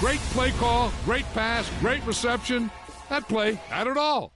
Great play call, great pass, great reception. That play had it all.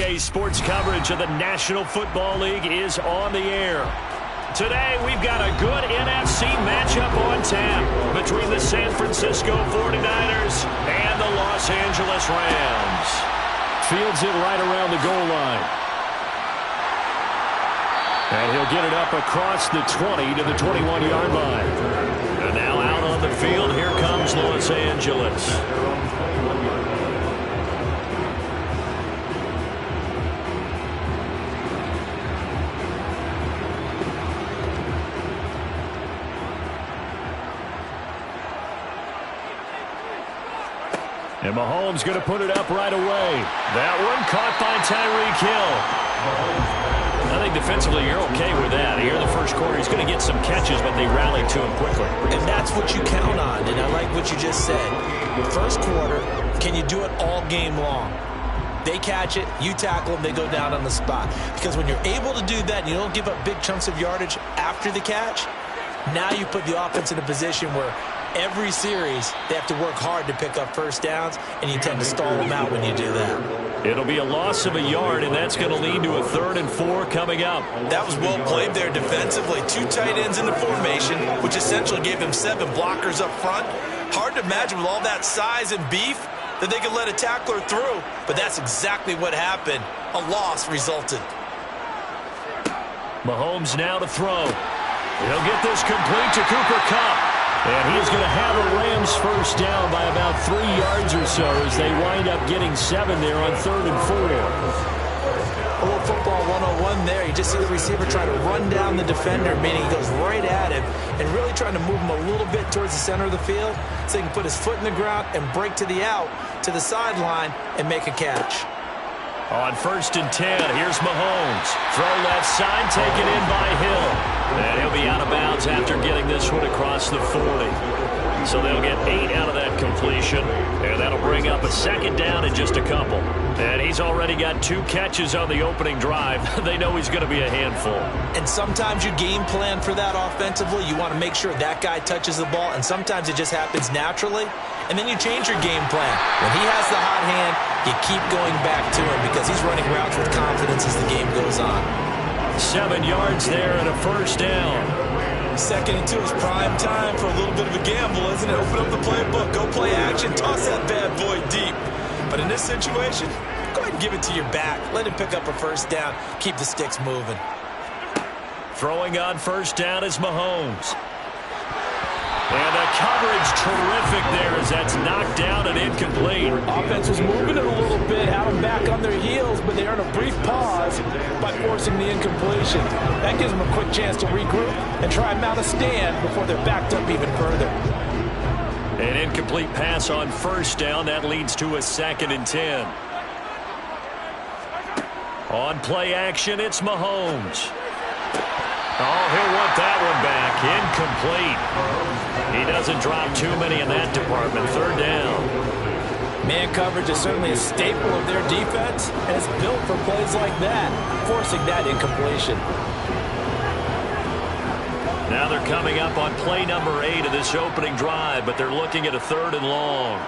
EA Sports coverage of the National Football League is on the air. Today, we've got a good NFC matchup on tap between the San Francisco 49ers and the Los Angeles Rams. Fields it right around the goal line. And he'll get it up across the 20 to the 21-yard line. And now out on the field, here comes Los Angeles. And Mahomes going to put it up right away. That one caught by Tyreek Hill. I think defensively you're okay with that. Here in the first quarter, he's going to get some catches, but they rallied to him quickly. And that's what you count on, and I like what you just said. First quarter, can you do it all game long? They catch it, you tackle them, they go down on the spot. Because when you're able to do that and you don't give up big chunks of yardage after the catch, now you put the offense in a position where every series they have to work hard to pick up first downs, and you tend to stall them out when you do that. It'll be a loss of a yard, and that's going to lead to a 3rd and 4 coming up. That was well played there defensively. 2 tight ends in the formation, which essentially gave them 7 blockers up front. Hard to imagine with all that size and beef that they could let a tackler through, but that's exactly what happened. A loss resulted. Mahomes now to throw. He'll get this complete to Cooper Kupp. And he's going to have a Rams first down by about 3 yards or so as they wind up getting 7 there on 3rd and 4. A little football 101 there. You just see the receiver trying to run down the defender, meaning he goes right at him and really trying to move him a little bit towards the center of the field so he can put his foot in the ground and break to the out, to the sideline, and make a catch. On 1st and 10, here's Mahomes. Throw left side, taken in by Hill. And he'll be out of bounds after getting this one across the 40. So they'll get 8 out of that completion. And that'll bring up a 2nd down in just a couple. And he's already got 2 catches on the opening drive. They know he's going to be a handful. And sometimes you game plan for that offensively. You want to make sure that guy touches the ball. And sometimes it just happens naturally. And then you change your game plan. When he has the hot hand, you keep going back to him because he's running routes with confidence as the game goes on. 7 yards there and a first down. 2nd and 2 is prime time for a little bit of a gamble, isn't it? Open up the playbook, go play action, toss that bad boy deep. But in this situation, go ahead and give it to your back. Let him pick up a first down. Keep the sticks moving. Throwing on first down is Mahomes. And the coverage terrific there as that's knocked down and incomplete. Offense was moving it a little bit, had them back on their heels, but they earn a brief pause by forcing the incompletion. That gives them a quick chance to regroup and try and mount a stand before they're backed up even further. An incomplete pass on first down. That leads to a 2nd and 10. On play action, it's Mahomes. Oh, he'll want that one back. Incomplete. He doesn't drop too many in that department. 3rd down. Man coverage is certainly a staple of their defense, and it's built for plays like that, forcing that incompletion. Now they're coming up on play number 8 of this opening drive, but they're looking at a 3rd and long.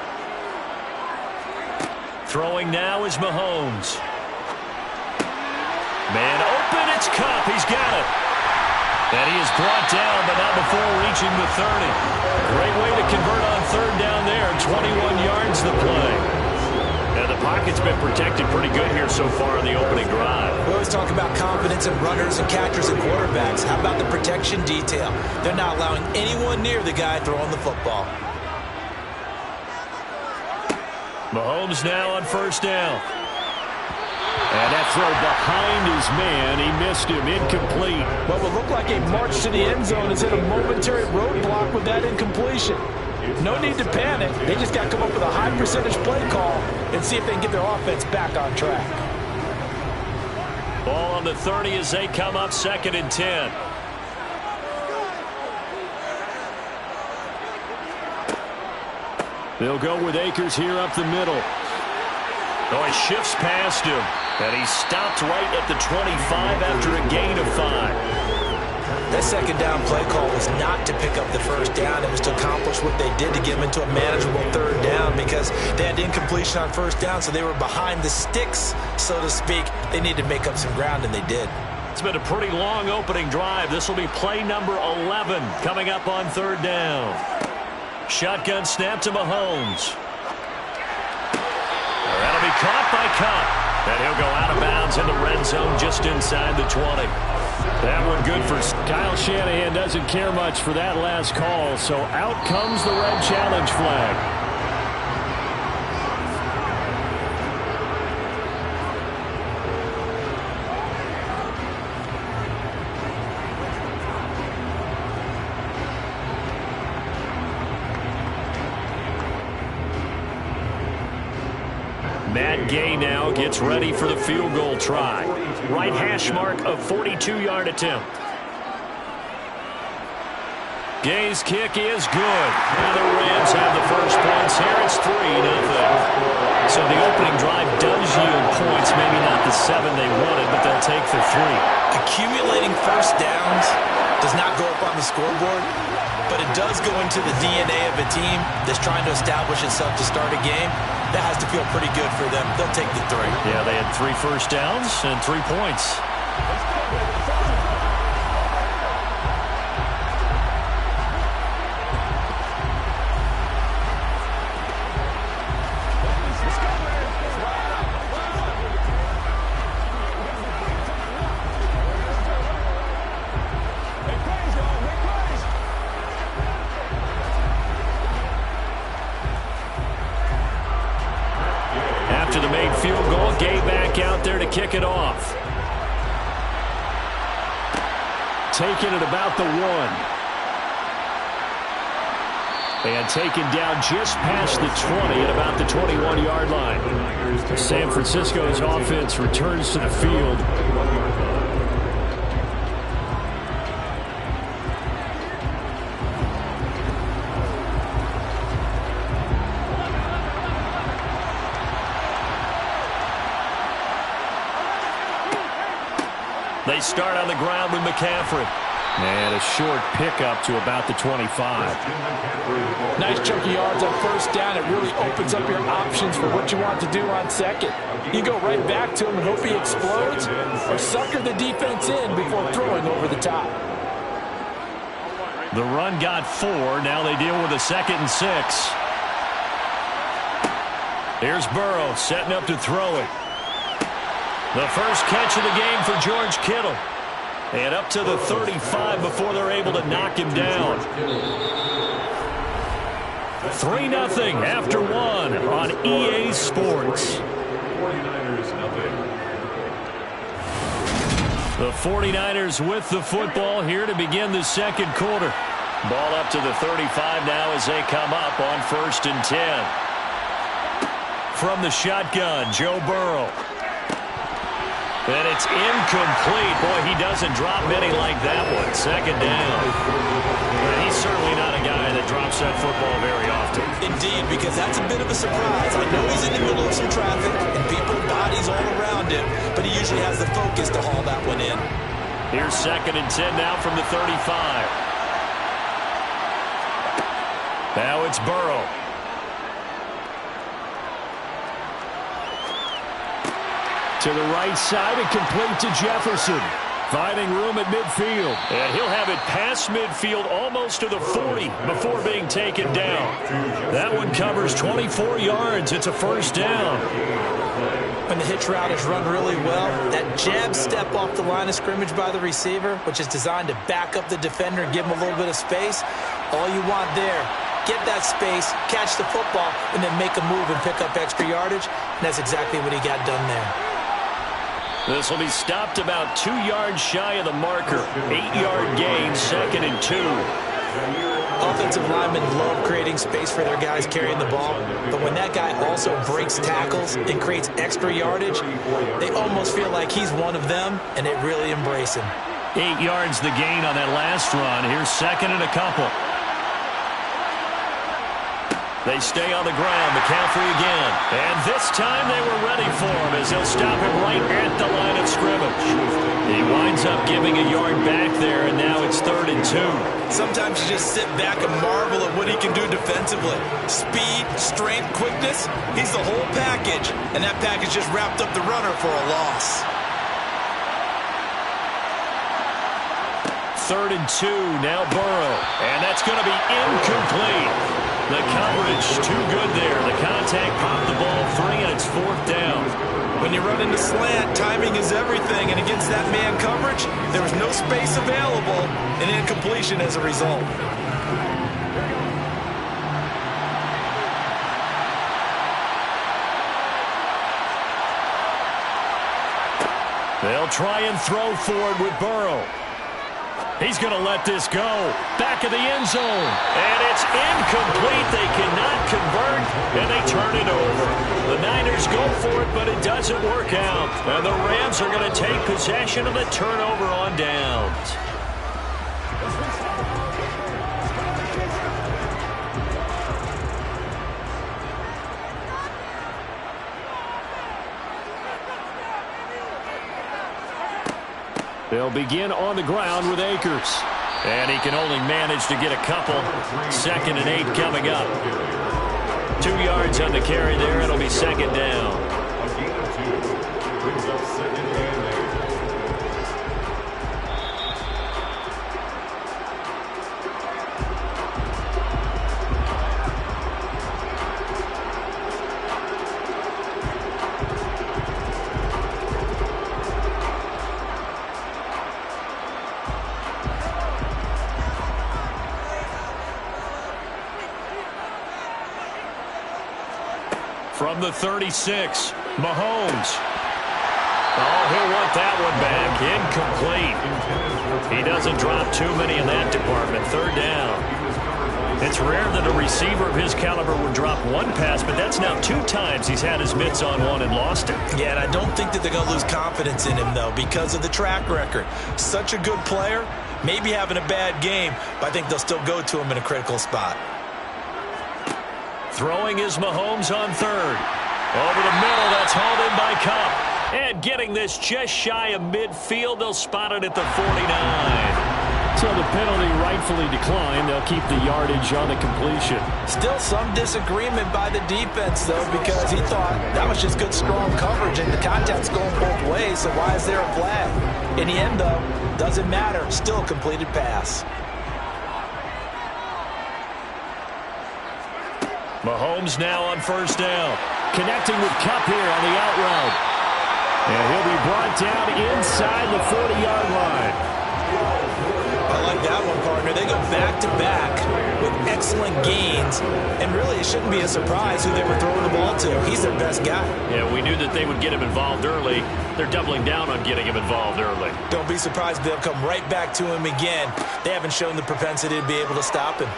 Throwing now is Mahomes. Man open, it's Kupp. He's got it. And he is brought down, but not before reaching the 30. Great way to convert on 3rd down there. 21 yards the play. And the pocket's been protected pretty good here so far in the opening drive. We always talk about confidence in runners and catchers and quarterbacks. How about the protection detail? They're not allowing anyone near the guy throwing the football. Mahomes now on first down. And that throw behind his man, he missed him, incomplete. What will look like a march to the end zone is hit a momentary roadblock with that incompletion. No need to panic. They just got to come up with a high percentage play call and see if they can get their offense back on track. Ball on the 30 as they come up 2nd and 10. They'll go with Akers here up the middle. Oh, he shifts past him. And he stopped right at the 25 after a gain of 5. That 2nd down play call was not to pick up the first down. It was to accomplish what they did to get him into a manageable 3rd down because because they had incompletion on first down, so they were behind the sticks, so to speak. They needed to make up some ground, and they did. It's been a pretty long opening drive. This will be play number 11 coming up on third down. Shotgun snap to Mahomes. That'll be caught by Kupp. And he'll go out of bounds in the red zone just inside the 20. That one good for Kyle Shanahan. Doesn't care much for that last call. So out comes the red challenge flag. Matt Gay now gets ready for the field goal try. Right hash mark of 42-yard attempt. Gay's kick is good. Now the Rams have the first points here. It's 3-0. So the opening drive does yield points, maybe not the 7 they wanted, but they'll take the 3. Accumulating first downs does not go up on the scoreboard, but it does go into the DNA of a team that's trying to establish itself to start a game. That has to feel pretty good for them. They'll take the 3. Yeah, they had 3 first downs and 3 points. After the made field goal, Gay back out there to kick it off. Taking it about the 1. And taken down just past the 20 at about the 21-yard line. San Francisco's offense returns to the field. They start on the ground with McCaffrey. And a short pickup to about the 25. Nice chunky yards on first down. It really opens up your options for what you want to do on second. You go right back to him and hope he explodes, or sucker the defense in before throwing over the top. The run got 4. Now they deal with a 2nd and 6. Here's Burrow setting up to throw it. The first catch of the game for George Kittle. And up to the 35 before they're able to knock him down. 3-0 after 1 on EA Sports. The 49ers with the football here to begin the second quarter. Ball up to the 35 now as they come up on 1st and 10. From the shotgun, Joe Burrow. And it's incomplete. Boy, he doesn't drop many like that one. 2nd down. And he's certainly not a guy that drops that football very often. Indeed, because that's a bit of a surprise. I know he's in the middle of some traffic and people, bodies all around him, but he usually has the focus to haul that one in. Here's 2nd and 10 now from the 35. Now it's Burrow. To the right side and complete to Jefferson. Finding room at midfield. And he'll have it past midfield almost to the 40 before being taken down. That one covers 24 yards. It's a 1st down. When the hitch route is run really well, that jab step off the line of scrimmage by the receiver, which is designed to back up the defender and give him a little bit of space, all you want there, get that space, catch the football, and then make a move and pick up extra yardage. And that's exactly what he got done there. This will be stopped about 2 yards shy of the marker. 8-yard gain, 2nd and 2. Offensive linemen love creating space for their guys carrying the ball, but when that guy also breaks tackles and creates extra yardage, they almost feel like he's one of them, and they really embrace him. 8 yards the gain on that last run. Here's 2nd and a couple. They stay on the ground. McCaffrey again. And this time they were ready for him as they'll stop him right at the line of scrimmage. He winds up giving a yard back there, and now it's 3rd and 2. Sometimes you just sit back and marvel at what he can do defensively. Speed, strength, quickness. He's the whole package, and that package just wrapped up the runner for a loss. 3rd and 2, now Burrow. And that's going to be incomplete. The coverage too good there. The contact popped the ball free, and it's 4th down. When you run into slant, timing is everything, and against that man coverage, there was no space available, and incompletion as a result. They'll try and throw for it with Burrow. He's going to let this go. Back of the end zone. And it's incomplete. They cannot convert, and they turn it over. The Niners go for it, but it doesn't work out. And the Rams are going to take possession of the turnover on downs. They'll begin on the ground with Akers. And he can only manage to get a couple. 2nd and 8 coming up. 2 yards on the carry there. It'll be 2nd down. From the 36, Mahomes. Oh, he'll want that one back. Incomplete. He doesn't drop too many in that department. 3rd down. It's rare that a receiver of his caliber would drop one pass, but that's now 2 times he's had his mitts on one and lost it. Yeah, and I don't think that they're going to lose confidence in him, though, because of the track record. Such a good player, maybe having a bad game, but I think they'll still go to him in a critical spot. Throwing is Mahomes on 3rd. Over the middle, that's hauled in by Kupp. And getting this just shy of midfield, they'll spot it at the 49. So the penalty rightfully declined. They'll keep the yardage on the completion. Still some disagreement by the defense, though, because he thought that was just good, strong coverage, and the contact's going both ways, so why is there a flag? In the end, though, doesn't matter. Still a completed pass. Mahomes now on 1st down. Connecting with Kupp here on the out route. And he'll be brought down inside the 40-yard line. I like that one, partner. They go back-to-back with excellent gains, and really it shouldn't be a surprise who they were throwing the ball to. He's their best guy. Yeah, we knew that they would get him involved early. They're doubling down on getting him involved early. Don't be surprised if they'll come right back to him again. They haven't shown the propensity to be able to stop him.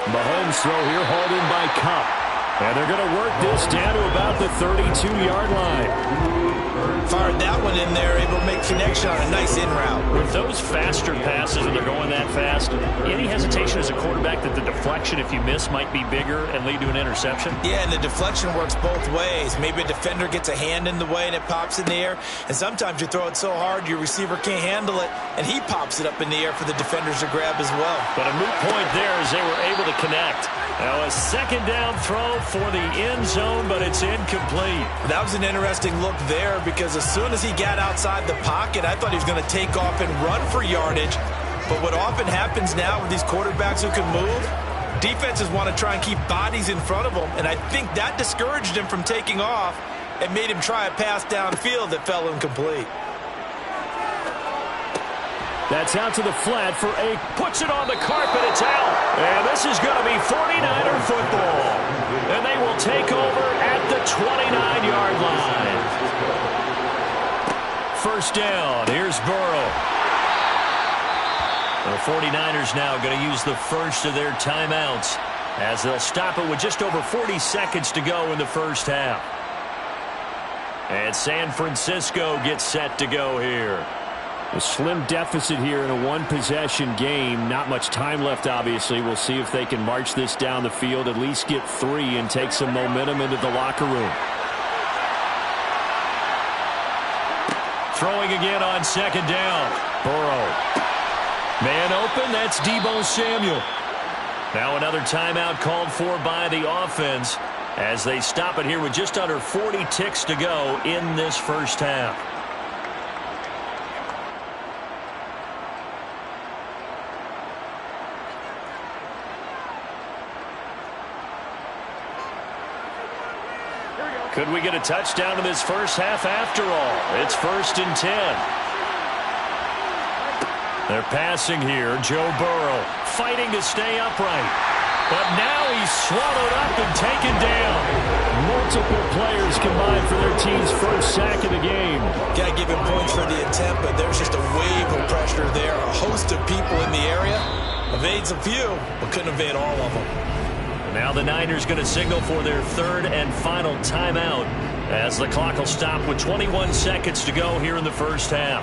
Mahomes throw here, hauled in by Kupp. And they're going to work this down to about the 32-yard line. Fired that one in there, able to make connection on a nice in route. With those faster passes and they're going that fast, any hesitation as a quarterback that the deflection, if you miss, might be bigger and lead to an interception? Yeah, and the deflection works both ways. Maybe a defender gets a hand in the way and it pops in the air, and sometimes you throw it so hard your receiver can't handle it, and he pops it up in the air for the defenders to grab as well. But a moot point there as they were able to connect. Now a 2nd down throw for the end zone, but it's incomplete. That was an interesting look there because as soon as he got outside the pocket, I thought he was going to take off and run for yardage. But what often happens now with these quarterbacks who can move, defenses want to try and keep bodies in front of them, and I think that discouraged him from taking off and made him try a pass downfield that fell incomplete. That's out to the flat for Ake. Puts it on the carpet. It's out. And this is going to be 49er football. And they will take over at the 29-yard line. 1st down. Here's Burrow. The 49ers now going to use the first of their timeouts as they'll stop it with just over 40 seconds to go in the first half. And San Francisco gets set to go here. A slim deficit here in a one-possession game. Not much time left, obviously. We'll see if they can march this down the field, at least get 3 and take some momentum into the locker room. Throwing again on second down. Burrow. Man open, that's Deebo Samuel. Now another timeout called for by the offense as they stop it here with just under 40 ticks to go in this first half. Could we get a touchdown in this first half after all? It's 1st and 10. They're passing here. Joe Burrow fighting to stay upright. But now he's swallowed up and taken down. Multiple players combined for their team's first sack of the game. Got to give him points for the attempt, but there's just a wave of pressure there. A host of people in the area. Evades a few, but couldn't evade all of them. Now the Niners going to signal for their 3rd and final timeout as the clock will stop with 21 seconds to go here in the first half.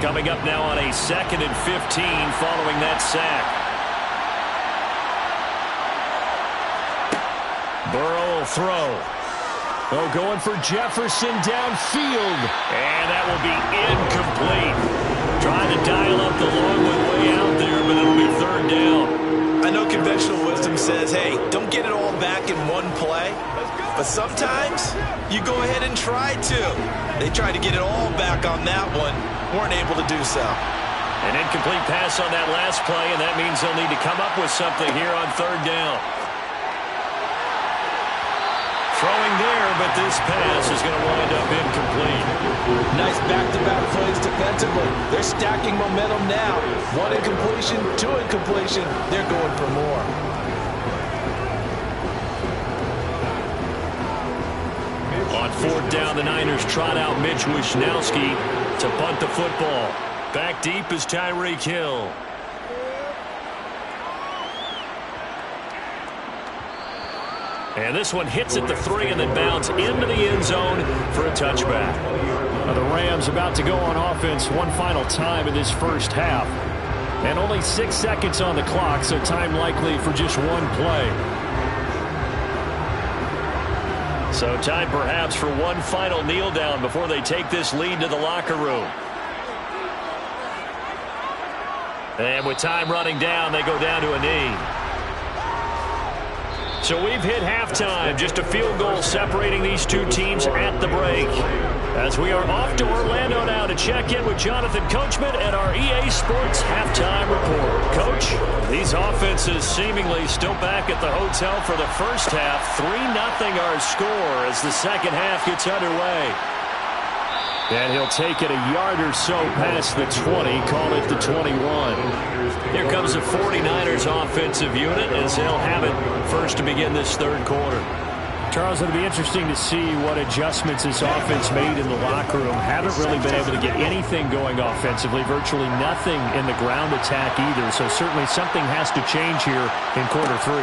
Coming up now on a 2nd and 15 following that sack. Burrow will throw. Oh, going for Jefferson downfield. And that will be incomplete. Trying to dial up the long one way out there, but it'll be 3rd down. I know conventional wisdom says, hey, don't get it all back in one play. But sometimes you go ahead and try to. They tried to get it all back on that one. Weren't able to do so. An incomplete pass on that last play, and that means they'll need to come up with something here on 3rd down. Throwing there, but this pass is going to wind up incomplete. Nice back-to-back plays defensively. They're stacking momentum now. 1 incompletion, 2 incompletion. They're going for more. On 4th down, the Niners trot out Mitch Wishnowsky to punt the football. Back deep is Tyreek Hill. And this one hits at the 3 and then bounds into the end zone for a touchback. Now the Rams about to go on offense one final time in this first half. And only 6 seconds on the clock, so time likely for just one play. So time perhaps for one final kneel down before they take this lead to the locker room. And with time running down, they go down to a knee. So we've hit halftime, just a field goal separating these two teams at the break. As we are off to Orlando now to check in with Jonathan Coachman and our EA Sports Halftime Report. Coach, these offenses seemingly still back at the hotel for the first half. 3-0 our score as the second half gets underway. And he'll take it a yard or so past the 20, call it the 21. Here comes the 49ers offensive unit as they'll have it first to begin this 3rd quarter. Charles, it'll be interesting to see what adjustments this offense made in the locker room. Haven't really been able to get anything going offensively, virtually nothing in the ground attack either. So certainly something has to change here in quarter 3.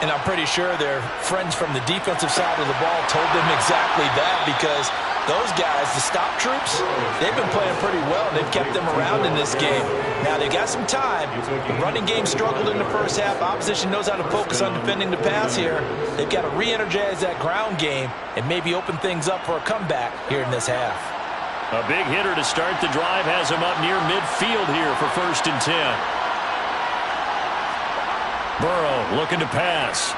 And I'm pretty sure their friends from the defensive side of the ball told them exactly that, because those guys, the stop troops, they've been playing pretty well. They've kept them around in this game. Now, they got some time. The running game struggled in the first half. Opposition knows how to focus on defending the pass here. They've got to re-energize that ground game and maybe open things up for a comeback here in this half. A big hitter to start the drive has him up near midfield here for 1st and 10. Burrow looking to pass.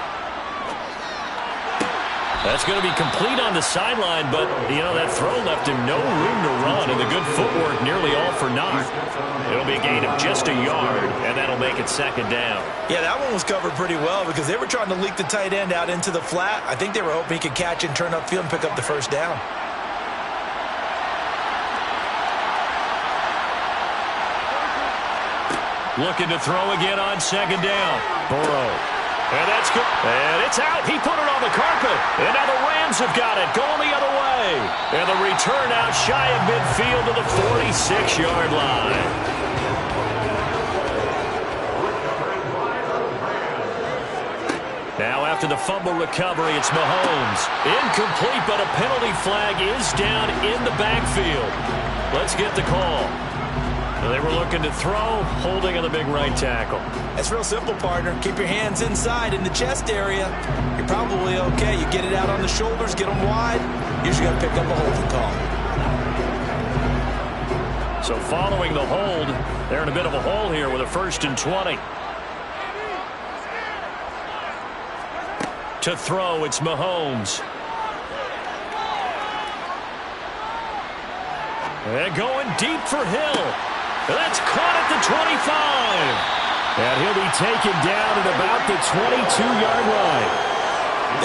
That's going to be complete on the sideline, but, you know, that throw left him no room to run, and the good footwork nearly all for naught. It'll be a gain of just a yard, and that'll make it 2nd down. Yeah, that one was covered pretty well because they were trying to leak the tight end out into the flat. I think they were hoping he could catch it and turn upfield and pick up the 1st down. Looking to throw again on 2nd down. Burrow. And that's good. And it's out. He put it on the carpet. And now the Rams have got it going the other way. And the return out shy of midfield to the 46-yard line. Now after the fumble recovery, it's Mahomes. Incomplete, but a penalty flag is down in the backfield. Let's get the call. They were looking to throw, holding on the big right tackle. That's real simple, partner. Keep your hands inside in the chest area. You're probably okay. You get it out on the shoulders, get them wide. Usually got to pick up a holding call. So following the hold, they're in a bit of a hole here with a 1st and 20. To throw, it's Mahomes. And going deep for Hill. That's caught at the 25. And he'll be taken down at about the 22-yard line.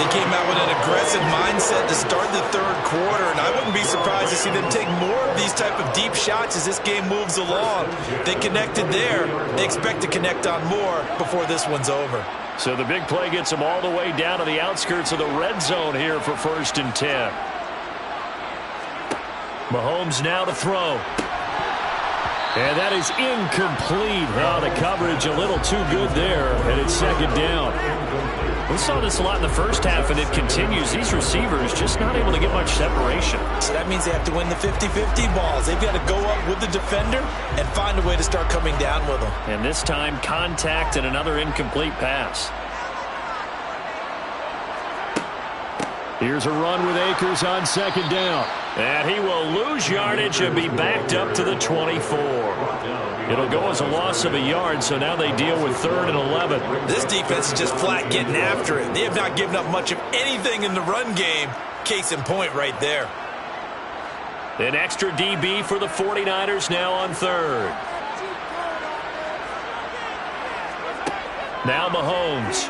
They came out with an aggressive mindset to start the third quarter, and I wouldn't be surprised to see them take more of these type of deep shots as this game moves along. They connected there. They expect to connect on more before this one's over. So the big play gets them all the way down to the outskirts of the red zone here for 1st and 10. Mahomes now to throw. And that is incomplete. Oh, the coverage a little too good there, and it's 2nd down. We saw this a lot in the first half, and it continues. These receivers just not able to get much separation. So that means they have to win the 50-50 balls. They've got to go up with the defender and find a way to start coming down with them. And this time, contact and another incomplete pass. Here's a run with Akers on 2nd down. And he will lose yardage and be backed up to the 24. It'll go as a loss of a yard, so now they deal with 3rd and 11. This defense is just flat getting after it. They have not given up much of anything in the run game. Case in point right there. An extra DB for the 49ers now on 3rd. Now Mahomes.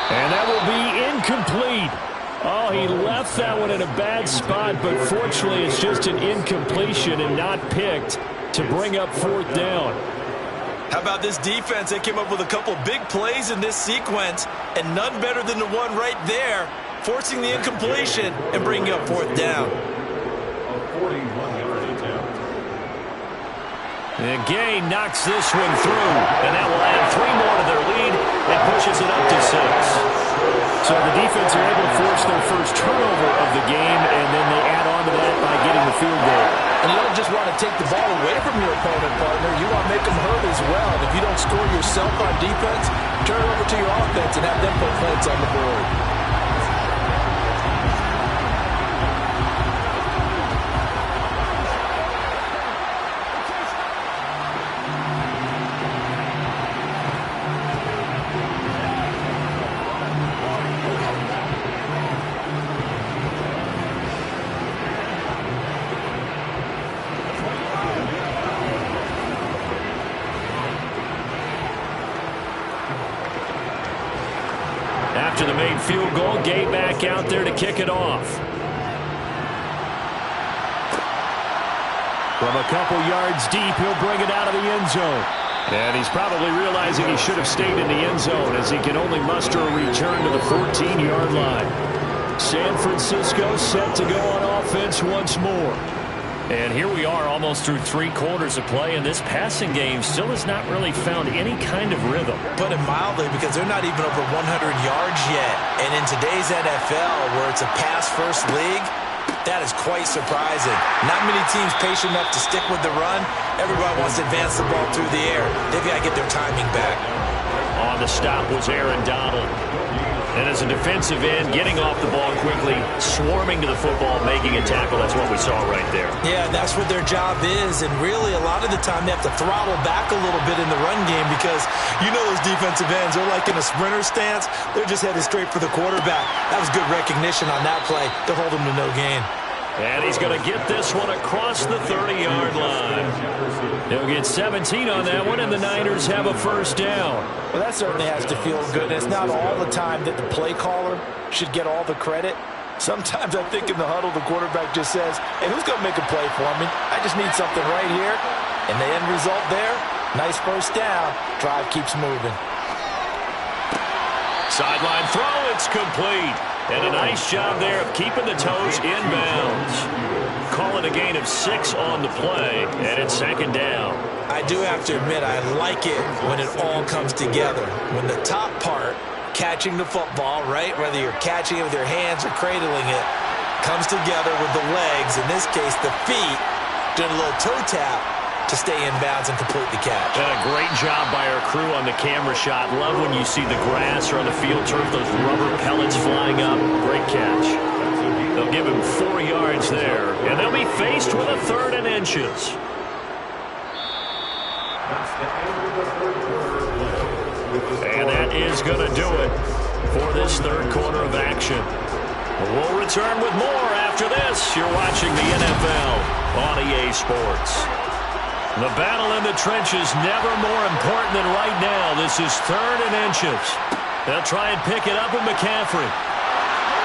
And that will be incomplete. Oh, he left that one in a bad spot, but fortunately it's just an incompletion and not picked to bring up 4th down. How about this defense? They came up with a couple big plays in this sequence, and none better than the one right there, forcing the incompletion and bringing up 4th down. And Gay knocks this one through, and that will add 3 more to their lead and pushes it up to 6. So the defense are able to force their first turnover of the game, and then they add on to that by getting the field goal. And you don't just want to take the ball away from your opponent, partner. You want to make them hurt as well. And if you don't score yourself on defense, turn it over to your offense and have them put points on the board. After the made field goal, Gay back out there to kick it off. From a couple yards deep, he'll bring it out of the end zone. And he's probably realizing he should have stayed in the end zone as he can only muster a return to the 14-yard line. San Francisco set to go on offense once more. And here we are almost through 3 quarters of play, and this passing game still has not really found any kind of rhythm. Put it mildly, because they're not even over 100 yards yet. And in today's NFL, where it's a pass-first league, that is quite surprising. Not many teams patient enough to stick with the run. Everybody wants to advance the ball through the air. They've got to get their timing back. On the stop was Aaron Donald. And as a defensive end, getting off the ball quickly, swarming to the football, making a tackle. That's what we saw right there. Yeah, that's what their job is. And really, a lot of the time, they have to throttle back a little bit in the run game because you know those defensive ends, they're like in a sprinter stance. They're just headed straight for the quarterback. That was good recognition on that play to hold them to no gain. And he's going to get this one across the 30-yard line. He'll get 17 on that one, and the Niners have a first down. Well, that certainly has to feel good. It's not all the time that the play caller should get all the credit. Sometimes I think in the huddle, the quarterback just says, hey, who's going to make a play for me? I just need something right here. And the end result there, nice first down. Drive keeps moving. Sideline throw, it's complete. And a nice job there of keeping the toes inbounds. Calling a gain of 6 on the play, and it's 2nd down. I do have to admit, I like it when it all comes together. When the top part, catching the football, right, whether you're catching it with your hands or cradling it, comes together with the legs, in this case the feet, doing a little toe tap to stay in bounds and complete the catch. And a great job by our crew on the camera shot. Love when you see the grass or on the field turf, those rubber pellets flying up. Great catch. They'll give him 4 yards there, and they'll be faced with a 3rd and inches. And that is going to do it for this 3rd quarter of action. We'll return with more after this. You're watching the NFL on EA Sports. The battle in the trenches never more important than right now. This is 3rd and inches. They'll try and pick it up with McCaffrey.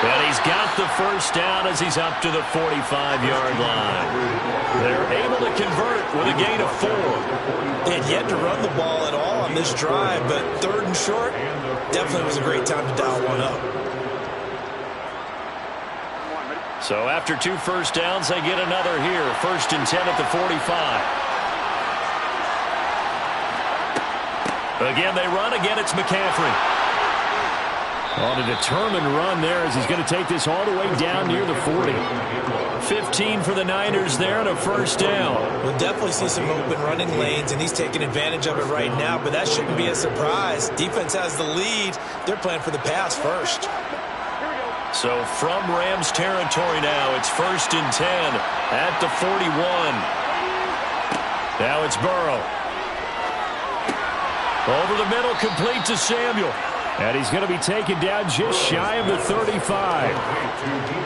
And he's got the first down as he's up to the 45-yard line. They're able to convert with a gain of 4. They had yet to run the ball at all on this drive, but 3rd and short definitely was a great time to dial one up. So after 2 first downs, they get another here. 1st and 10 at the 45. Again, they run. Again, it's McCaffrey. On a determined run there as he's going to take this all the way down near the 40. 15 for the Niners there and a first down. We'll definitely see some open running lanes, and he's taking advantage of it right now, but that shouldn't be a surprise. Defense has the lead. They're playing for the pass first. So from Rams territory now, it's 1st and 10 at the 41. Now it's Burrow. Over the middle, complete to Samuel. And he's going to be taken down just shy of the 35.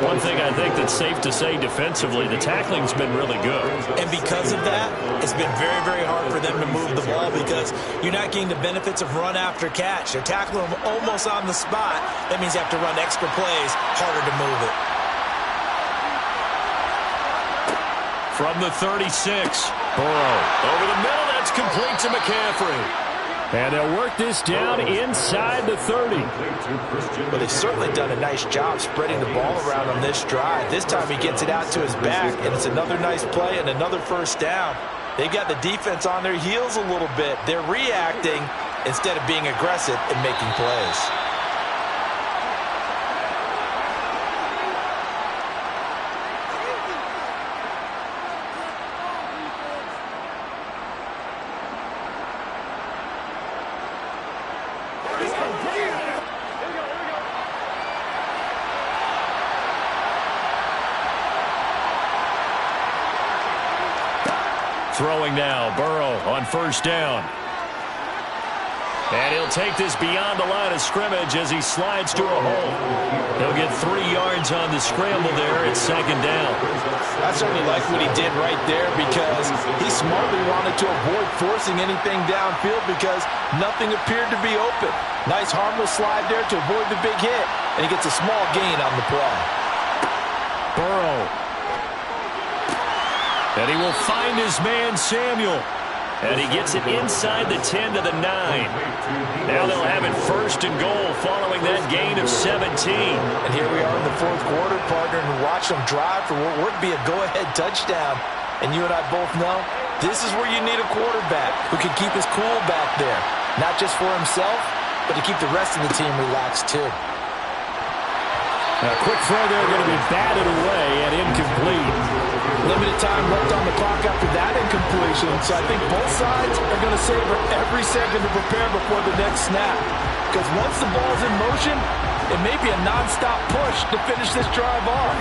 One thing I think that's safe to say defensively, the tackling's been really good. And because of that, it's been very, very hard for them to move the ball because you're not getting the benefits of run after catch. They're tackling them almost on the spot. That means you have to run extra plays, harder to move it. From the 36, Burrow. Over the middle, that's complete to McCaffrey. And they'll work this down inside the 30. Well, they've certainly done a nice job spreading the ball around on this drive. This time he gets it out to his back, and it's another nice play and another first down. They've got the defense on their heels a little bit. They're reacting instead of being aggressive and making plays. Throwing now, Burrow on first down. And he'll take this beyond the line of scrimmage as he slides to a hole. He'll get 3 yards on the scramble there. It's 2nd down. I certainly like what he did right there because he smartly wanted to avoid forcing anything downfield because nothing appeared to be open. Nice harmless slide there to avoid the big hit, and he gets a small gain on the play. Burrow. And he will find his man, Samuel. And he gets it inside the 10 to the 9. Now they'll have it 1st and goal following that gain of 17. And here we are in the 4th quarter, partner, and watch them drive for what would be a go-ahead touchdown. And you and I both know this is where you need a quarterback who can keep his cool back there. Not just for himself, but to keep the rest of the team relaxed too. A quick throw there going to be batted away and incomplete. Limited time left on the clock after that incompletion, so I think both sides are going to savor every second to prepare before the next snap. Because once the ball's in motion, it may be a non-stop push to finish this drive off.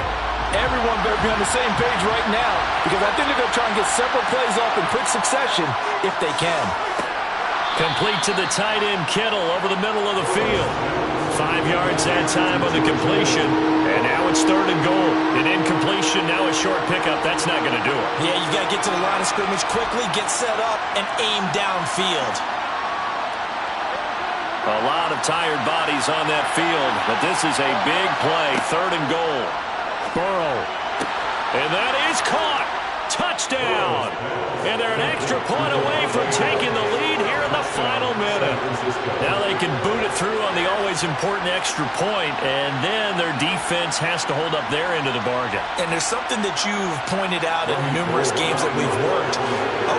Everyone better be on the same page right now, because I think they're going to try and get several plays off in quick succession if they can. Complete to the tight end, Kittle, over the middle of the field. 5 yards that time on the completion. And now it's 3rd and goal. An incompletion, now a short pickup. That's not going to do it. Yeah, you've got to get to the line of scrimmage quickly, get set up, and aim downfield. A lot of tired bodies on that field, but this is a big play. 3rd and goal. Burrow. And that is caught. touchdown. And they're an extra point away from taking the lead here in the final minute. Now they can boot it through on the always important extra point, and then their defense has to hold up their end of the bargain. And there's something that you've pointed out in numerous games that we've worked.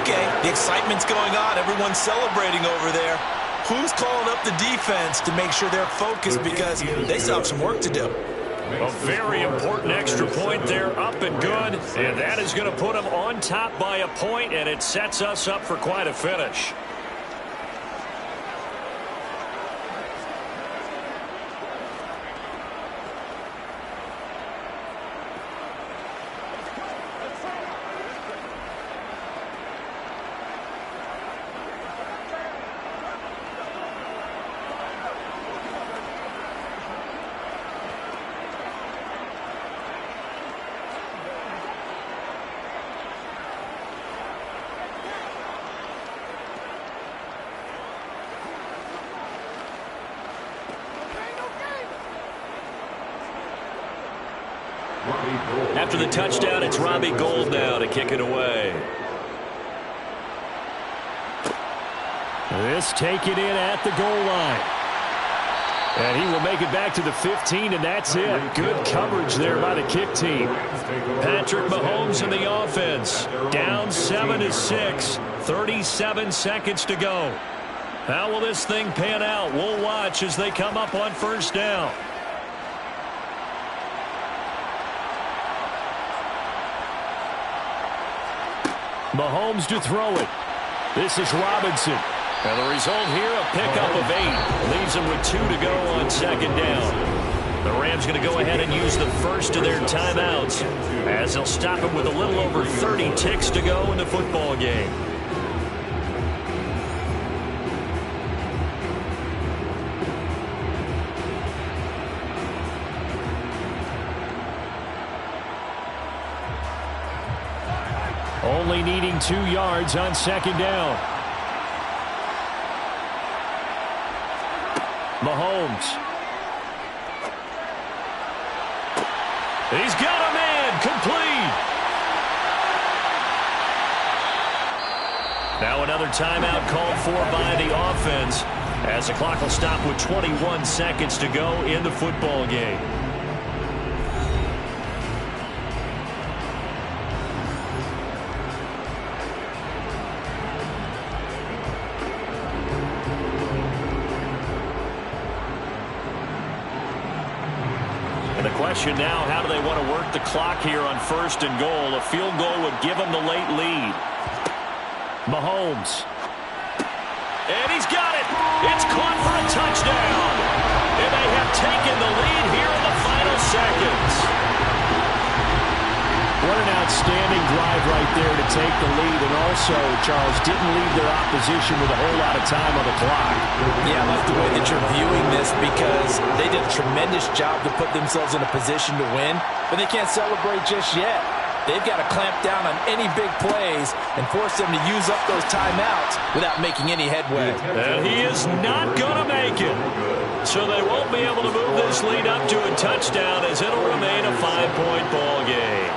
Okay, the excitement's going on. Everyone's celebrating over there. Who's calling up the defense to make sure they're focused, because they still have some work to do? A very important extra point there, up and good. And that is going to put them on top by a point, and it sets us up for quite a finish. After the touchdown, it's Robbie Gould now to kick it away. This taken in at the goal line. And he will make it back to the 15, and that's it. Good coverage there by the kick team. Patrick Mahomes in the offense. Down 7-6. 37 seconds to go. How will this thing pan out? We'll watch as they come up on first down. Mahomes to throw it. This is Robinson. And the result here, a pickup of 8. Leaves them with 2 to go on second down. The Rams going to go ahead and use the first of their timeouts, as they'll stop it with a little over 30 ticks to go in the football game. Only needing 2 yards on second down. Mahomes. He's got a man complete. Now another timeout called for by the offense, as the clock will stop with 21 seconds to go in the football game. Question now, how do they want to work the clock here on first and goal? A field goal would give them the late lead. Mahomes. And he's got it. It's caught for a touchdown. And they have taken the lead here in the final seconds. What an outstanding drive right there to take the lead. And also, Charles, didn't leave their opposition with a whole lot of time on the clock. Yeah, I like the way that you're viewing this, because they did a tremendous job to put themselves in a position to win, but they can't celebrate just yet. They've got to clamp down on any big plays and force them to use up those timeouts without making any headway. And he is not going to make it. So they won't be able to move this lead up to a touchdown, as it'll remain a 5-point ball game.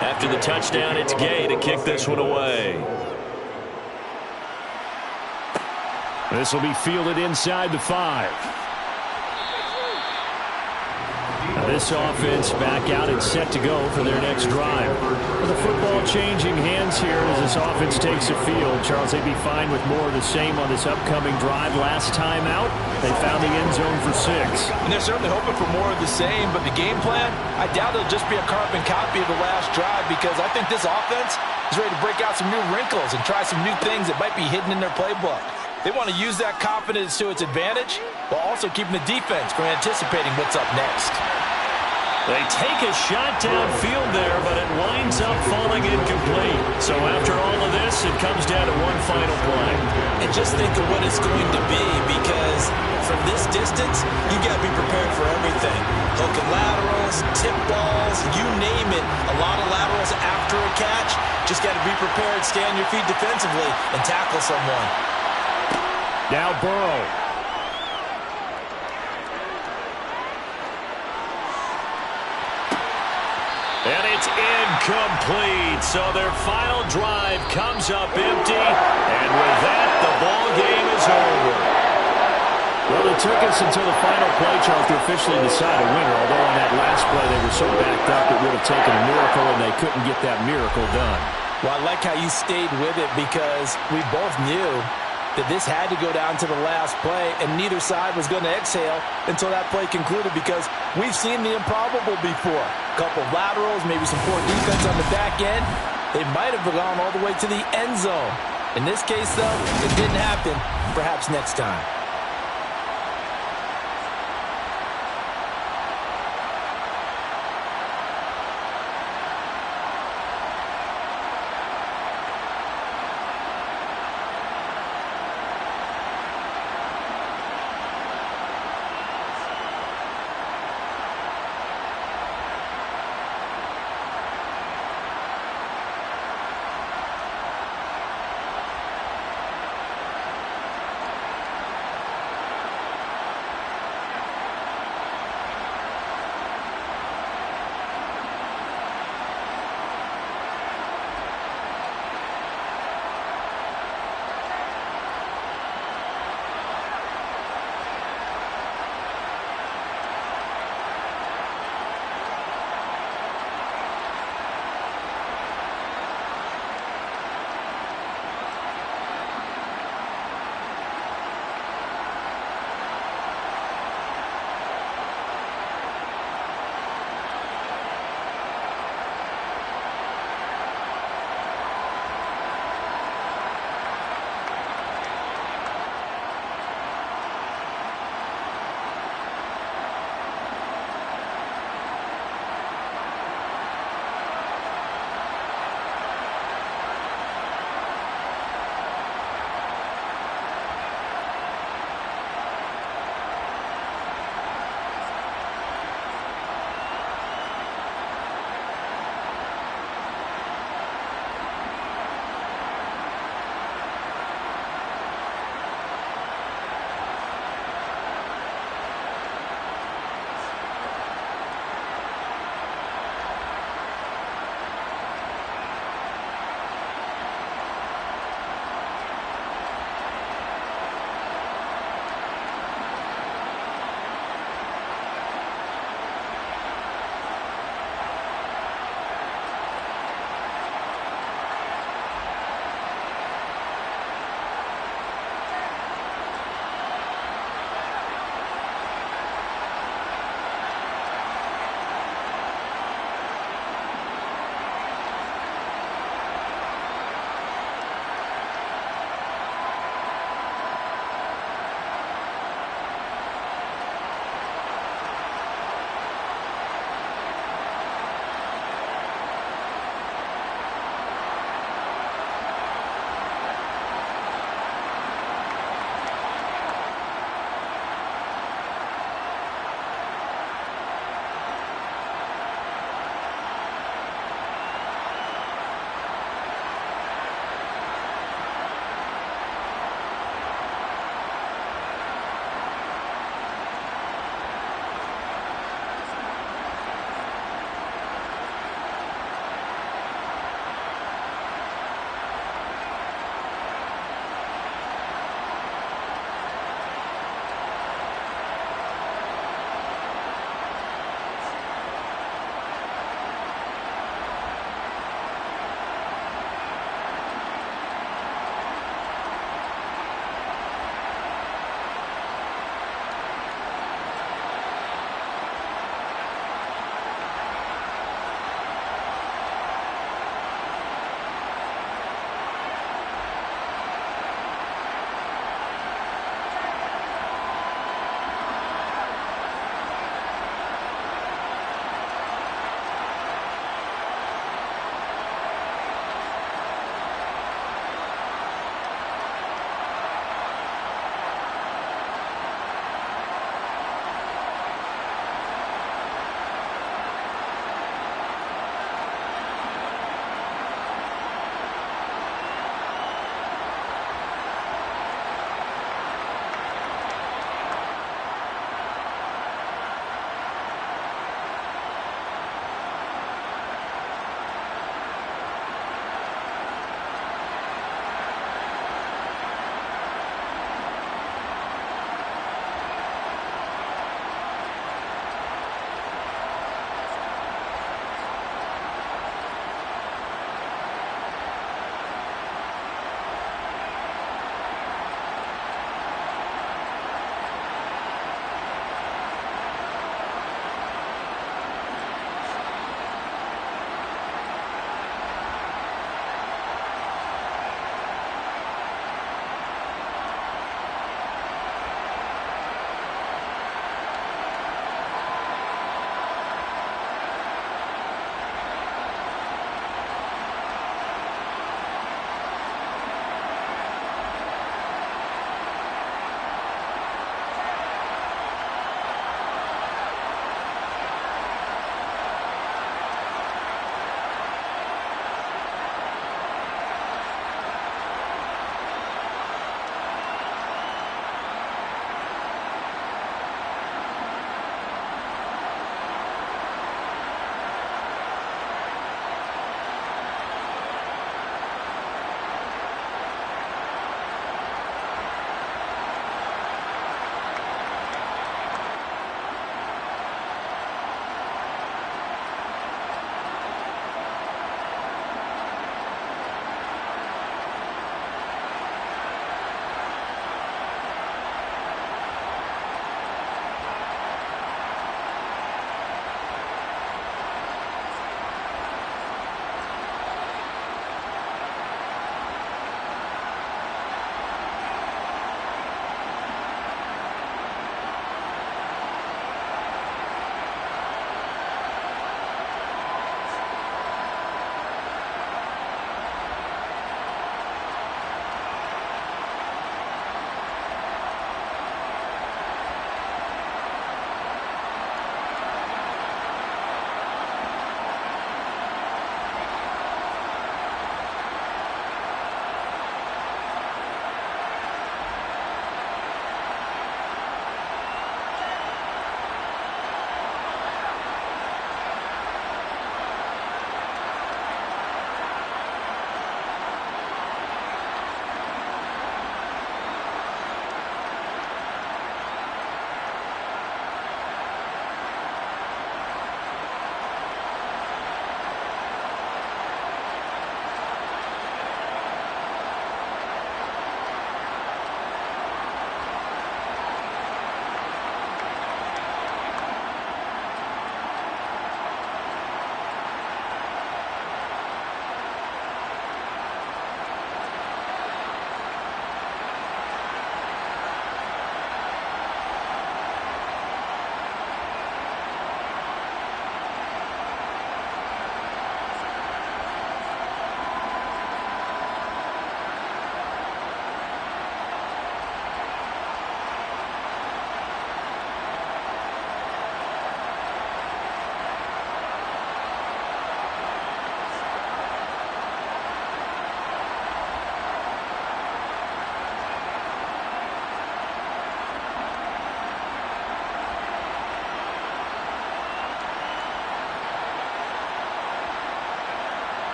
After the touchdown, it's Gay to kick this one away. This will be fielded inside the 5. Now this offense back out and set to go for their next drive. With the football changing hands here as this offense takes the field. Charles, they'd be fine with more of the same on this upcoming drive. Last time out, they found the end zone for 6. And they're certainly hoping for more of the same, but the game plan, I doubt it'll just be a carbon copy of the last drive, because I think this offense is ready to break out some new wrinkles and try some new things that might be hidden in their playbook. They want to use that confidence to its advantage while also keeping the defense from anticipating what's up next. They take a shot downfield there, but it winds up falling incomplete. So after all of this, it comes down to one final play. And just think of what it's going to be, because from this distance, you got to be prepared for everything. Hook and laterals, tip balls, you name it. A lot of laterals after a catch. Just got to be prepared, stay on your feet defensively, and tackle someone. Now Burrow. And it's incomplete. So their final drive comes up empty. And with that, the ball game is over. Well, it took us until the final play, Charles, to officially decide a winner. Although on that last play they were so backed up it would have taken a miracle, and they couldn't get that miracle done. Well, I like how you stayed with it, because we both knew that this had to go down to the last play, and neither side was going to exhale until that play concluded, because we've seen the improbable before. A couple of laterals, maybe some poor defense on the back end. They might have gone all the way to the end zone. In this case, though, it didn't happen. Perhaps next time.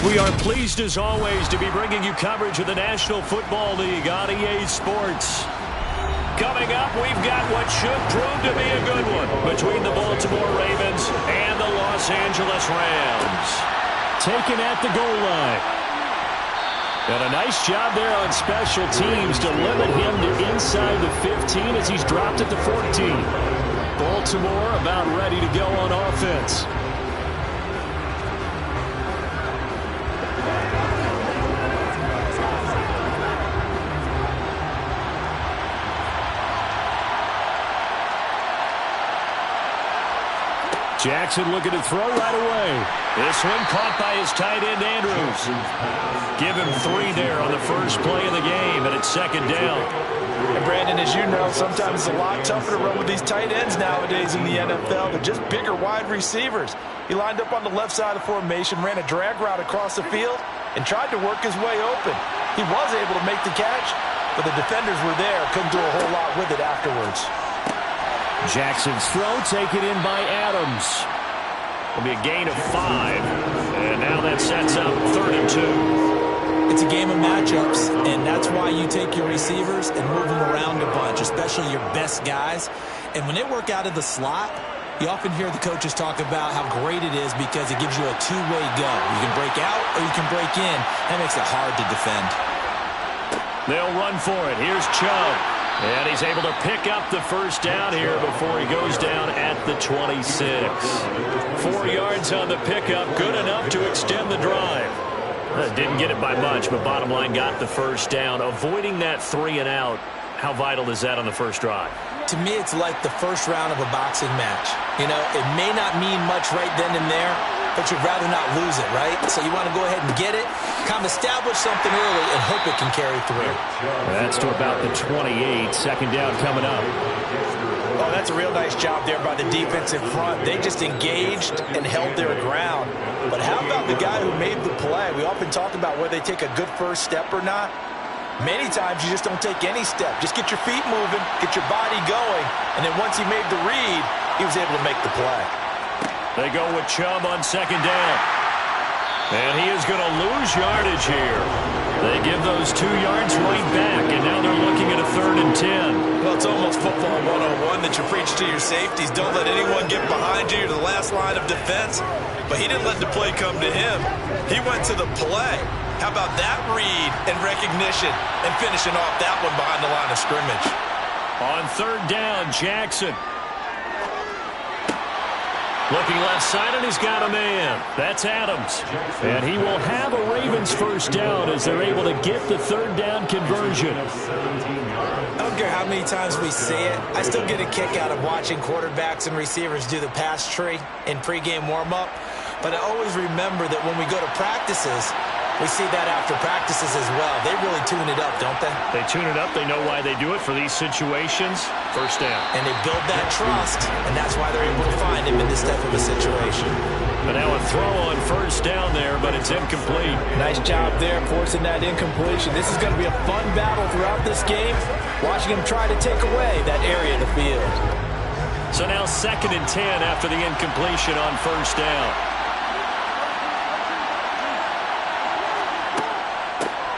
We are pleased as always to be bringing you coverage of the National Football League on EA Sports. Coming up, we've got what should prove to be a good one between the Baltimore Ravens and the Los Angeles Rams. Taken at the goal line. And a nice job there on special teams to limit him to inside the 15 as he's dropped at the 14. Baltimore about ready to go on offense. Jackson looking to throw right away. This one caught by his tight end, Andrews. Give him 3 there on the first play of the game, and it's second down. And Brandon, as you know, sometimes it's a lot tougher to run with these tight ends nowadays in the NFL. They're just bigger wide receivers. He lined up on the left side of the formation, ran a drag route across the field, and tried to work his way open. He was able to make the catch, but the defenders were there. Couldn't do a whole lot with it afterwards. Jackson's throw taken in by Adams. It'll be a gain of 5, and now that sets up 3rd and 2. It's a game of matchups, and that's why you take your receivers and move them around a bunch, especially your best guys. And when they work out of the slot, you often hear the coaches talk about how great it is because it gives you a two-way go. You can break out or you can break in. That makes it hard to defend. They'll run for it. Here's Chubb. And he's able to pick up the first down here before he goes down at the 26. 4 yards on the pickup, good enough to extend the drive. Didn't get it by much, but bottom line got the first down. Avoiding that 3 and out, how vital is that on the first drive? To me, it's like the first round of a boxing match. You know, it may not mean much right then and there, but you'd rather not lose it, right? So you want to go ahead and get it, kind of establish something early, and hope it can carry through. That's to about the 28. Second down coming up. Oh, that's a real nice job there by the defensive front. They just engaged and held their ground. But how about the guy who made the play? We often talk about whether they take a good first step or not. Many times you just don't take any step. Just get your feet moving, get your body going, and then once he made the read, he was able to make the play. They go with Chubb on second down. And he is going to lose yardage here. They give those 2 yards right back, and now they're looking at a 3rd and 10. Well, it's almost football 101 that you preach to your safeties. Don't let anyone get behind you. You're the last line of defense. But he didn't let the play come to him. He went to the play. How about that read and recognition and finishing off that one behind the line of scrimmage? On 3rd down, Jackson. Looking left side, and he's got a man. That's Adams. And he will have a Ravens first down as they're able to get the 3rd down conversion. I don't care how many times we see it. I still get a kick out of watching quarterbacks and receivers do the pass tree in pregame warm-up. But I always remember that when we go to practices, we see that after practices as well. They really tune it up, don't they? They tune it up. They know why they do it for these situations. First down. And they build that trust, and that's why they're able to find him in this type of a situation. But now a throw on first down there, but it's incomplete. Nice job there forcing that incompletion. This is going to be a fun battle throughout this game, watching him try to take away that area of the field. So now 2nd and 10 after the incompletion on first down.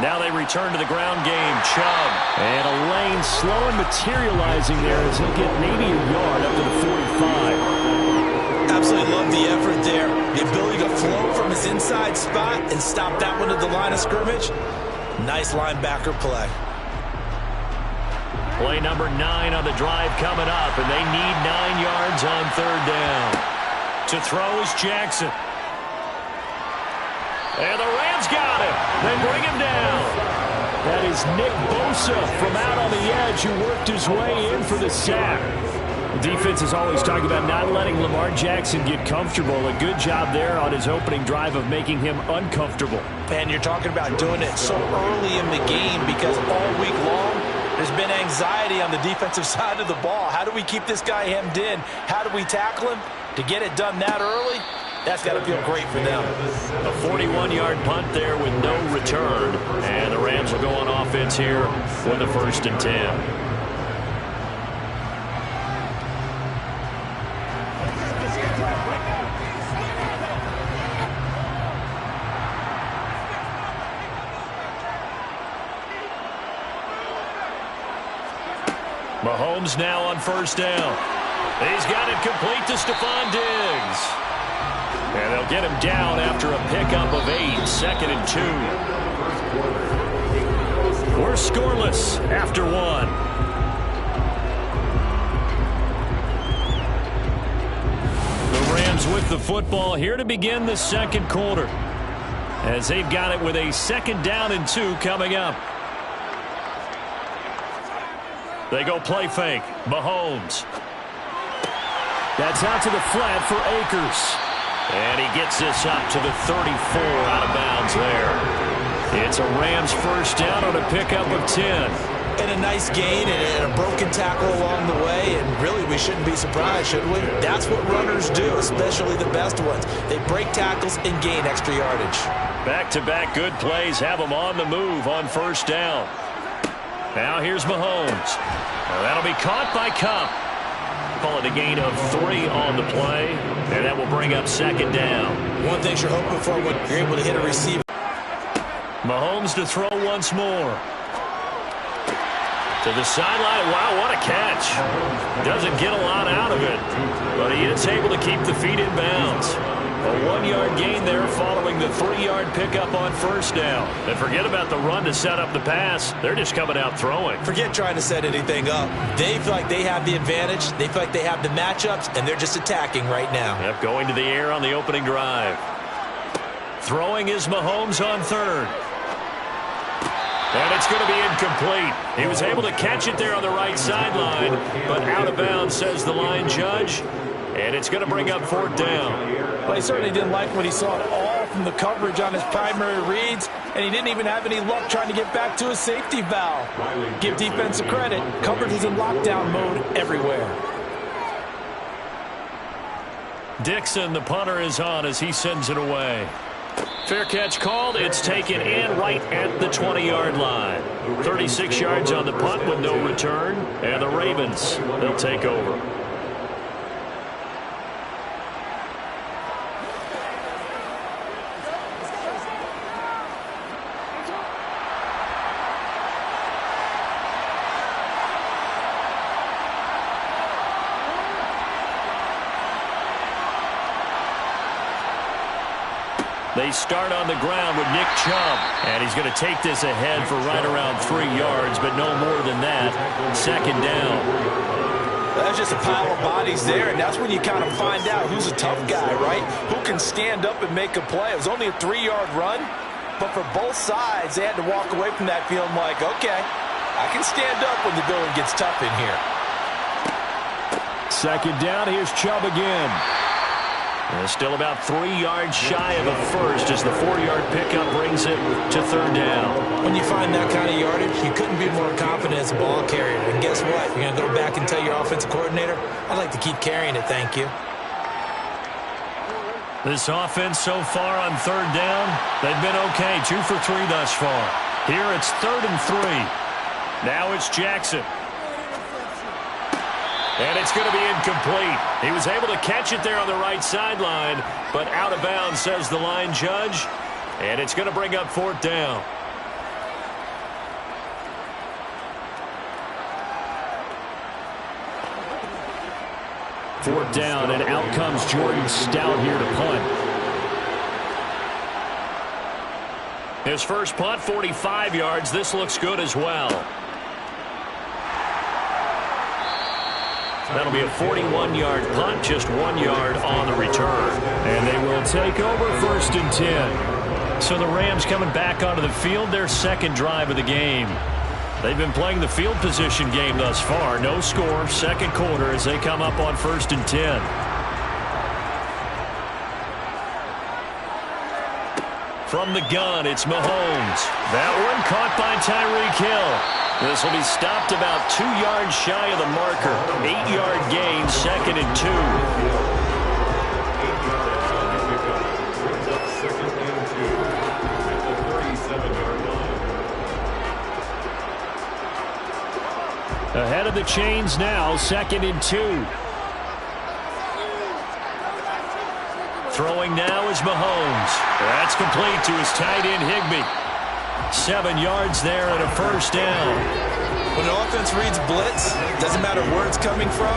Now they return to the ground game. Chubb. And a lane slow and materializing there as he'll get maybe a yard up to the 45. Absolutely love the effort there. The ability to flow from his inside spot and stop that one at the line of scrimmage. Nice linebacker play. Play number 9 on the drive coming up, and they need 9 yards on 3rd down. To throw is Jackson. And the Rams got him. They bring him down. That is Nick Bosa from out on the edge who worked his way in for the sack. The defense is always talking about not letting Lamar Jackson get comfortable. A good job there on his opening drive of making him uncomfortable. And you're talking about doing it so early in the game because all week long, there's been anxiety on the defensive side of the ball. How do we keep this guy hemmed in? How do we tackle him? To get it done that early, that's got to feel great for them. A 41-yard punt there with no return. And the Rams will go on offense here with a 1st and 10. Mahomes now on first down. He's got it complete to Stephon Diggs. And they'll get him down after a pickup of 8, 2nd and 2. We're scoreless after 1. The Rams with the football here to begin the second quarter, as they've got it with a 2nd down and 2 coming up. They go play fake. Mahomes. That's out to the flat for Akers. And he gets this up to the 34, out of bounds there. It's a Rams first down on a pickup of 10. And a nice gain and a broken tackle along the way, and really we shouldn't be surprised, should we? That's what runners do, especially the best ones. They break tackles and gain extra yardage. Back-to-back good plays have them on the move on first down. Now here's Mahomes. Now that'll be caught by Kupp. Call it a gain of 3 on the play, and that will bring up 2nd down. One thing you're hoping for when you're able to hit a receiver. Mahomes to throw once more. To the sideline. Wow, what a catch. Doesn't get a lot out of it, but he is able to keep the feet in bounds. A 1-yard gain there following the 3-yard pickup on first down. And forget about the run to set up the pass. They're just coming out throwing. Forget trying to set anything up. They feel like they have the advantage. They feel like they have the matchups, and they're just attacking right now. Yep, going to the air on the opening drive. Throwing is Mahomes on 3rd. And it's going to be incomplete. He was able to catch it there on the right sideline, but out of bounds, says the line judge. And it's going to bring up 4th down. Well, he certainly didn't like what he saw at all from the coverage on his primary reads, and he didn't even have any luck trying to get back to his safety valve. Give defense a credit. Coverage was in lockdown mode everywhere. Dixon, the punter, is on as he sends it away. Fair catch called. It's taken in right at the 20-yard line. 36 yards on the punt with no return. And the Ravens, they'll take over. They start on the ground with Nick Chubb, and he's going to take this ahead for right around 3 yards, but no more than that. 2nd down. That's just a pile of bodies there, and that's when you kind of find out who's a tough guy, right? Who can stand up and make a play. It was only a 3-yard run, but for both sides, they had to walk away from that feeling like, okay, I can stand up when the going gets tough in here. 2nd down, here's Chubb again. And still about 3 yards shy of a first as the 4-yard pickup brings it to 3rd down. When you find that kind of yardage, you couldn't be more confident as a ball carrier. And guess what? You're going to go back and tell your offensive coordinator, I'd like to keep carrying it, thank you. This offense so far on 3rd down, they've been okay. 2 for 3 thus far. Here it's 3rd and 3. Now it's Jackson. And it's going to be incomplete. He was able to catch it there on the right sideline, but out of bounds, says the line judge. And it's going to bring up 4th down. Fourth down, and out comes Jordan Stout here to punt. His first punt, 45 yards. This looks good as well. That'll be a 41-yard punt, just 1 yard on the return. And they will take over 1st and 10. So the Rams coming back onto the field, their 2nd drive of the game. They've been playing the field position game thus far. No score, 2nd quarter as they come up on 1st and 10. From the gun, it's Mahomes. That one caught by Tyreek Hill. This will be stopped about 2 yards shy of the marker. 8-yard gain, 2nd and 2. Ahead of the chains now, 2nd and 2. Throwing now is Mahomes. That's complete to his tight end, Higbee. 7 yards there and a first down. When an offense reads blitz, doesn't matter where it's coming from,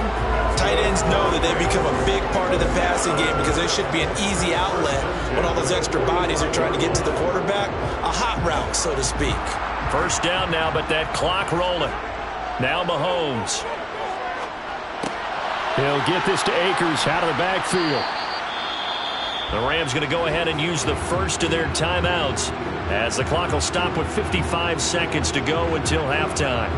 tight ends know that they become a big part of the passing game because they should be an easy outlet when all those extra bodies are trying to get to the quarterback. A hot route, so to speak. First down now, but that clock rolling. Now Mahomes. He'll get this to Akers out of the backfield. The Rams going to go ahead and use the first of their timeouts as the clock will stop with 55 seconds to go until halftime.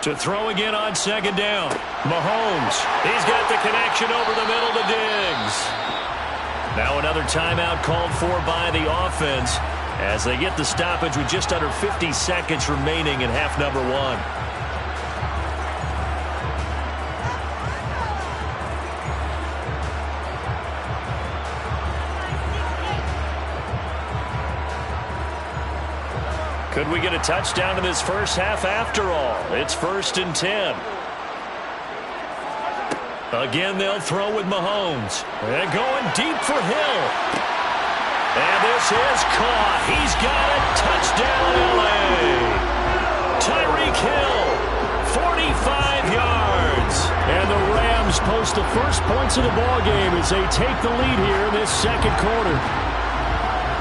To throw again on second down. Mahomes. He's got the connection over the middle to Diggs. Now another timeout called for by the offense as they get the stoppage with just under 50 seconds remaining in half number one. Could we get a touchdown in this first half after all? It's 1st and 10. Again, they'll throw with Mahomes. And going deep for Hill. And this is caught. He's got it. Touchdown, L.A. Tyreek Hill, 45 yards. And the Rams post the first points of the ballgame as they take the lead here in this second quarter.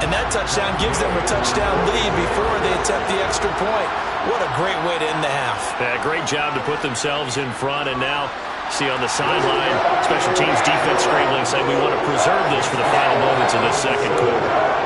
And that touchdown gives them a touchdown lead before they attempt the extra point. What a great way to end the half. Yeah, great job to put themselves in front. And now, see on the sideline, special teams defense scrambling, saying we want to preserve this for the final moments of this second quarter.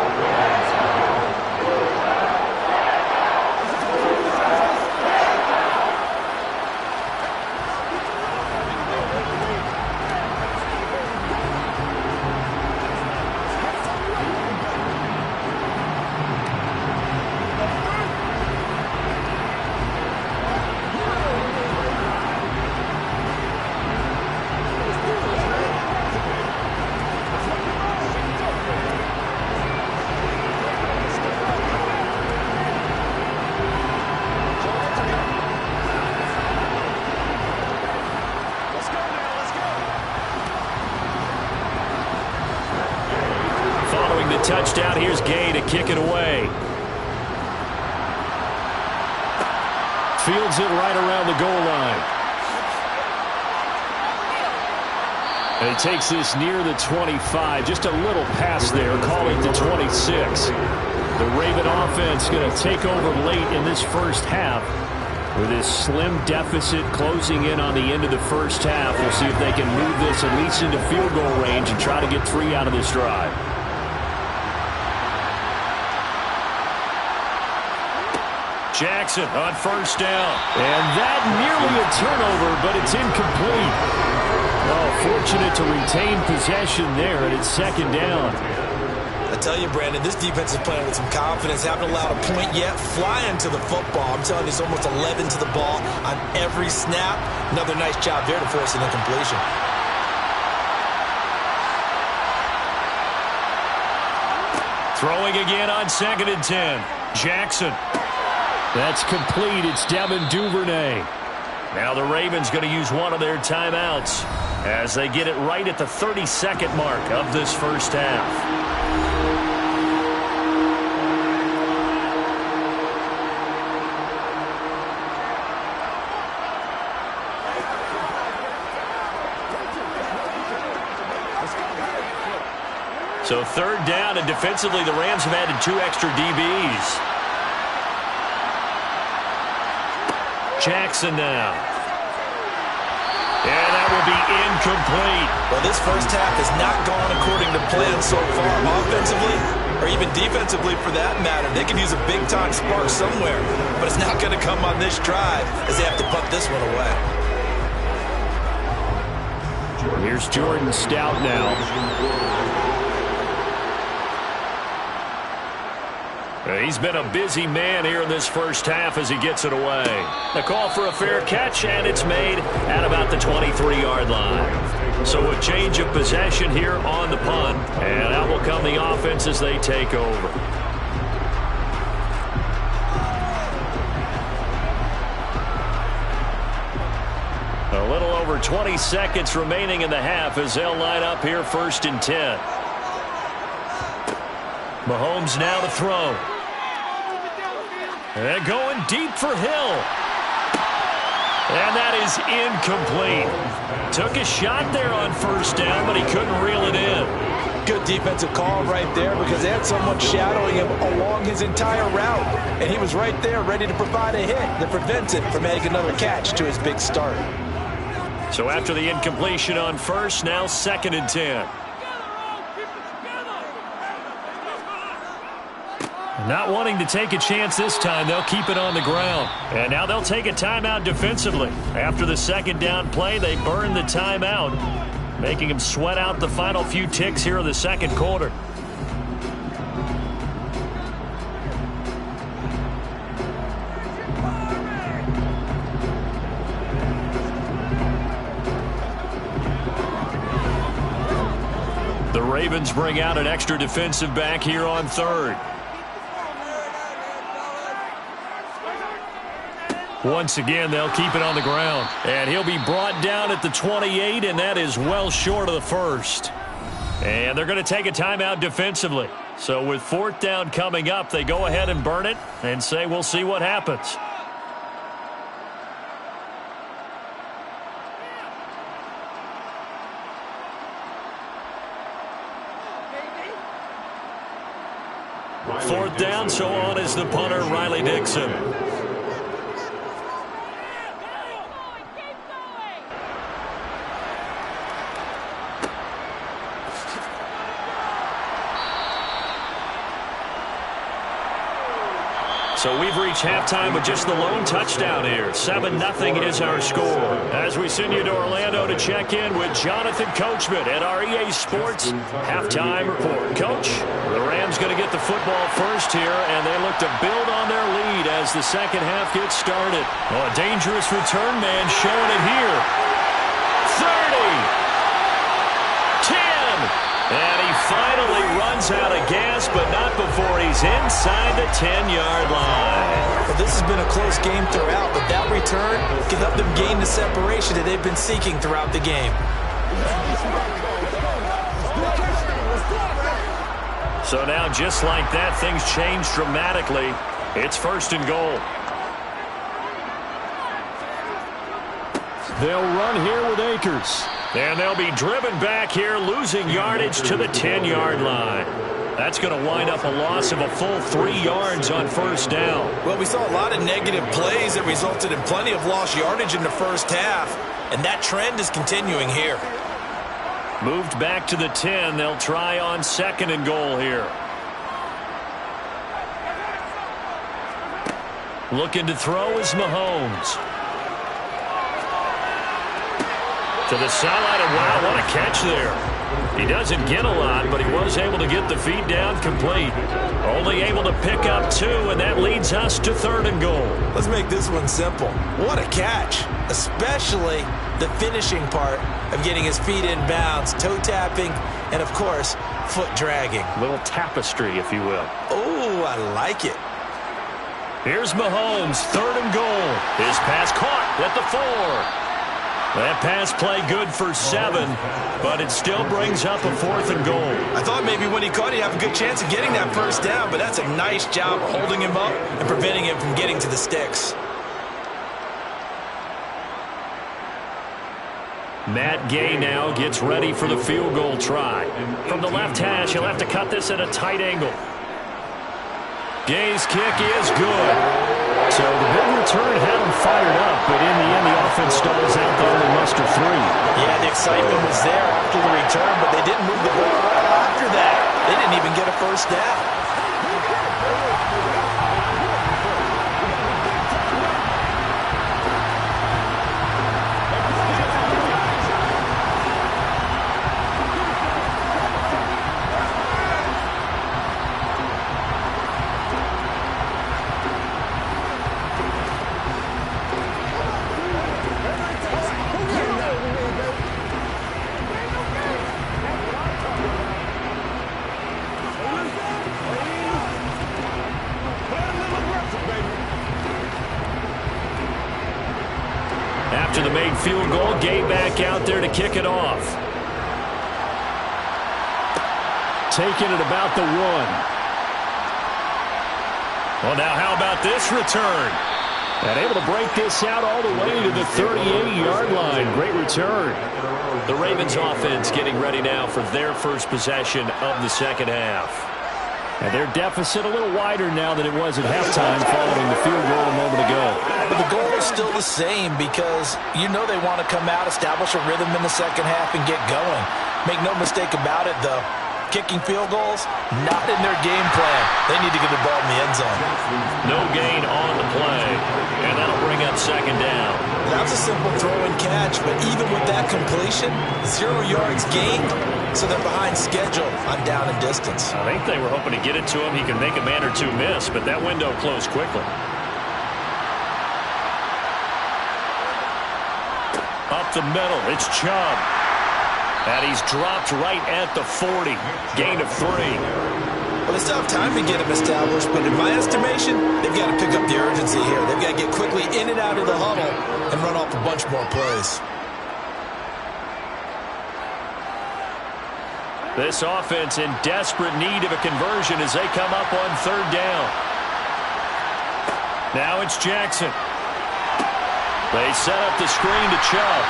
Touchdown. Here's Gay to kick it away. Fields it right around the goal line. And he takes this near the 25. Just a little pass there. Call it the 26. The Raven offense going to take over late in this first half with this slim deficit closing in on the end of the first half. We'll see if they can move this at least into field goal range and try to get 3 out of this drive. Jackson on first down. And that nearly a turnover, but it's incomplete. Oh, fortunate to retain possession there, and it's second down. I tell you, Brandon, this defense is playing with some confidence. Haven't allowed a point yet. Flying to the football. I'm telling you, it's almost 11 to the ball on every snap. Another nice job there to force an incompletion. Throwing again on 2nd and 10. Jackson. That's complete. It's Devin Duvernay. Now the Ravens going to use one of their timeouts as they get it right at the 30-second mark of this first half. So 3rd down, and defensively the Rams have added 2 extra DBs. Jackson now. And that will be incomplete. Well, this first half has not gone according to plan so far, offensively or even defensively for that matter. They can use a big-time spark somewhere, but it's not going to come on this drive as they have to punt this one away. Here's Jordan Stout now. He's been a busy man here in this first half as he gets it away. The call for a fair catch, and it's made at about the 23-yard line. So a change of possession here on the punt. And out will come the offense as they take over. A little over 20 seconds remaining in the half as they'll line up here 1st and 10. Mahomes now to throw. And going deep for Hill. And that is incomplete. Took a shot there on 1st down, but he couldn't reel it in. Good defensive call right there because they had someone shadowing him along his entire route. And he was right there ready to provide a hit that prevents it from adding another catch to his big start. So after the incompletion on 1st, now 2nd and 10. Not wanting to take a chance this time, they'll keep it on the ground. And now they'll take a timeout defensively. After the 2nd down play, they burn the timeout, making them sweat out the final few ticks here in the 2nd quarter. The Ravens bring out an extra defensive back here on 3rd. Once again, they'll keep it on the ground. And he'll be brought down at the 28, and that is well short of the 1st. And they're going to take a timeout defensively. So with 4th down coming up, they go ahead and burn it and say, we'll see what happens. Fourth down, so on is the punter, Riley Dixon. So we've reached halftime with just the lone touchdown here. 7-0 is our score. As we send you to Orlando to check in with Jonathan Coachman at our EA Sports Halftime Report. Coach, the Rams going to get the football first here, and they look to build on their lead as the 2nd half gets started. Oh, a dangerous return man showing it here. 30. 10. And he finally runs out of gas, but not before he's inside the 10-yard line. Well, this has been a close game throughout, but that return can help them gain the separation that they've been seeking throughout the game. So now, just like that, things change dramatically. It's 1st and goal. They'll run here with Akers. And they'll be driven back here, losing yardage to the 10-yard line. That's going to wind up a loss of a full 3 yards on 1st down. Well, we saw a lot of negative plays that resulted in plenty of lost yardage in the 1st half, and that trend is continuing here. Moved back to the 10. They'll try on 2nd and goal here. Looking to throw is Mahomes. To the sideline, and wow, what a catch there. He doesn't get a lot, but he was able to get the feet down complete. Only able to pick up 2, and that leads us to 3rd and goal. Let's make this one simple. What a catch, especially the finishing part of getting his feet in bounds, toe tapping, and of course, foot dragging. Little tapestry, if you will. Oh, I like it. Here's Mahomes, 3rd and goal. His pass caught at the 4. That pass play good for 7, but it still brings up a 4th and goal. I thought maybe when he caught, he'd have a good chance of getting that 1st down, but that's a nice job holding him up and preventing him from getting to the sticks. Matt Gay now gets ready for the field goal try. From the left hash, he'll have to cut this at a tight angle. Gay's kick is good. So the big return had him fired up, but in the end, the offense stalls out. They only muster 3. Yeah, the excitement was there after the return, but they didn't move the ball well after that. They didn't even get a 1st down. made field goal. Gabe back out there to kick it off. Taking it about the 1. Well, now how about this return? And able to break this out all the way to the 38-yard line. Great return. The Ravens offense getting ready now for their first possession of the second half. And their deficit a little wider now than it was at halftime following the field goal a moment ago. But the goal is still the same because you know they want to come out, establish a rhythm in the second half, and get going. Make no mistake about it, though. Kicking field goals, not in their game plan. They need to get the ball in the end zone. No gain on the play, and that'll bring up second down. That was a simple throw and catch, but even with that completion, 0 yards gained, so they're behind schedule on down and distance. I think they were hoping to get it to him. He can make a man or two miss, but that window closed quickly. Up the middle, it's Chubb. And he's dropped right at the 40. Gain of 3. Well, they still have time to get him established, but in my estimation, they've got to pick up the urgency here. They've got to get quickly in and out of the huddle and run off a bunch more plays. This offense in desperate need of a conversion as they come up on third down. Now it's Jackson. They set up the screen to Chubb.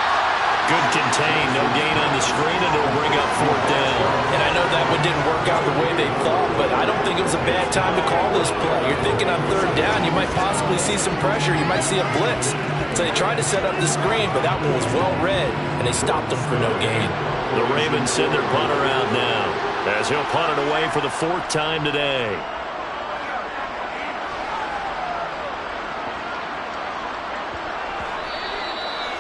Good contain, no gain on the screen, and it'll bring up fourth down. And I know that one didn't work out the way they thought, but I don't think it was a bad time to call this play. You're thinking on third down, you might possibly see some pressure. You might see a blitz. So they tried to set up the screen, but that one was well read, and they stopped them for no gain. The Ravens send their punter out now as he'll punt it away for the 4th time today.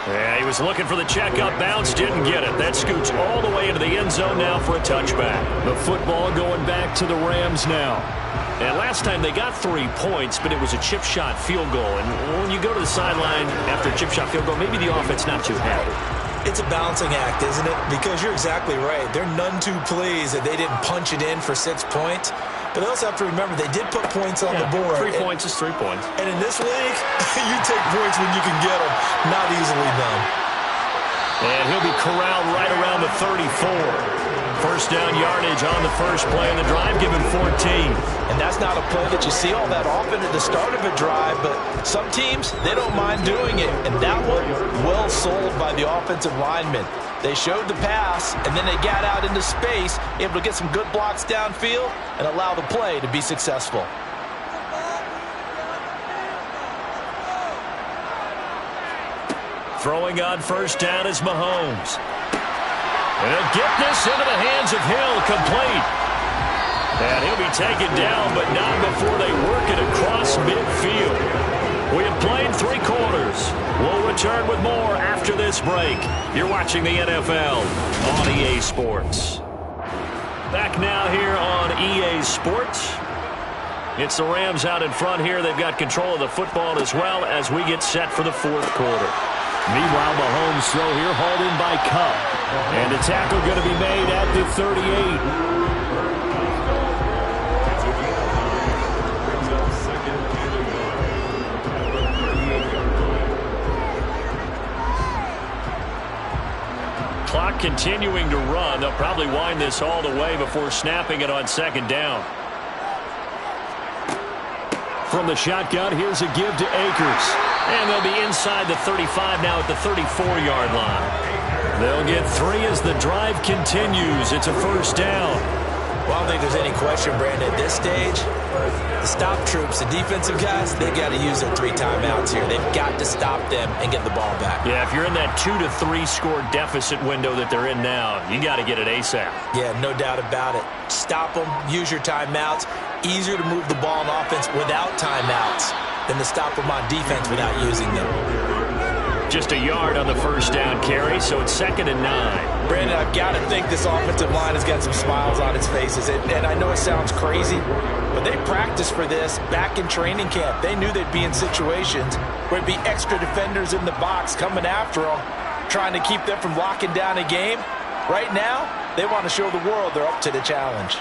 Yeah, he was looking for the checkup bounce, didn't get it. That scoots all the way into the end zone now for a touchback. The football going back to the Rams now. And last time they got 3 points, but it was a chip shot field goal. And when you go to the sideline after a chip shot field goal, maybe the offense not too happy. It's a balancing act, isn't it? Because you're exactly right. They're none too pleased that they didn't punch it in for 6 points. But they also have to remember they did put points on the board. 3 points is 3 points. And in this league, you take points when you can get them. Not easily done. And he'll be corralled right around the 34. First down yardage on the first play of the drive, given 14. And that's not a play that you see all that often at the start of a drive, but some teams, they don't mind doing it. And that one, well sold by the offensive lineman. They showed the pass, and then they got out into space, able to get some good blocks downfield and allow the play to be successful. Throwing on first down is Mahomes. And he'll get this into the hands of Hill, complete. And he'll be taken down, but not before they work it across midfield. We have played 3 quarters. We'll return with more after this break. You're watching the NFL on EA Sports. Back now here on EA Sports. It's the Rams out in front here. They've got control of the football as well as we get set for the 4th quarter. Meanwhile, Mahomes throw here hauled in by Kupp. And the tackle going to be made at the 38. Clock continuing to run. They'll probably wind this all the way before snapping it on second down. From the shotgun, here's a give to Akers. And they'll be inside the 35 now at the 34-yard line. They'll get 3 as the drive continues. It's a first down. Well, I don't think there's any question, Brandon, at this stage, the stop troops, the defensive guys, they've got to use their 3 timeouts here. They've got to stop them and get the ball back. Yeah, if you're in that 2 to 3 score deficit window that they're in now, you got to get it ASAP. Yeah, no doubt about it. Stop them, use your timeouts. Easier to move the ball on offense without timeouts than to stop them on defense without using them. Just a yard on the first down carry, so it's 2nd and 9. Brandon, I've got to think this offensive line has got some smiles on its faces. And I know it sounds crazy, but they practiced for this back in training camp. They knew they'd be in situations where it'd be extra defenders in the box coming after them, trying to keep them from locking down a game. Right now, they want to show the world they're up to the challenge.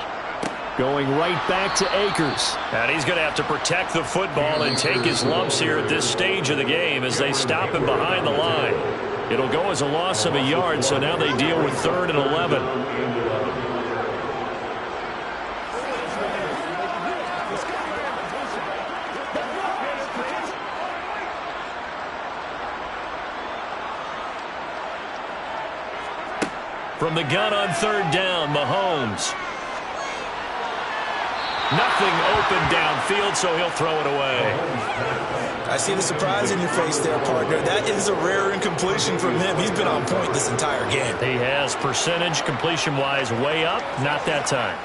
Going right back to Akers. And he's going to have to protect the football and take his lumps here at this stage of the game as they stop him behind the line. It'll go as a loss of a yard, so now they deal with 3rd and 11. From the gun on 3rd down, Mahomes. Nothing open downfield, so he'll throw it away. I see the surprise in your face there, partner. That is a rare incompletion from him. He's been on point this entire game. He has percentage completion-wise way up. Not that time.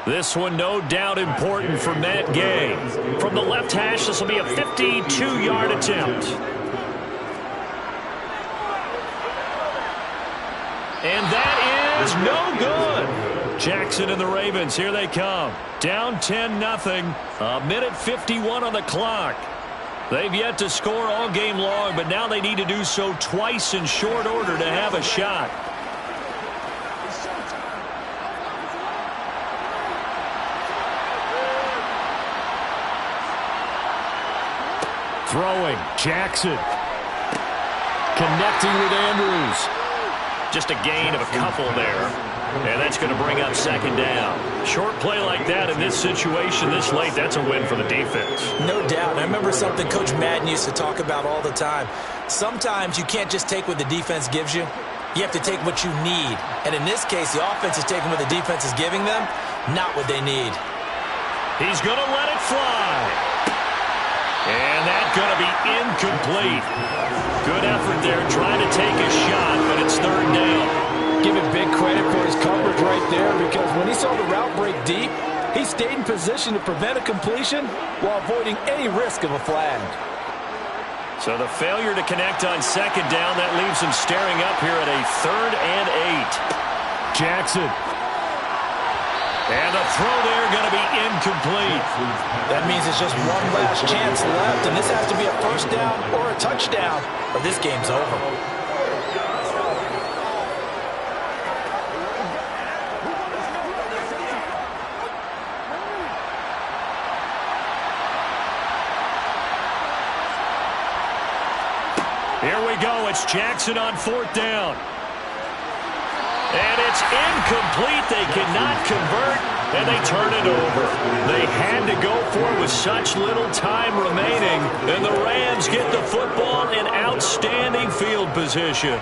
This one no doubt important for Matt Gay. From the left hash, this will be a 52-yard attempt. And that is no good. Jackson and the Ravens, here they come. Down 10-0. A minute 51 on the clock. They've yet to score all game long, but now they need to do so twice in short order to have a shot. Throwing, Jackson. Connecting with Andrews. Just a gain of a couple there. And that's going to bring up 2nd down. Short play like that in this situation this late, that's a win for the defense. No doubt. I remember something Coach Madden used to talk about all the time. Sometimes you can't just take what the defense gives you. You have to take what you need. And in this case, the offense is taking what the defense is giving them, not what they need. He's going to let it fly. And that's going to be incomplete. Good effort there trying to take a shot, but it's 3rd down. Give him big credit for his coverage right there, because when he saw the route break deep, he stayed in position to prevent a completion while avoiding any risk of a flag. So the failure to connect on 2nd down, that leaves him staring up here at a 3rd and 8. Jackson. And the throw there going to be incomplete. That means it's just one last chance left, and this has to be a 1st down or a touchdown, or this game's over. Here we go. It's Jackson on 4th down. And it's incomplete. They cannot convert, and they turn it over. They had to go for it with such little time remaining, and the Rams get the football in outstanding field position.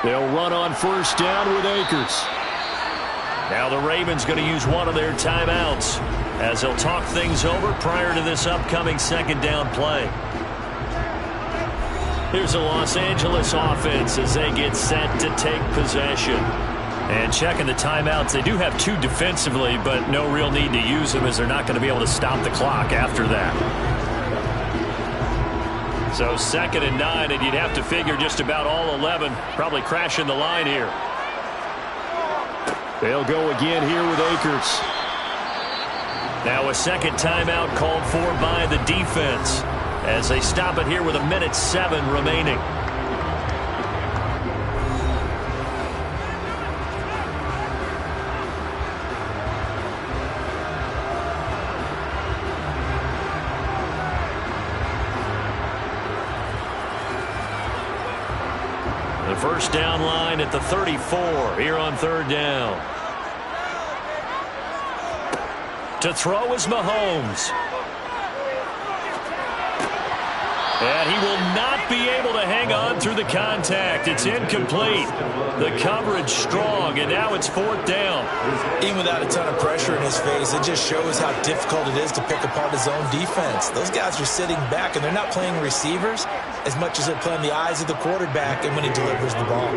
They'll run on 1st down with Akers. Now the Ravens going to use one of their timeouts as they'll talk things over prior to this upcoming 2nd down play. Here's the Los Angeles offense as they get set to take possession. And checking the timeouts, they do have 2 defensively, but no real need to use them as they're not going to be able to stop the clock after that. So 2nd and 9, and you'd have to figure just about all 11 probably crashing the line here. They'll go again here with Akers. Now a 2nd timeout called for by the defense as they stop it here with 1:07 remaining. The 1st down line at the 34 here on 3rd down. To throw is Mahomes. And he will not be able to hang on through the contact. It's incomplete. The coverage strong, and now it's 4th down. Even without a ton of pressure in his face, it just shows how difficult it is to pick apart his own defense. Those guys are sitting back, and they're not playing receivers as much as they're playing the eyes of the quarterback and when he delivers the ball.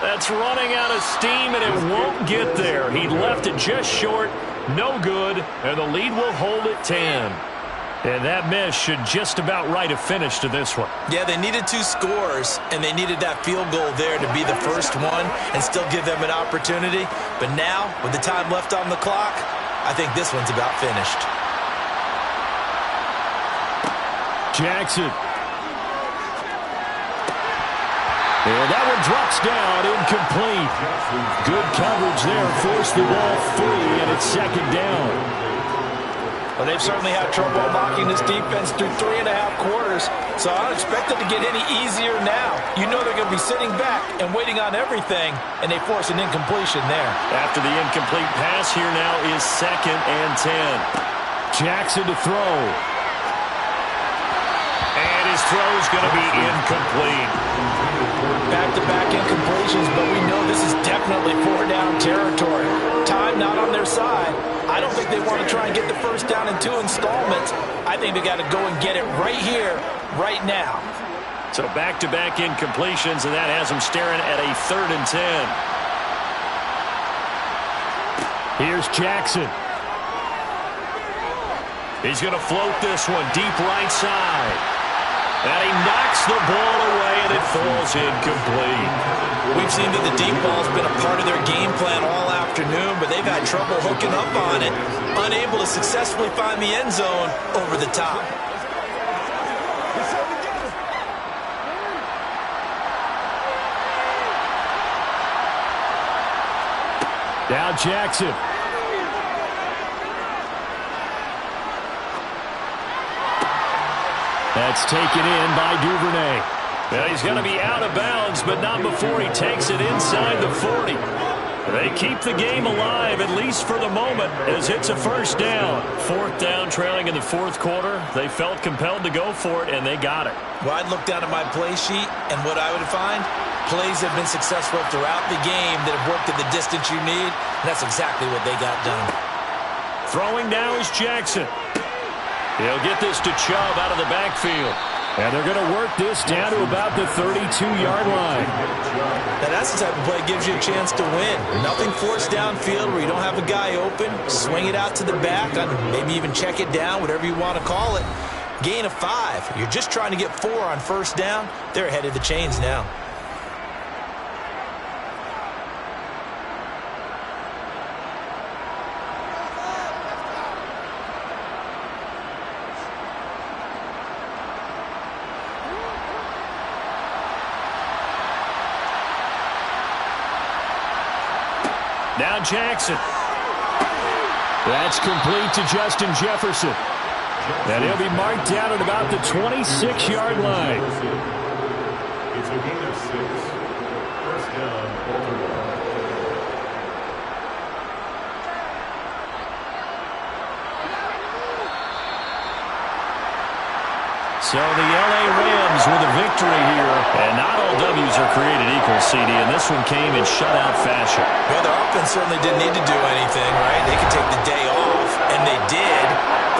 That's running out of steam, and it won't get there. He left it just short. No good, and the lead will hold at 10. And that miss should just about write a finish to this one. Yeah, they needed 2 scores, and they needed that field goal there to be the first one and still give them an opportunity. But now, with the time left on the clock, I think this one's about finished. Jackson. And that one drops down, incomplete. Good coverage there, forced the ball free, and it's second down. Well, they've certainly had trouble unlocking this defense through 3.5 quarters, so I don't expect it to get any easier now. You know they're going to be sitting back and waiting on everything, and they force an incompletion there. After the incomplete pass, here now is 2nd and 10. Jackson to throw. And his throw's going to be incomplete. Back-to-back incompletions, but we know this is definitely 4-down territory. Time not on their side. I don't think they want to try and get the first down in 2 installments. I think they got to go and get it right here, right now. So back-to-back incompletions, and that has them staring at a 3rd and 10. Here's Jackson. He's going to float this one deep right side. And he knocks the ball away, and it falls incomplete. We've seen that the deep ball's been a part of their game plan all afternoon, but they've had trouble hooking up on it, unable to successfully find the end zone over the top. Now Jackson. That's taken in by Duvernay. Well, he's going to be out of bounds, but not before he takes it inside the 40. They keep the game alive, at least for the moment, as it's a first down. 4th down, trailing in the 4th quarter. They felt compelled to go for it, and they got it. Well, I'd look down at my play sheet, and what I would find, plays have been successful throughout the game that have worked at the distance you need, and that's exactly what they got done. Throwing now is Jackson. He'll get this to Chubb out of the backfield. And they're going to work this down to about the 32-yard line. Now that's the type of play that gives you a chance to win. Nothing forced downfield where you don't have a guy open. Swing it out to the back, maybe even check it down, whatever you want to call it. Gain of 5. You're just trying to get 4 on first down. They're ahead of the chains now. Now Jackson. That's complete to Justin Jefferson. And he'll be marked down at about the 26-yard line. It's a gain of 6. First down, Baltimore. So the L.A. Rams with a victory here. And not all W's are created equal, CD, and this one came in shutout fashion. Well, their offense certainly didn't need to do anything, right? They could take the day off, and they did.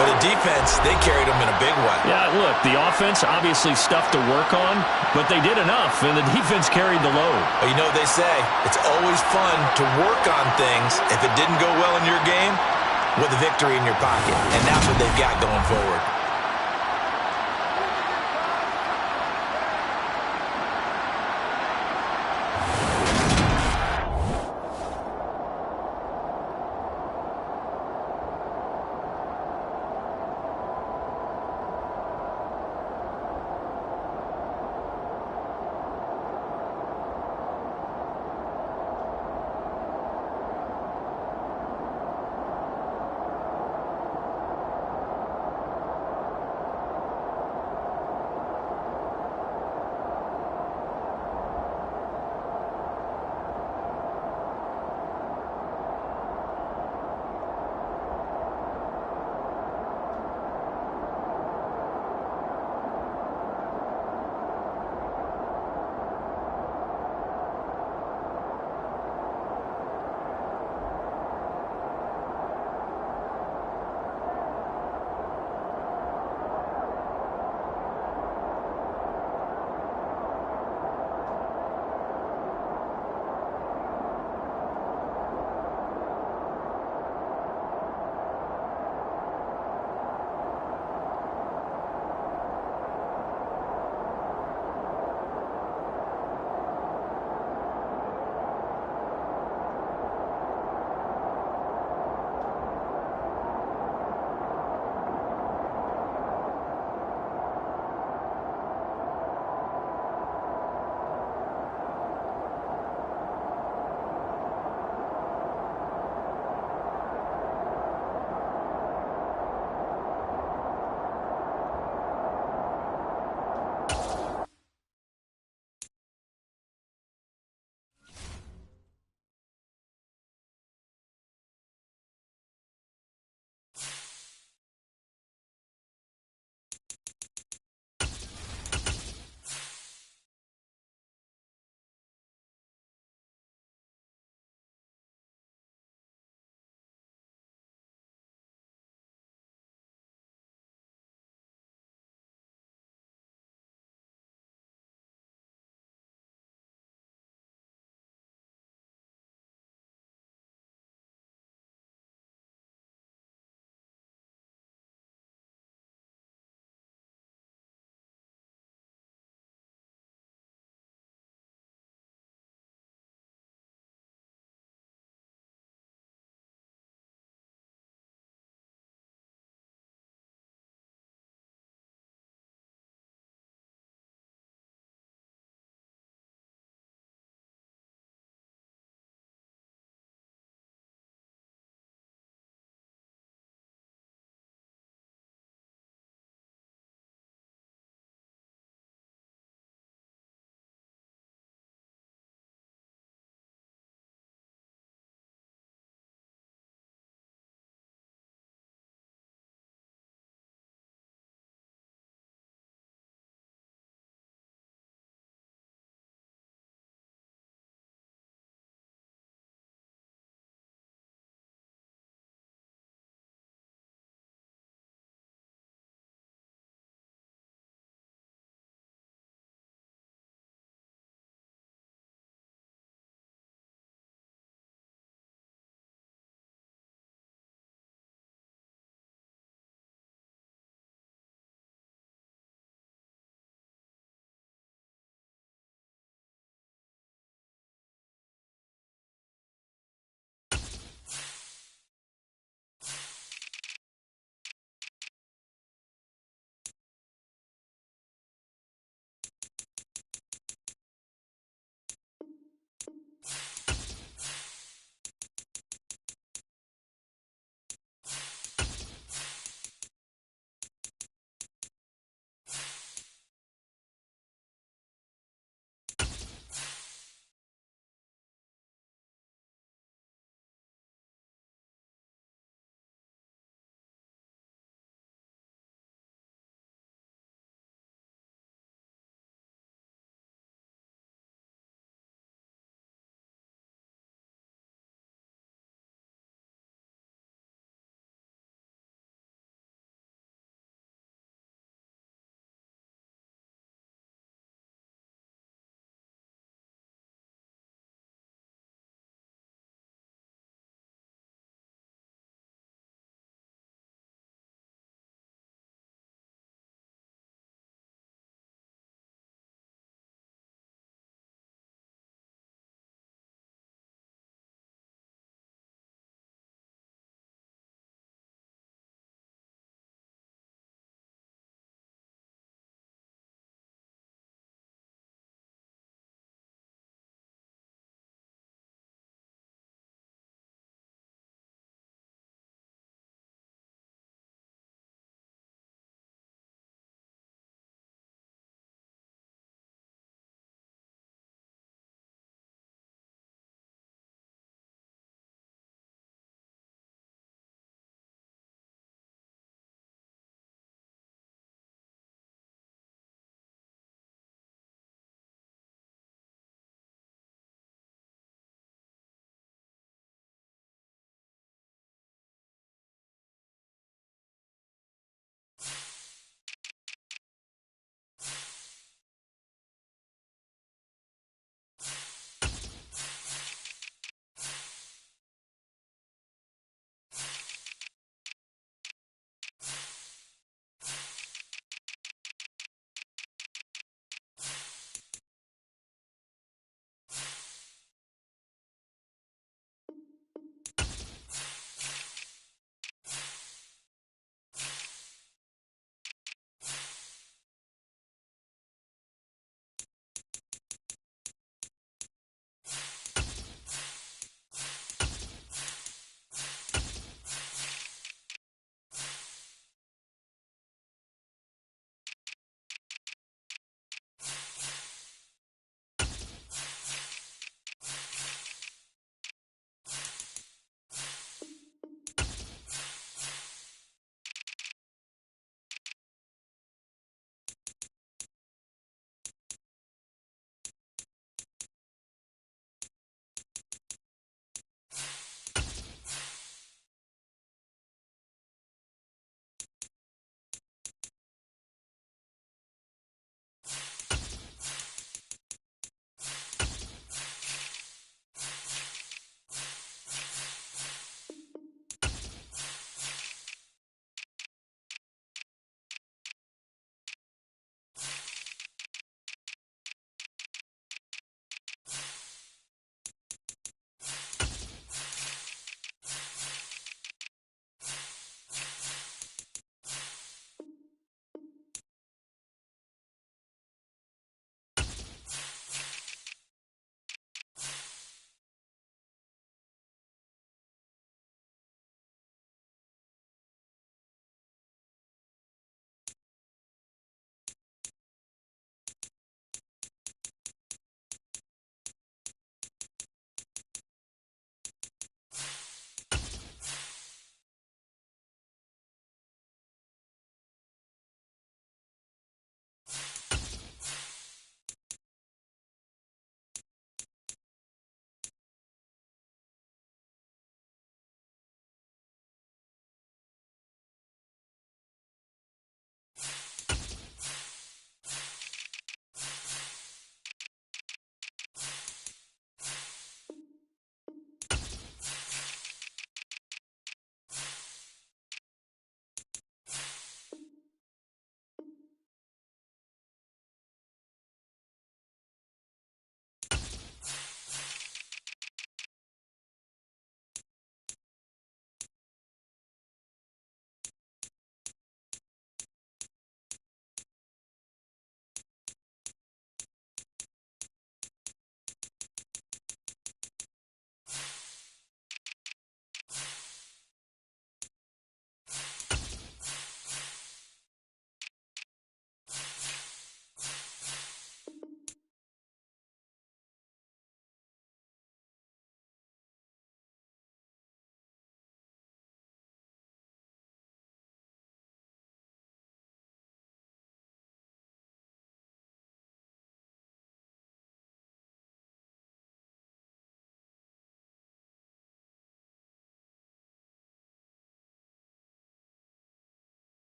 But the defense, they carried them in a big way. Yeah, look, the offense obviously stuff to work on, but they did enough, and the defense carried the load. Well, you know what they say, it's always fun to work on things. If it didn't go well in your game, with a victory in your pocket. And that's what they've got going forward.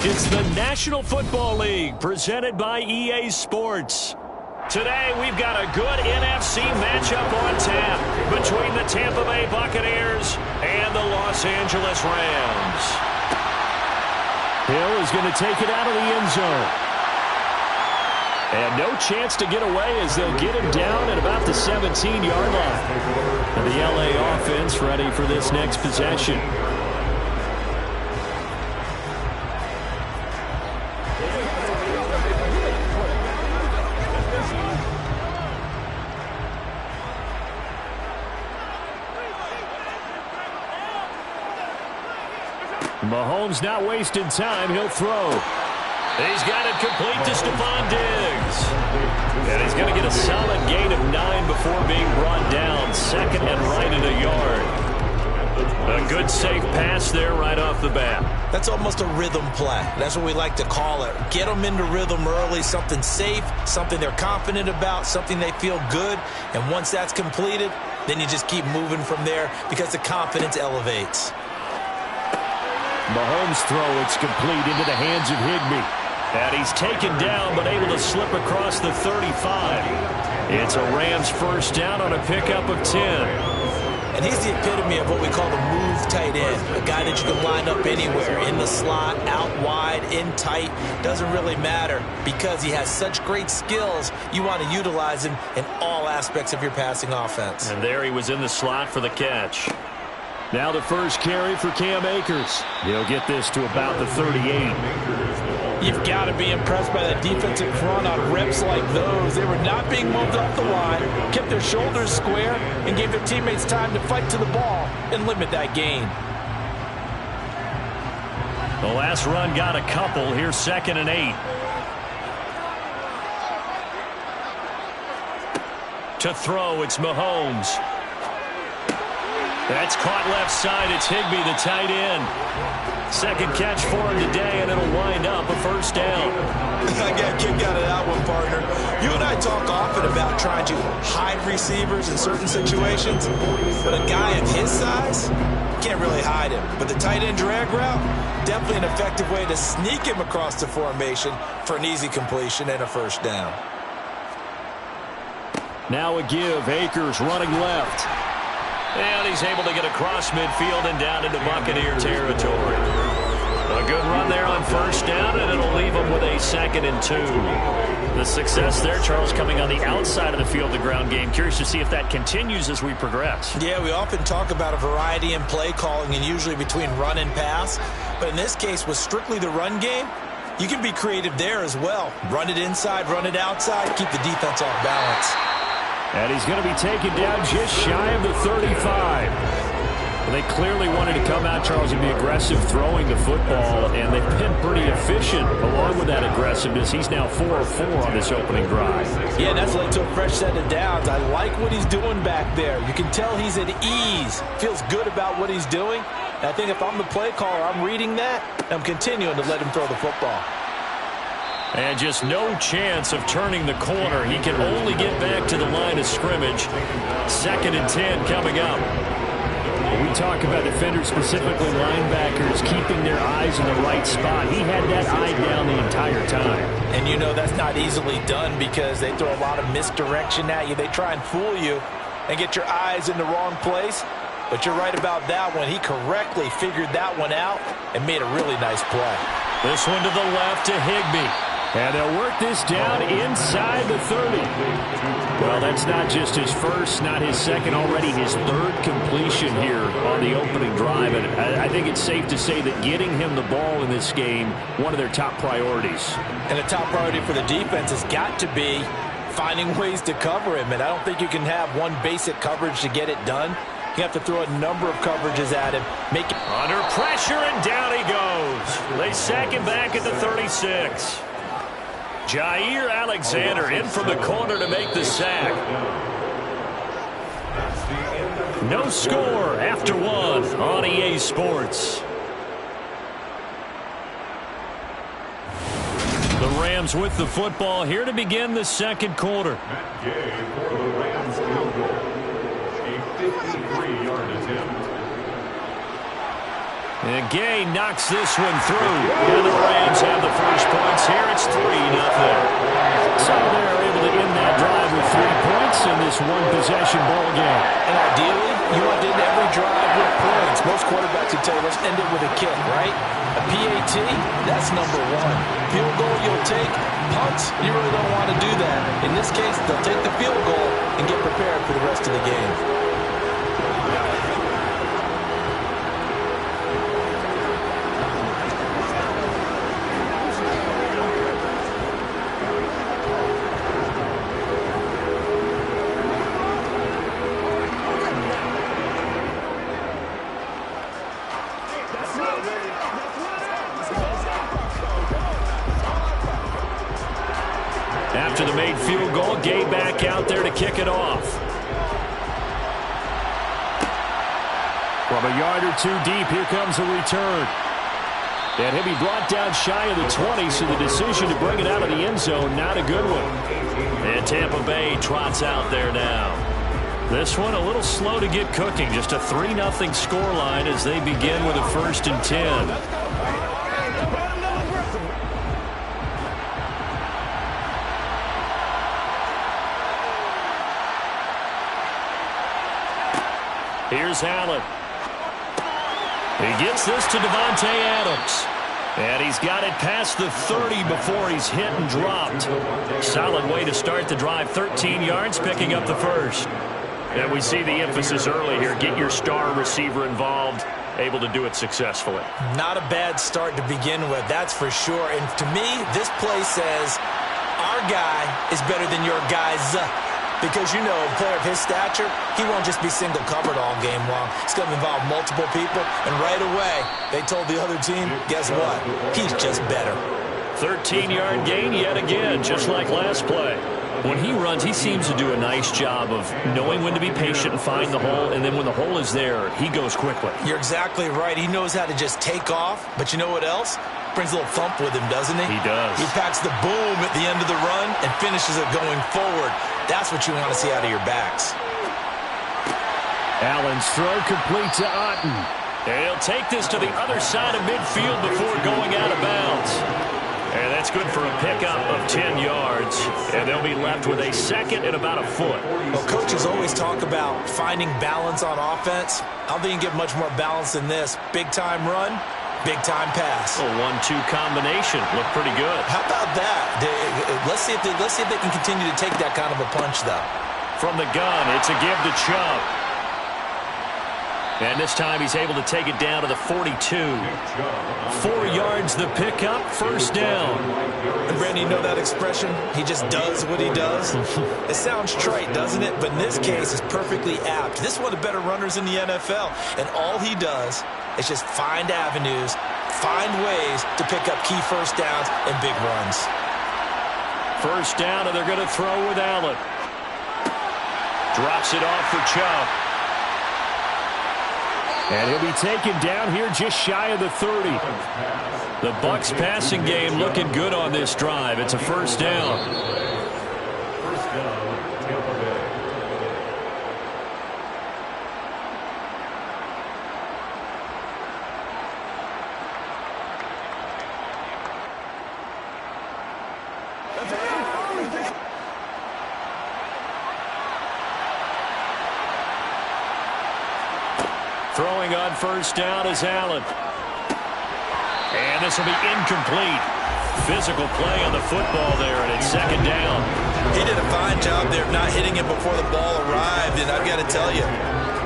It's the National Football League presented by EA Sports. Today, we've got a good NFC matchup on tap between the Tampa Bay Buccaneers and the Los Angeles Rams. Hill is going to take it out of the end zone. And no chance to get away as they'll get him down at about the 17-yard line. And the LA offense ready for this next possession. Mahomes not wasting time. He'll throw. He's got it complete to Stephon Diggs. And he's going to get a solid gain of 9 before being brought down. Second and right at a yard. A good safe pass there right off the bat. That's almost a rhythm play. That's what we like to call it. Get them into rhythm early, something safe, something they're confident about, something they feel good. And once that's completed, then you just keep moving from there because the confidence elevates. Mahomes' throw, it's complete into the hands of Higbee. And he's taken down but able to slip across the 35. It's a Rams first down on a pickup of 10. And he's the epitome of what we call the move tight end, a guy that you can line up anywhere, in the slot, out wide, in tight, doesn't really matter because he has such great skills. You want to utilize him in all aspects of your passing offense. And there he was in the slot for the catch. Now the first carry for Cam Akers. He'll get this to about the 38. You've got to be impressed by that defensive front on reps like those. They were not being moved off the line, kept their shoulders square, and gave their teammates time to fight to the ball and limit that gain. The last run got a couple. Here's 2nd and 8. To throw, it's Mahomes. That's caught left side. It's Higbee, the tight end. Second catch for him today, and it'll wind up a first down. I got a kick out of that one, partner. You and I talk often about trying to hide receivers in certain situations, but a guy of his size can't really hide him. But the tight end drag route, definitely an effective way to sneak him across the formation for an easy completion and a first down. Now a give. Akers running left. And he's able to get across midfield and down into Buccaneer territory. A good run there on first down, and it'll leave him with a 2nd and 2. The success there, Charles, coming on the outside of the field, the ground game. Curious to see if that continues as we progress. Yeah, we often talk about a variety in play calling and usually between run and pass. But in this case, with strictly the run game, you can be creative there as well. Run it inside, run it outside, keep the defense off balance. And he's going to be taken down just shy of the 35. Well, they clearly wanted to come out, Charles, and be aggressive throwing the football, and they've been pretty efficient along with that aggressiveness. He's now 4 of 4 on this opening drive. Yeah, that's led to a fresh set of downs. I like what he's doing back there. You can tell he's at ease, feels good about what he's doing. And I think if I'm the play caller, I'm reading that, and I'm continuing to let him throw the football. And just no chance of turning the corner. He can only get back to the line of scrimmage. 2nd and 10 coming up. We talk about defenders, specifically linebackers, keeping their eyes in the right spot. He had that eye down the entire time. And you know that's not easily done because they throw a lot of misdirection at you. They try and fool you and get your eyes in the wrong place. But you're right about that one. He correctly figured that one out and made a really nice play. This one to the left to Higbee. And they'll work this down inside the 30. Well, that's not just his first, not his second, already his 3rd completion here on the opening drive. And I think it's safe to say that getting him the ball in this game, one of their top priorities. And the top priority for the defense has got to be finding ways to cover him. And I don't think you can have one basic coverage to get it done. You have to throw a number of coverages at him. Make it under pressure, and down he goes. They sack him back at the 36. Jair Alexander in from the corner to make the sack. No score after 1 on EA Sports. The Rams with the football here to begin the 2nd quarter. Matt Gay for the Rams field goal. A 53-yard attempt. And Gay knocks this one through. And the Rams have the first points here. It's 3-0. So they're able to end that drive with 3 points in this one-possession ball game. And ideally, you want to end every drive with points. Most quarterbacks would tell you, let's end it with a kick, right? A PAT, that's number 1. Field goal you'll take. Punts, you really don't want to do that. In this case, they'll take the field goal and get prepared for the rest of the game. After the made field goal, Gay back out there to kick it off. From a yard or 2 deep, here comes a return. And he'll be brought down shy of the 20, so the decision to bring it out of the end zone, not a good one. And Tampa Bay trots out there now. This one a little slow to get cooking. Just a 3-0 scoreline as they begin with a 1st and 10. Here's Allen. He gets this to Davante Adams. And he's got it past the 30 before he's hit and dropped. Solid way to start the drive. 13 yards, picking up the first. And we see the emphasis early here. Get your star receiver involved. Able to do it successfully. Not a bad start to begin with, that's for sure. And to me, this play says our guy is better than your guy's. Because, you know, a player of his stature, he won't just be single covered all game long. It's going to involve multiple people. And right away, they told the other team, guess what? He's just better. 13-yard gain yet again, just like last play. When he runs, he seems to do a nice job of knowing when to be patient and find the hole. And then when the hole is there, he goes quickly. You're exactly right. He knows how to just take off. But you know what else? Brings a little thump with him, doesn't he? He does. He packs the boom at the end of the run and finishes it going forward. That's what you want to see out of your backs. Allen's throw complete to Otten. And he'll take this to the other side of midfield before going out of bounds. And that's good for a pickup of 10 yards. And they'll be left with a 2nd and about a foot. Well, coaches always talk about finding balance on offense. I don't think you can get much more balance than this. Big-time run. Big-time pass. A 1-2 combination. Looked pretty good. How about that? Let's see if they can continue to take that kind of a punch, though. From the gun, it's a give to Chubb. And this time he's able to take it down to the 42. 4 yards the pickup, 1st down. And Brandon, you know that expression? He just does what he does. It sounds trite, doesn't it? But in this case, it's perfectly apt. This is one of the better runners in the NFL. And all he does is just find avenues, find ways to pick up key 1st downs and big runs. 1st down, and they're going to throw with Allen. Drops it off for Chubb. And he'll be taken down here just shy of the 30. The Bucs passing game looking good on this drive. It's a 1st down. 1st down, Tampa Bay. Throwing on 1st down is Allen. And this will be incomplete. Physical play on the football there, and it's 2nd down. He did a fine job there of not hitting it before the ball arrived, and I've got to tell you,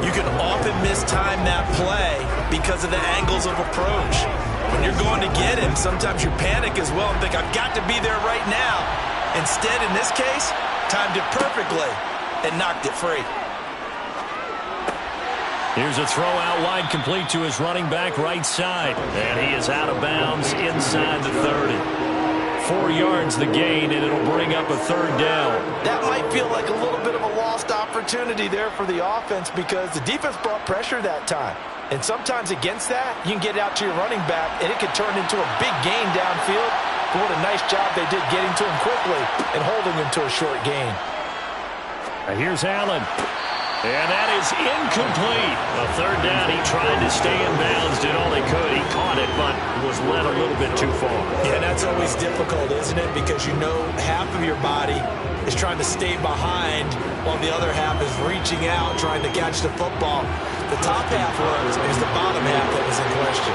you can often mistime that play because of the angles of approach. When you're going to get him, sometimes you panic as well and think, I've got to be there right now. Instead, in this case, timed it perfectly and knocked it free. Here's a throw out wide, complete to his running back right side. And he is out of bounds inside the 30. 4 yards the gain, and it'll bring up a 3rd down. That might feel like a little bit of a lost opportunity there for the offense because the defense brought pressure that time. And sometimes against that, you can get out to your running back, and it could turn into a big gain downfield. But what a nice job they did getting to him quickly and holding him to a short gain. Here's Allen. And that is incomplete. A third down. He tried to stay in bounds, did all he could. He caught it, but was led a little bit too far. Yeah, that's always difficult, isn't it? Because you know half of your body is trying to stay behind while the other half is reaching out, trying to catch the football. The top half works. It was the bottom half that was in question.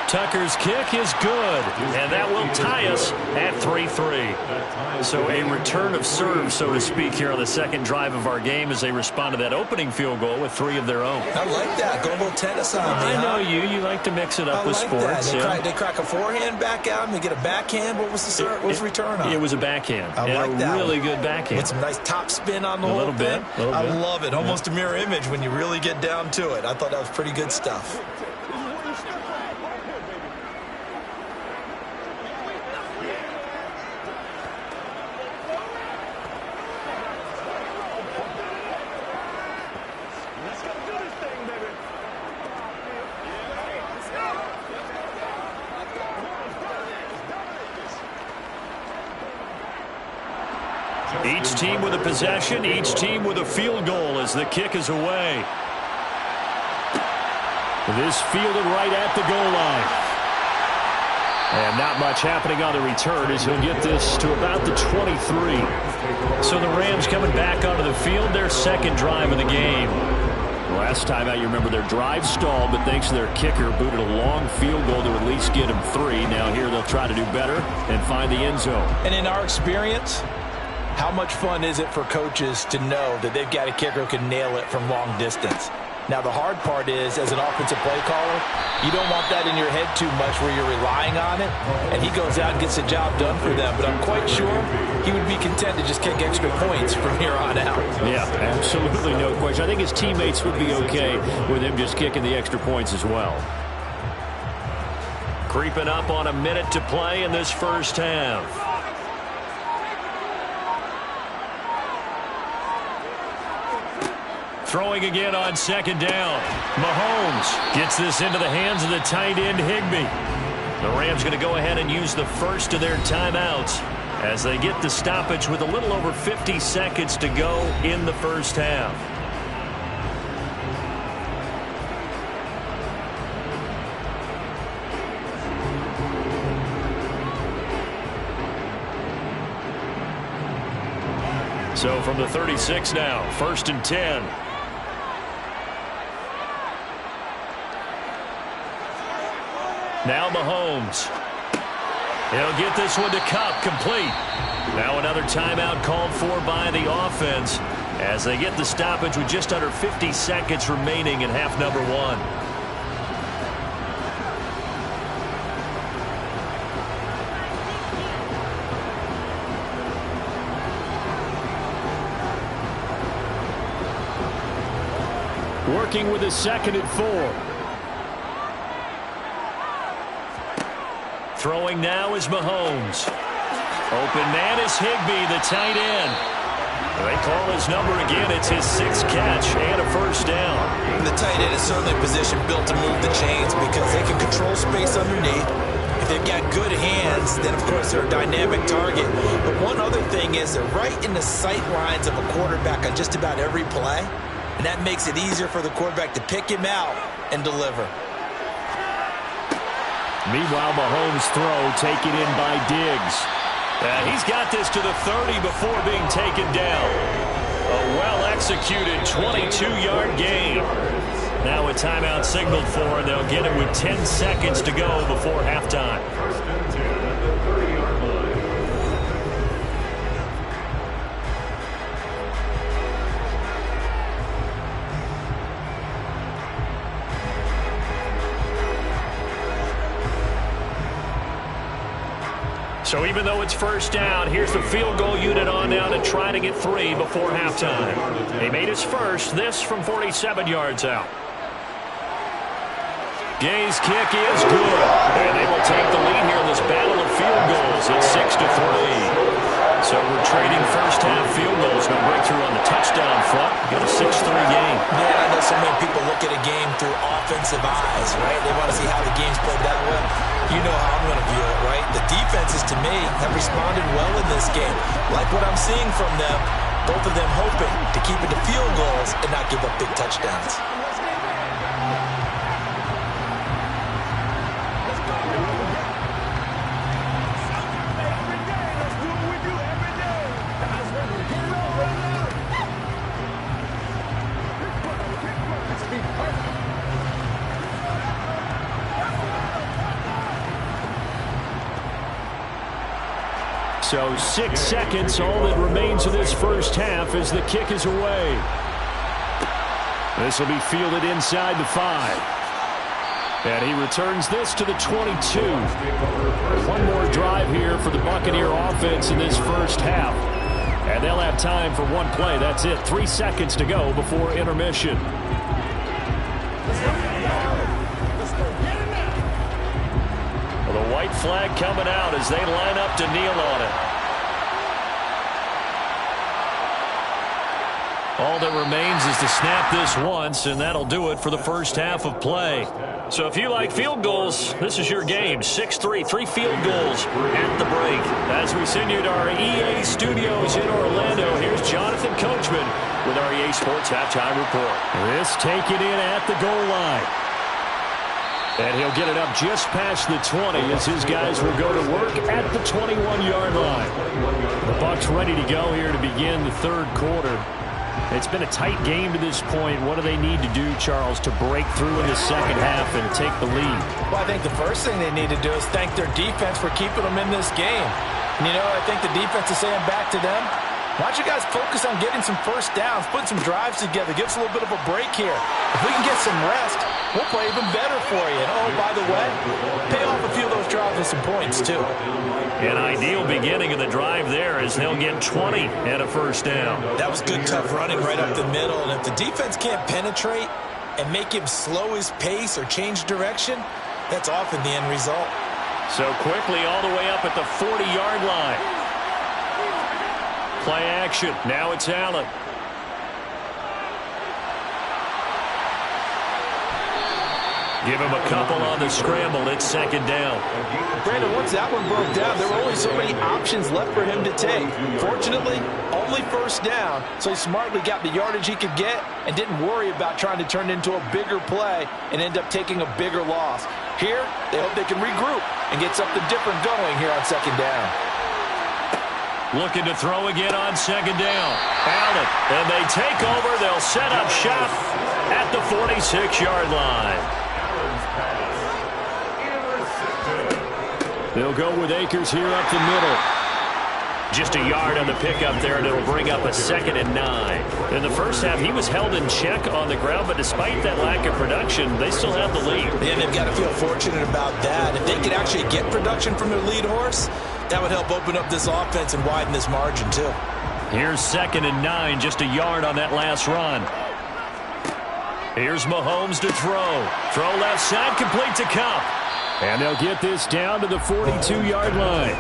Tucker's kick is good, and that will tie us at 3-3. So a return of serve, so to speak, here on the second drive of our game as they respond to that opening field goal with 3 of their own. I like that. Go a little tennis on me. I know you like to mix it up with sports. They crack a forehand back out and they get a backhand. What was the return on? It was a backhand. I like that. Really good backhand. With some nice top spin on the whole little thing. bit. I love it. Almost a mirror image when you really get down to it. I thought that was pretty good stuff. Each team with a possession, each team with a field goal as the kick is away. This fielded right at the goal line. And not much happening on the return as he'll get this to about the 23. So the Rams coming back onto the field, their second drive of the game. Last time out, you remember their drive stalled, but thanks to their kicker, booted a long field goal to at least get them 3. Now here they'll try to do better and find the end zone. And in our experience, how much fun is it for coaches to know that they've got a kicker who can nail it from long distance? Now, the hard part is, as an offensive play caller, you don't want that in your head too much where you're relying on it, and he goes out and gets the job done for them. But I'm quite sure he would be content to just kick extra points from here on out. Yeah, absolutely no question. I think his teammates would be okay with him just kicking the extra points as well. Creeping up on a minute to play in this first half. Throwing again on second down. Mahomes gets this into the hands of the tight end, Higbee. The Rams going to go ahead and use the first of their timeouts as they get the stoppage with a little over 50 seconds to go in the first half. So from the 36 now, 1st and 10. Now Mahomes. He'll get this one to Kupp, complete. Now another timeout called for by the offense as they get the stoppage with just under 50 seconds remaining in half number 1. Working with a 2nd and 4. Throwing now is Mahomes. Open man is Higbee, the tight end. They call his number again. It's his 6th catch and a first down. The tight end is certainly a position built to move the chains because they can control space underneath. If they've got good hands, then, of course, they're a dynamic target. But one other thing is they're right in the sight lines of a quarterback on just about every play. And that makes it easier for the quarterback to pick him out and deliver. Meanwhile, Mahomes' throw taken in by Diggs. And he's got this to the 30 before being taken down. A well-executed 22-yard gain. Now a timeout signaled for, and they'll get it with 10 seconds to go before halftime. 1st and 10 at the 30-yard line. So even though it's first down, here's the field goal unit on now to try to get 3 before halftime. He made his first, this from 47 yards out. Gay's kick is good, and they will take the lead here in this battle of field goals. It's 6-3. So we're trading first half field goals. No breakthrough on the touchdown front. Got a 6-3 game. Yeah, I know so many people look at a game through offensive eyes, right? They want to see how the game's played that way. You know how I'm going to view it, right? The defenses, to me, have responded well in this game. Like what I'm seeing from them, both of them hoping to keep it to field goals and not give up big touchdowns. So 6 seconds, all that remains of this first half as the kick is away. This will be fielded inside the 5. And he returns this to the 22. One more drive here for the Buccaneer offense in this first half. And they'll have time for one play. That's it. 3 seconds to go before intermission. The white flag coming out as they line up to kneel on it. All that remains is to snap this once, and that'll do it for the first half of play. So if you like field goals, this is your game. 6-3, 3 field goals at the break. As we send you to our EA studios in Orlando, here's Jonathan Coachman with our EA Sports Halftime Report. This taken in at the goal line. And he'll get it up just past the 20 as his guys will go to work at the 21-yard line. The Bucs ready to go here to begin the third quarter. It's been a tight game to this point. What do they need to do, Charles, to break through in the second half and take the lead? Well, I think the first thing they need to do is thank their defense for keeping them in this game. And, you know, I think the defense is saying back to them, why don't you guys focus on getting some first downs, putting some drives together, give us a little bit of a break here. If we can get some rest, we'll play even better for you. And, oh, by the way, pay off a few of those drives with some points, too. An ideal beginning of the drive there as they'll get 20 and a first down. That was good, tough running right up the middle. And if the defense can't penetrate and make him slow his pace or change direction, that's often the end result. So quickly all the way up at the 40-yard line. Play action. Now it's Allen. Give him a couple on the scramble. It's second down. Brandon, once that one broke down, there were only so many options left for him to take. Fortunately, only first down, so he smartly got the yardage he could get and didn't worry about trying to turn it into a bigger play and end up taking a bigger loss. Here, they hope they can regroup and get something different going here on second down. Looking to throw again on second down. Allen, and they take over. They'll set up shop at the 46-yard line. They'll go with Akers here up the middle. Just a yard on the pickup there, and it'll bring up a 2nd and 9. In the first half, he was held in check on the ground, but despite that lack of production, they still have the lead. And they've got to feel fortunate about that. If they could actually get production from their lead horse, that would help open up this offense and widen this margin, too. Here's 2nd and 9, just a yard on that last run. Here's Mahomes to throw. Throw left side, complete to Kupp. And they'll get this down to the 42-yard line.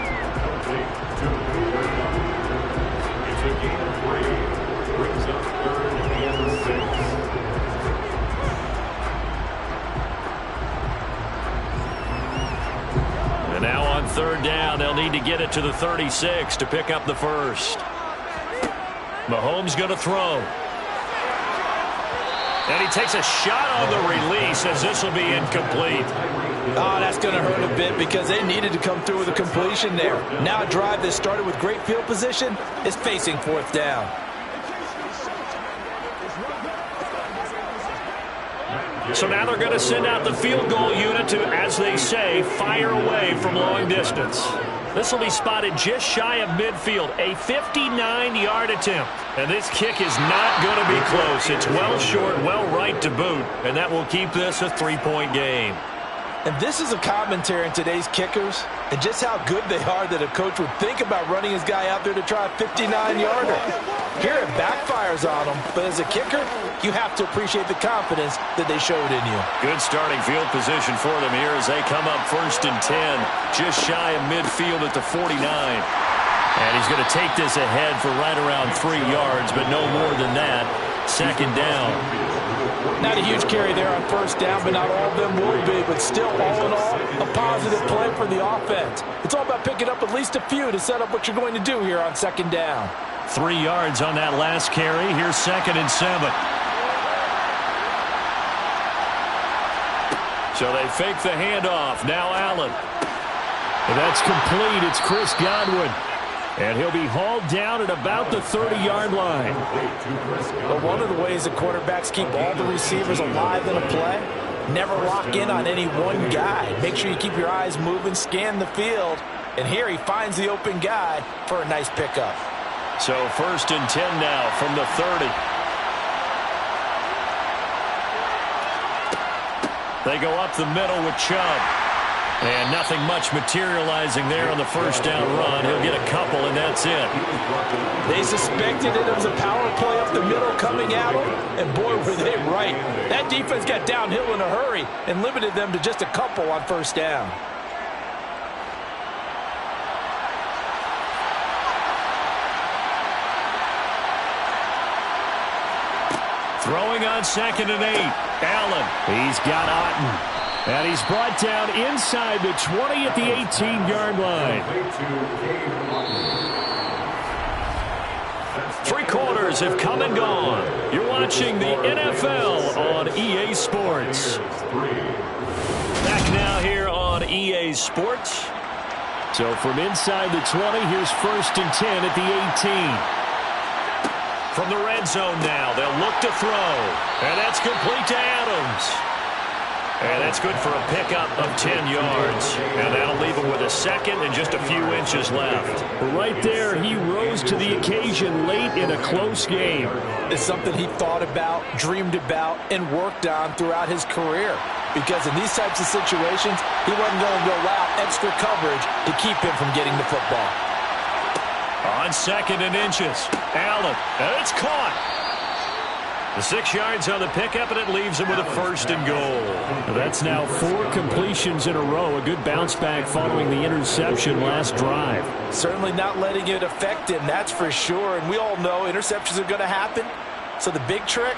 It's a gain of 3. Brings up 3rd and 6. And now on 3rd down, they'll need to get it to the 36 to pick up the first. Mahomes going to throw. And he takes a shot on the release as this will be incomplete. Oh, that's going to hurt a bit because they needed to come through with a completion there. Now a drive that started with great field position is facing 4th down. So now they're going to send out the field goal unit to, as they say, fire away from long distance. This will be spotted just shy of midfield, a 59-yard attempt. And this kick is not going to be close. It's well short, well right to boot, and that will keep this a 3-point game. And this is a commentary on today's kickers and just how good they are that a coach would think about running his guy out there to try a 59-yarder. Here it backfires on him, but as a kicker, you have to appreciate the confidence that they showed in you. Good starting field position for them here as they come up 1st and 10, just shy of midfield at the 49. And he's going to take this ahead for right around 3 yards, but no more than that. 2nd down. Not a huge carry there on first down, but not all of them will be. But still, all in all, a positive play for the offense. It's all about picking up at least a few to set up what you're going to do here on second down. 3 yards on that last carry. Here's 2nd and 7. So they fake the handoff. Now Allen. And that's complete. It's Chris Godwin. And he'll be hauled down at about the 30-yard line. But one of the ways that quarterbacks keep all the receivers alive in a play, never lock in on any one guy. Make sure you keep your eyes moving, scan the field. And here he finds the open guy for a nice pickup. So 1st and 10 now from the 30. They go up the middle with Chubb. And nothing much materializing there on the first down run. He'll get a couple, and that's it. They suspected it was a power play up the middle coming at them, and boy, were they right. That defense got downhill in a hurry and limited them to just a couple on first down. Throwing on 2nd and 8. Allen. He's got Otten. And he's brought down inside the 20 at the 18-yard line. 3 quarters have come and gone. You're watching the NFL on EA Sports. Back now here on EA Sports. So from inside the 20, here's 1st and 10 at the 18. From the red zone now, they'll look to throw. And that's complete to Adams. And that's good for a pickup of 10 yards. And that'll leave him with a 2nd and just a few inches left. Right there, he rose to the occasion late in a close game. It's something he thought about, dreamed about, and worked on throughout his career. Because in these types of situations, he wasn't going to go out extra coverage to keep him from getting the football. On 2nd and inches, Allen, and it's caught. The 6 yards on the pickup, and it leaves him with a 1st and goal. That's now 4 completions in a row. A good bounce back following the interception last drive. Certainly not letting it affect him, that's for sure. And we all know interceptions are going to happen. So the big trick,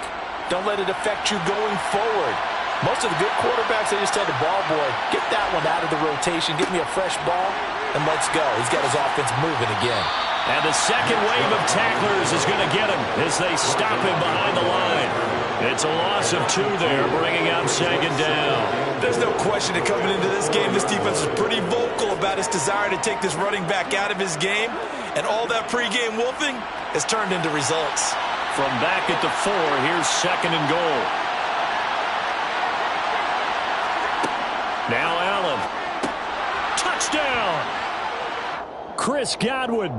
don't let it affect you going forward. Most of the good quarterbacks, they just tell the ball boy, get that one out of the rotation, give me a fresh ball, and let's go. He's got his offense moving again. And the second wave of tacklers is going to get him as they stop him behind the line. It's a loss of 2 there, bringing up 2nd down. There's no question that coming into this game, this defense is pretty vocal about its desire to take this running back out of his game. And all that pregame wolfing has turned into results. From back at the 4, here's 2nd and goal. Now Allen. Touchdown! Chris Godwin.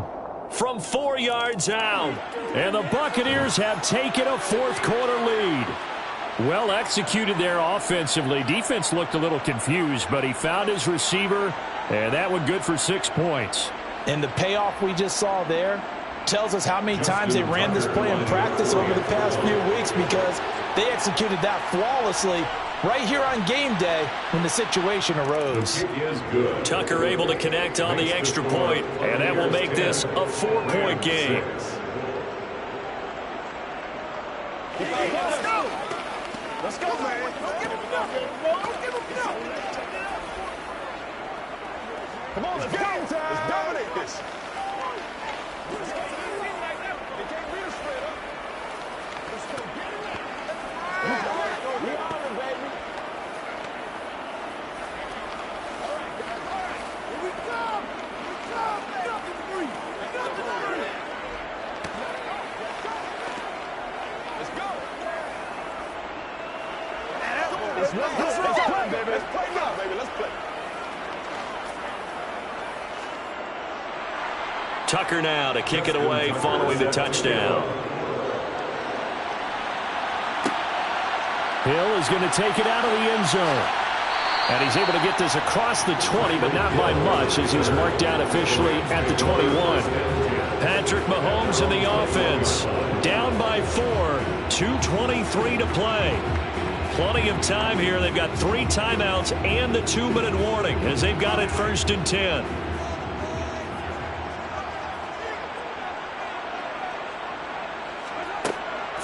From 4 yards out. And the Buccaneers have taken a 4th quarter lead. Well executed there offensively. Defense looked a little confused, but he found his receiver, and that one good for 6 points. And the payoff we just saw there tells us how many times they ran this play in practice over the past few weeks, because they executed that flawlessly right here on game day when the situation arose. Tucker able to connect on the extra point, and that will make this a 4-point game. Let's go! Let's go, man! Don't give him enough! Don't give him enough! Come on, let's go! Let's dominate this! Tucker now to kick it away following the touchdown. Hill is going to take it out of the end zone. And he's able to get this across the 20, but not by much, as he's marked down officially at the 21. Patrick Mahomes in the offense. Down by 4. 2:23 to play. Plenty of time here. They've got 3 timeouts and the 2-minute warning as they've got it 1st and 10.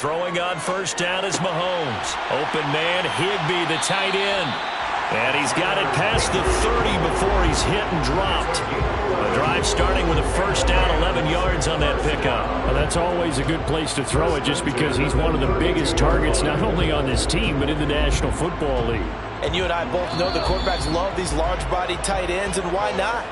Throwing on first down is Mahomes. Open man, Higbee, the tight end. And he's got it past the 30 before he's hit and dropped. The drive starting with a first down, 11 yards on that pickup. Well, that's always a good place to throw it just because he's one of the biggest targets not only on this team but in the National Football League. And you and I both know the quarterbacks love these large-body tight ends, and why not?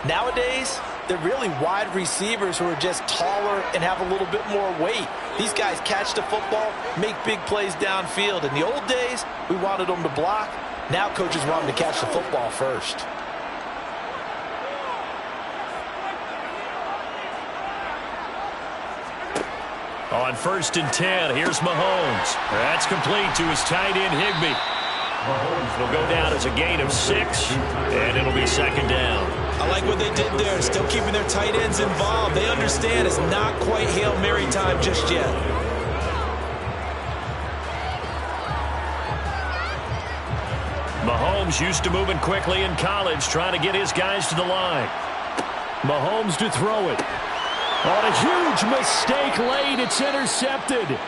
Nowadays, they're really wide receivers who are just taller and have a little bit more weight. These guys catch the football, make big plays downfield. In the old days, we wanted them to block. Now coaches want them to catch the football first. On first and 10, here's Mahomes. That's complete to his tight end, Higbee. It'll go down as a gain of 6, and it'll be second down. I like what they did there, still keeping their tight ends involved. They understand it's not quite Hail Mary time just yet. Mahomes used to moving quickly in college, trying to get his guys to the line. Mahomes to throw it. On a huge mistake late, it's intercepted.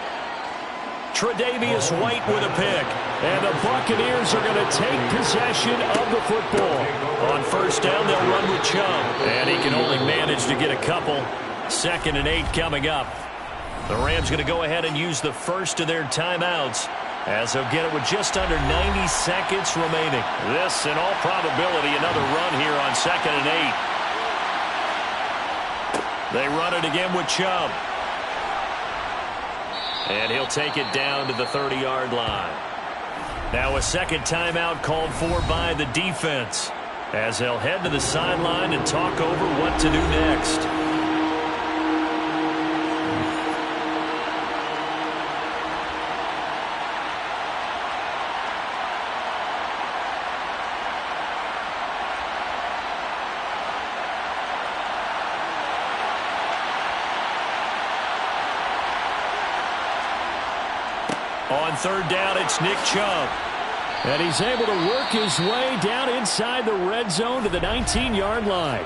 Tre'Davious White with a pick. And the Buccaneers are going to take possession of the football. On first down, they'll run with Chubb. And he can only manage to get a couple. 2nd and 8 coming up. The Rams going to go ahead and use the first of their timeouts, as they'll get it with just under 90 seconds remaining. This, in all probability, another run here on 2nd and 8. They run it again with Chubb. And he'll take it down to the 30-yard line. Now a second timeout called for by the defense, as they'll head to the sideline and talk over what to do next. On third down, it's Nick Chubb. And he's able to work his way down inside the red zone to the 19-yard line.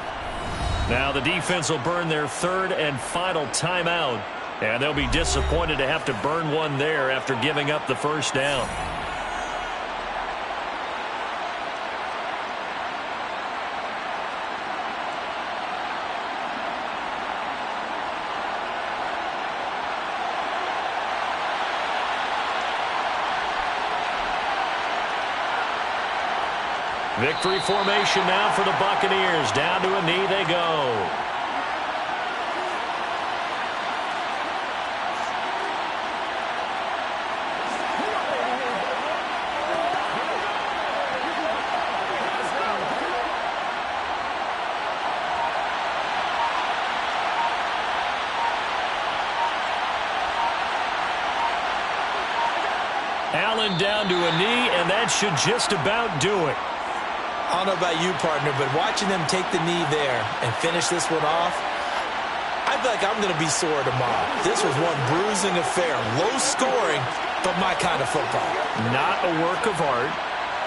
Now the defense will burn their third and final timeout, and they'll be disappointed to have to burn one there after giving up the first down. Victory formation now for the Buccaneers. Down to a knee they go. Allen down to a knee, and that should just about do it. I don't know about you, partner, but watching them take the knee there and finish this one off, I feel like I'm going to be sore tomorrow. This was one bruising affair. Low scoring, but my kind of football. Not a work of art,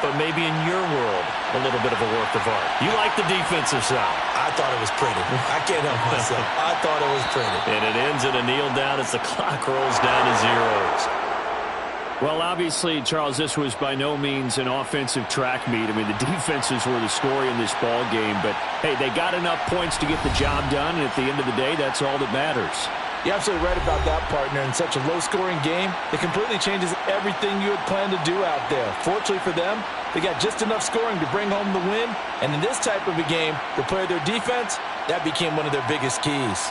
but maybe in your world, a little bit of a work of art. You like the defensive side. I thought it was pretty. I can't help myself. I thought it was pretty. And it ends in a kneel down as the clock rolls down to zeros. Well, obviously, Charles, this was by no means an offensive track meet. I mean, the defenses were the story in this ball game. But, hey, they got enough points to get the job done, and at the end of the day, that's all that matters. You're absolutely right about that, partner. In such a low-scoring game, it completely changes everything you had planned to do out there. Fortunately for them, they got just enough scoring to bring home the win. And in this type of a game, to play their defense, that became one of their biggest keys.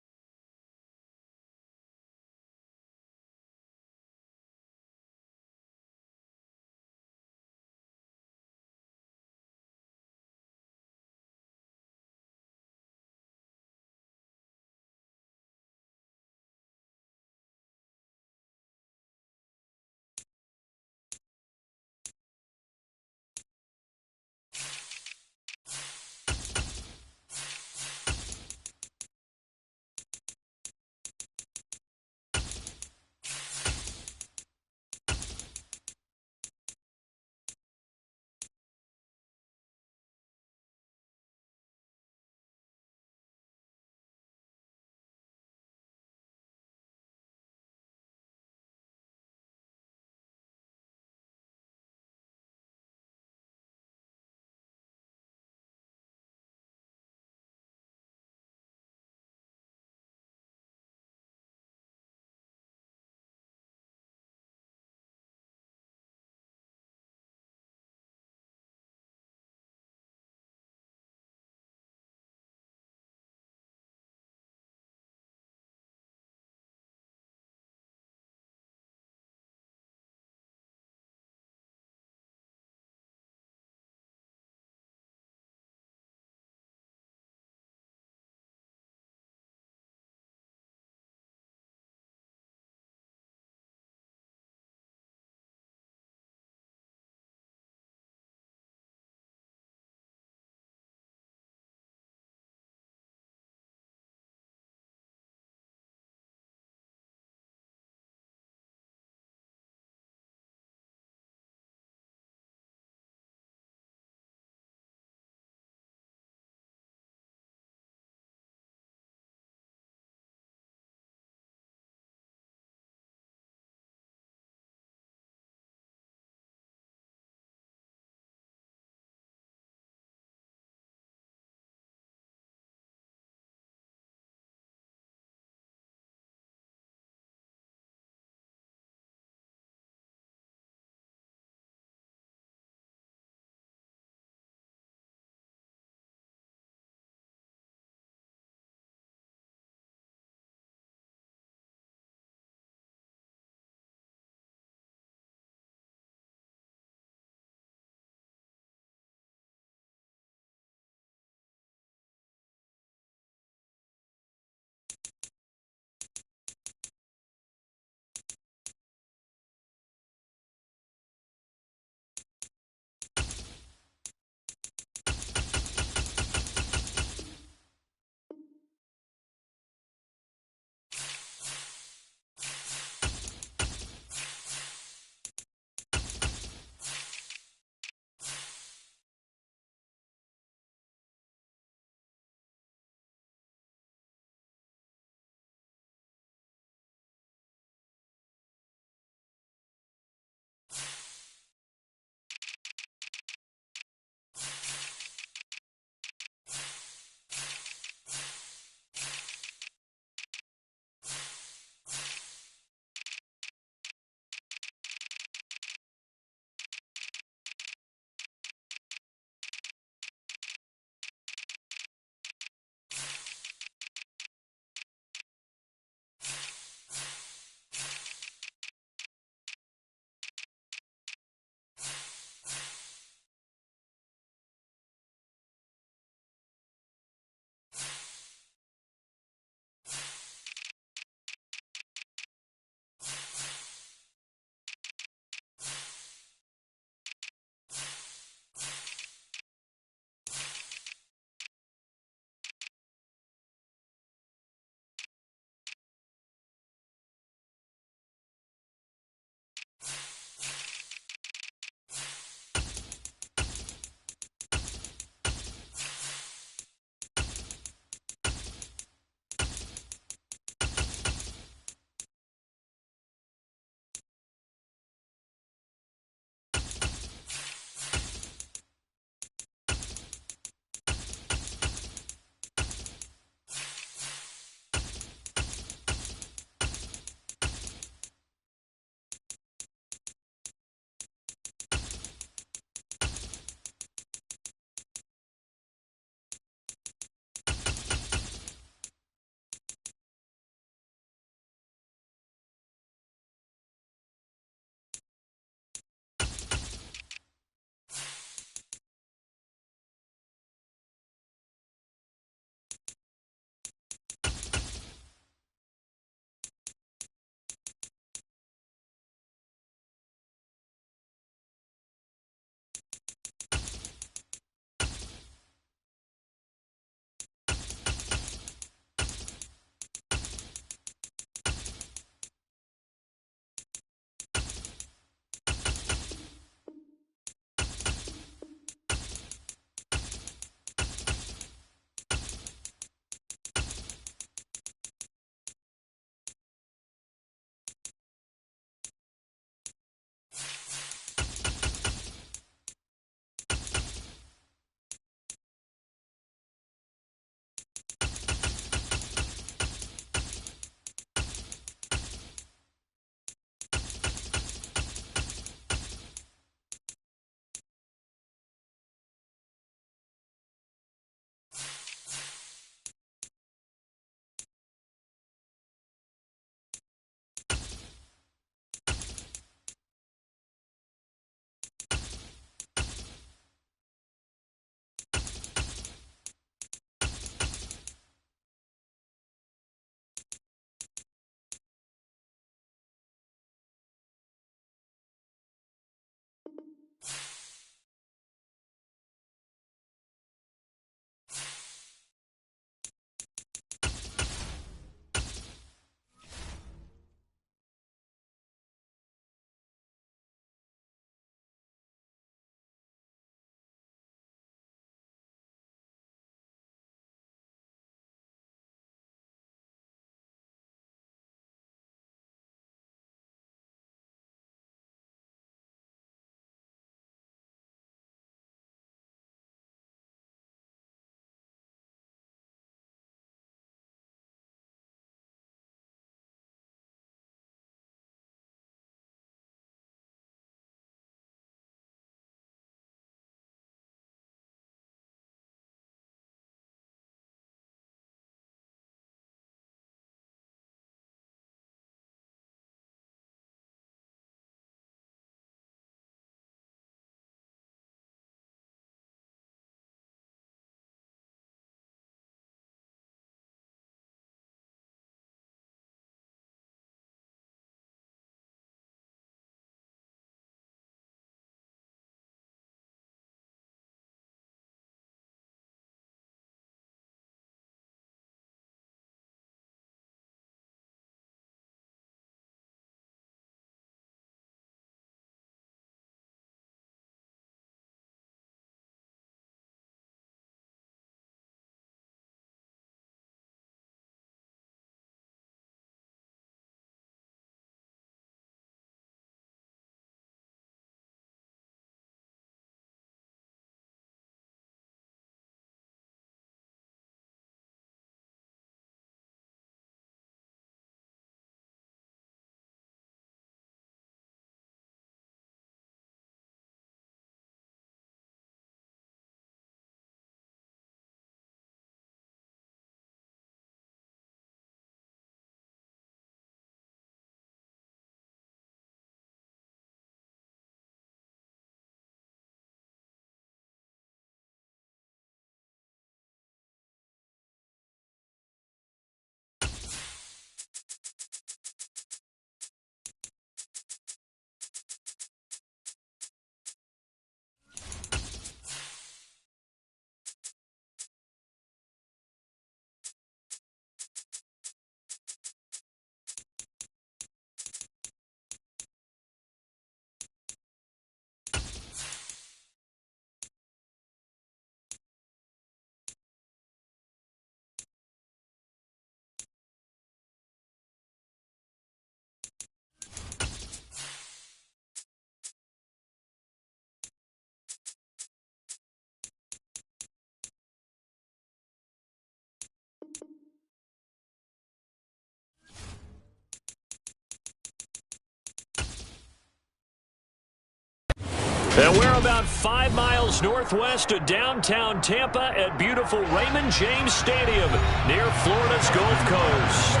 And we're about 5 miles northwest of downtown Tampa at beautiful Raymond James Stadium near Florida's Gulf Coast.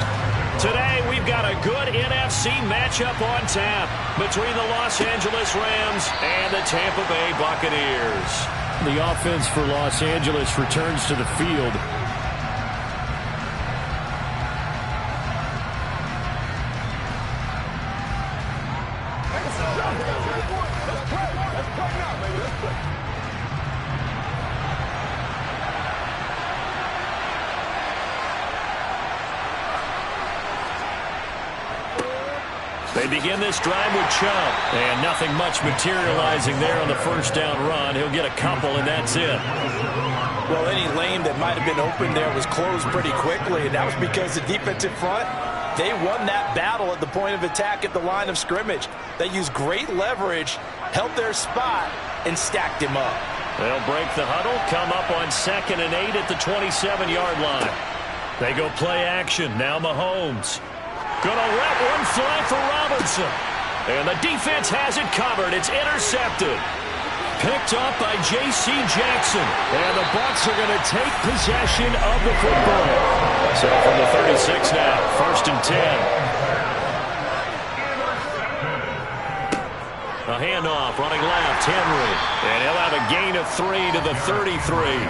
Today, we've got a good NFC matchup on tap between the Los Angeles Rams and the Tampa Bay Buccaneers. The offense for Los Angeles returns to the field. They begin this drive with Chubb, and nothing much materializing there on the first down run. He'll get a couple, and that's it. Well, any lane that might have been open there was closed pretty quickly, and that was because the defensive front, they won that battle at the point of attack at the line of scrimmage. They used great leverage, held their spot, and stacked him up. They'll break the huddle, come up on 2nd and 8 at the 27-yard line. They go play action. Now Mahomes. Gonna let one fly for Robinson. And the defense has it covered. It's intercepted. Picked up by J.C. Jackson. And the Bucs are going to take possession of the football. So from the 36 now, 1st and 10. A handoff, running left, Henry. And he'll have a gain of 3 to the 33.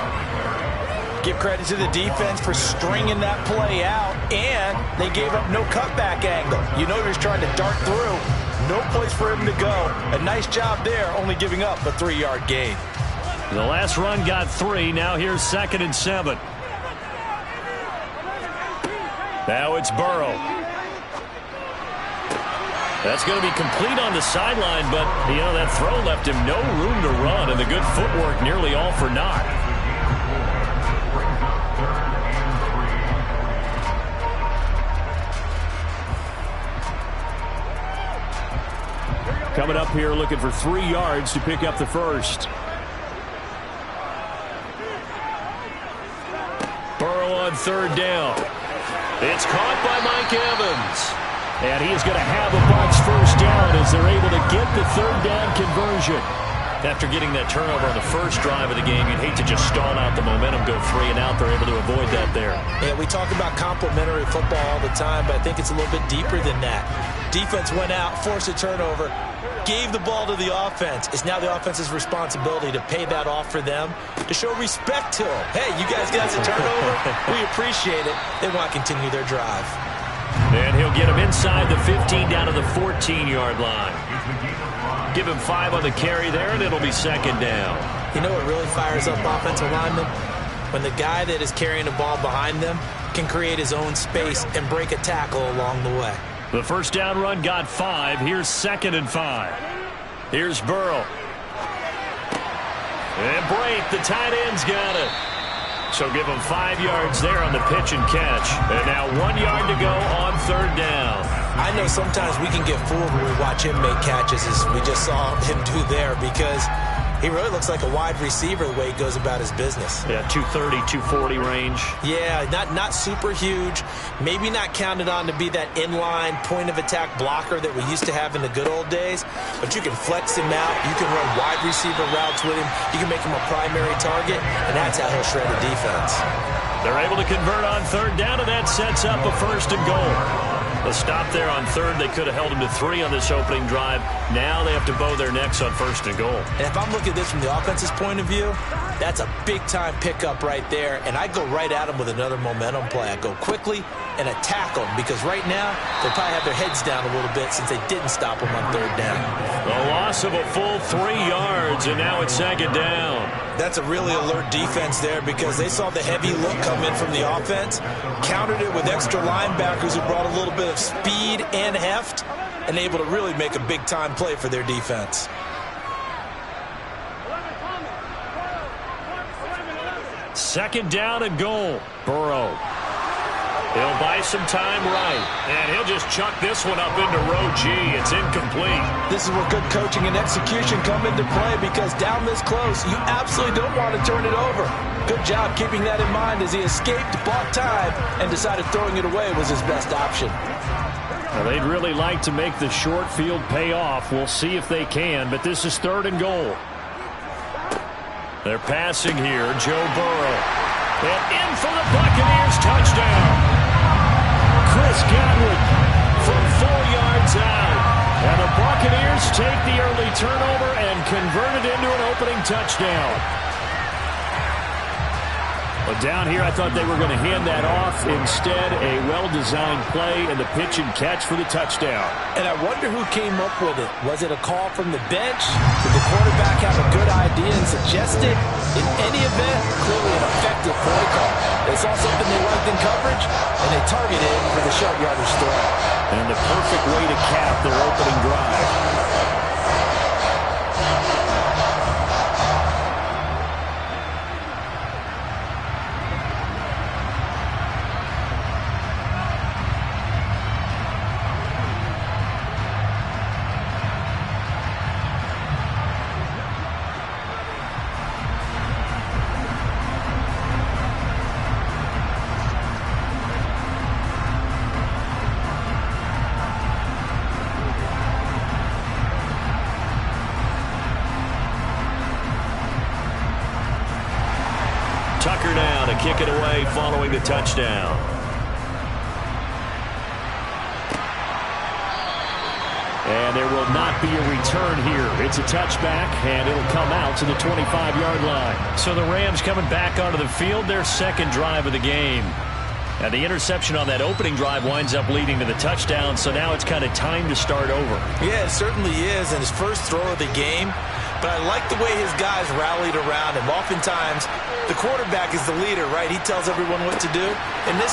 Give credit to the defense for stringing that play out, and they gave up no cutback angle. You know he was trying to dart through. No place for him to go. A nice job there, only giving up a 3-yard gain. The last run got 3. Now here's 2nd and 7. Now it's Burrow. That's going to be complete on the sideline, but, you know, that throw left him no room to run, and the good footwork nearly all for naught. Coming up here looking for 3 yards to pick up the first. Burrow on 3rd down. It's caught by Mike Evans. And he is going to have a Bucs first down as they're able to get the 3rd down conversion. After getting that turnover on the first drive of the game, you'd hate to just stall out the momentum, go 3 and out. They're able to avoid that there. Yeah, we talk about complementary football all the time, but I think it's a little bit deeper than that. Defense went out, forced a turnover, gave the ball to the offense. It's now the offense's responsibility to pay that off for them, to show respect to them. Hey, you guys got a turnover? We appreciate it. They want to continue their drive. And he'll get him inside the 15 down to the 14-yard line. Give him 5 on the carry there, and it'll be 2nd down. You know what really fires up offensive linemen? When the guy that is carrying the ball behind them can create his own space and break a tackle along the way. The first down run got 5. Here's 2nd and 5. Here's Burrow. And break. The tight end's got it. So give him 5 yards there on the pitch and catch. And now 1 yard to go on 3rd down. I know sometimes we can get fooled when we watch him make catches, as we just saw him do there, because he really looks like a wide receiver the way he goes about his business. Yeah, 230, 240 range. Yeah, not super huge. Maybe not counted on to be that inline point-of-attack blocker that we used to have in the good old days. But you can flex him out. You can run wide receiver routes with him. You can make him a primary target, and that's how he'll shred the defense. They're able to convert on 3rd down, and that sets up a 1st and goal. A stop there on 3rd. They could have held him to 3 on this opening drive. Now they have to bow their necks on 1st and goal. And if I'm looking at this from the offense's point of view, that's a big-time pickup right there. And I go right at him with another momentum play. I go quickly and attack them, because right now they probably have their heads down a little bit since they didn't stop him on 3rd down. A loss of a full 3 yards, and now it's 2nd down. That's a really alert defense there, because they saw the heavy look come in from the offense, countered it with extra linebackers who brought a little bit of speed and heft, and able to really make a big-time play for their defense. Second down and goal. Burrow. He'll buy some time right, and he'll just chuck this one up into row G. It's incomplete. This is where good coaching and execution come into play, because down this close, you absolutely don't want to turn it over. Good job keeping that in mind as he escaped, bought time, and decided throwing it away was his best option. Well, they'd really like to make the short field pay off. We'll see if they can, but this is 3rd and goal. They're passing here. Joe Burrow. And in for the Buccaneers touchdown. Chris Godwin from 4 yards out. And the Buccaneers take the early turnover and convert it into an opening touchdown. But down here, I thought they were going to hand that off. Instead, a well-designed play and the pitch and catch for the touchdown. And I wonder who came up with it. Was it a call from the bench? Did the quarterback have a good idea and suggest it? In any event, clearly an effective play call. They saw something they liked in coverage, and they targeted it for the short yardage throw. And the perfect way to cap their opening drive. Tucker now to kick it away following the touchdown. And there will not be a return here. It's a touchback, and it'll come out to the 25-yard line. So the Rams coming back onto the field, their 2nd drive of the game. And the interception on that opening drive winds up leading to the touchdown, so now it's kind of time to start over. Yeah, it certainly is, and his first throw of the game. But I like the way his guys rallied around him. Oftentimes, the quarterback is the leader, right? He tells everyone what to do. And he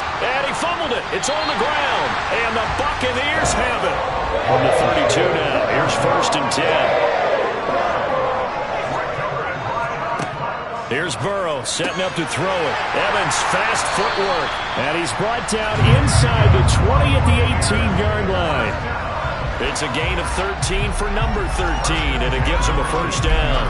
fumbled it. It's on the ground. And the Buccaneers have it. From the 32 now. Here's 1st and 10. Here's Burrow setting up to throw it. Evans, fast footwork. And he's brought down inside the 20 at the 18-yard line. It's a gain of 13 for number 13, and it gives him a first down.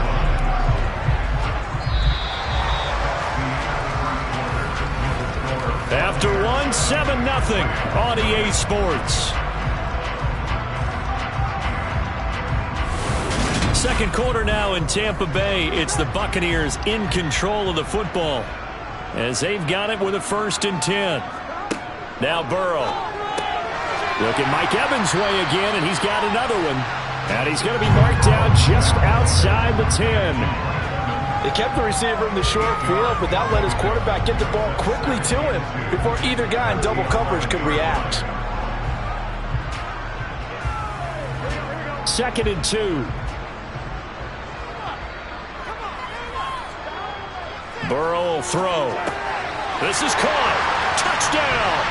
After 7-0 on EA Sports. Second quarter now in Tampa Bay. It's the Buccaneers in control of the football as they've got it with a 1st and 10. Now Burrow. Look at Mike Evans' way again, and he's got another one. And he's going to be marked down just outside the 10. They kept the receiver in the short field, but that let his quarterback get the ball quickly to him before either guy in double coverage could react. 2nd and 2. Burrow will throw. This is caught. Touchdown.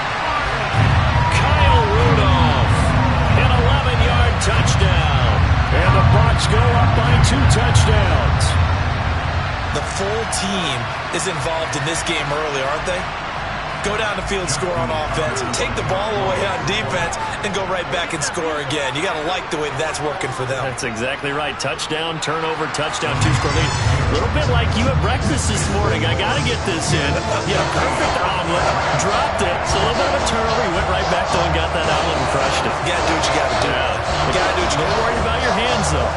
An 11-yard touchdown. And the Bucs go up by 2 touchdowns. The full team is involved in this game early, aren't they? Go down the field, score on offense, take the ball away on defense, and go right back and score again. You got to like the way that's working for them. That's exactly right. Touchdown, turnover, touchdown, 2-score lead. A little bit like you at breakfast this morning. I got to get this in. You had a perfect omelet, dropped it. So a little bit of a turnover. You went right back though and got that omelet and crushed it. You got to do what you got to do. Yeah. You got to do what you got to do. Don't worry about your hands though.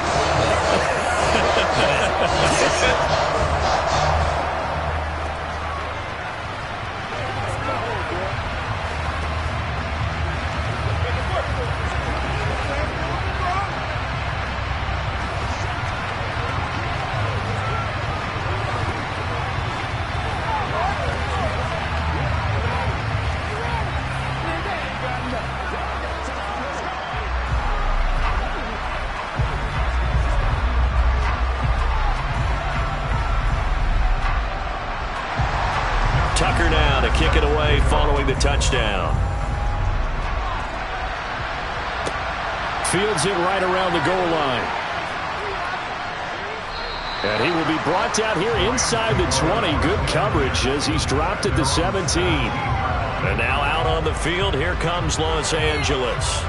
Tucker now to kick it away following the touchdown. Fields it right around the goal line. And he will be brought down here inside the 20. Good coverage as he's dropped at the 17. And now out on the field, here comes Los Angeles.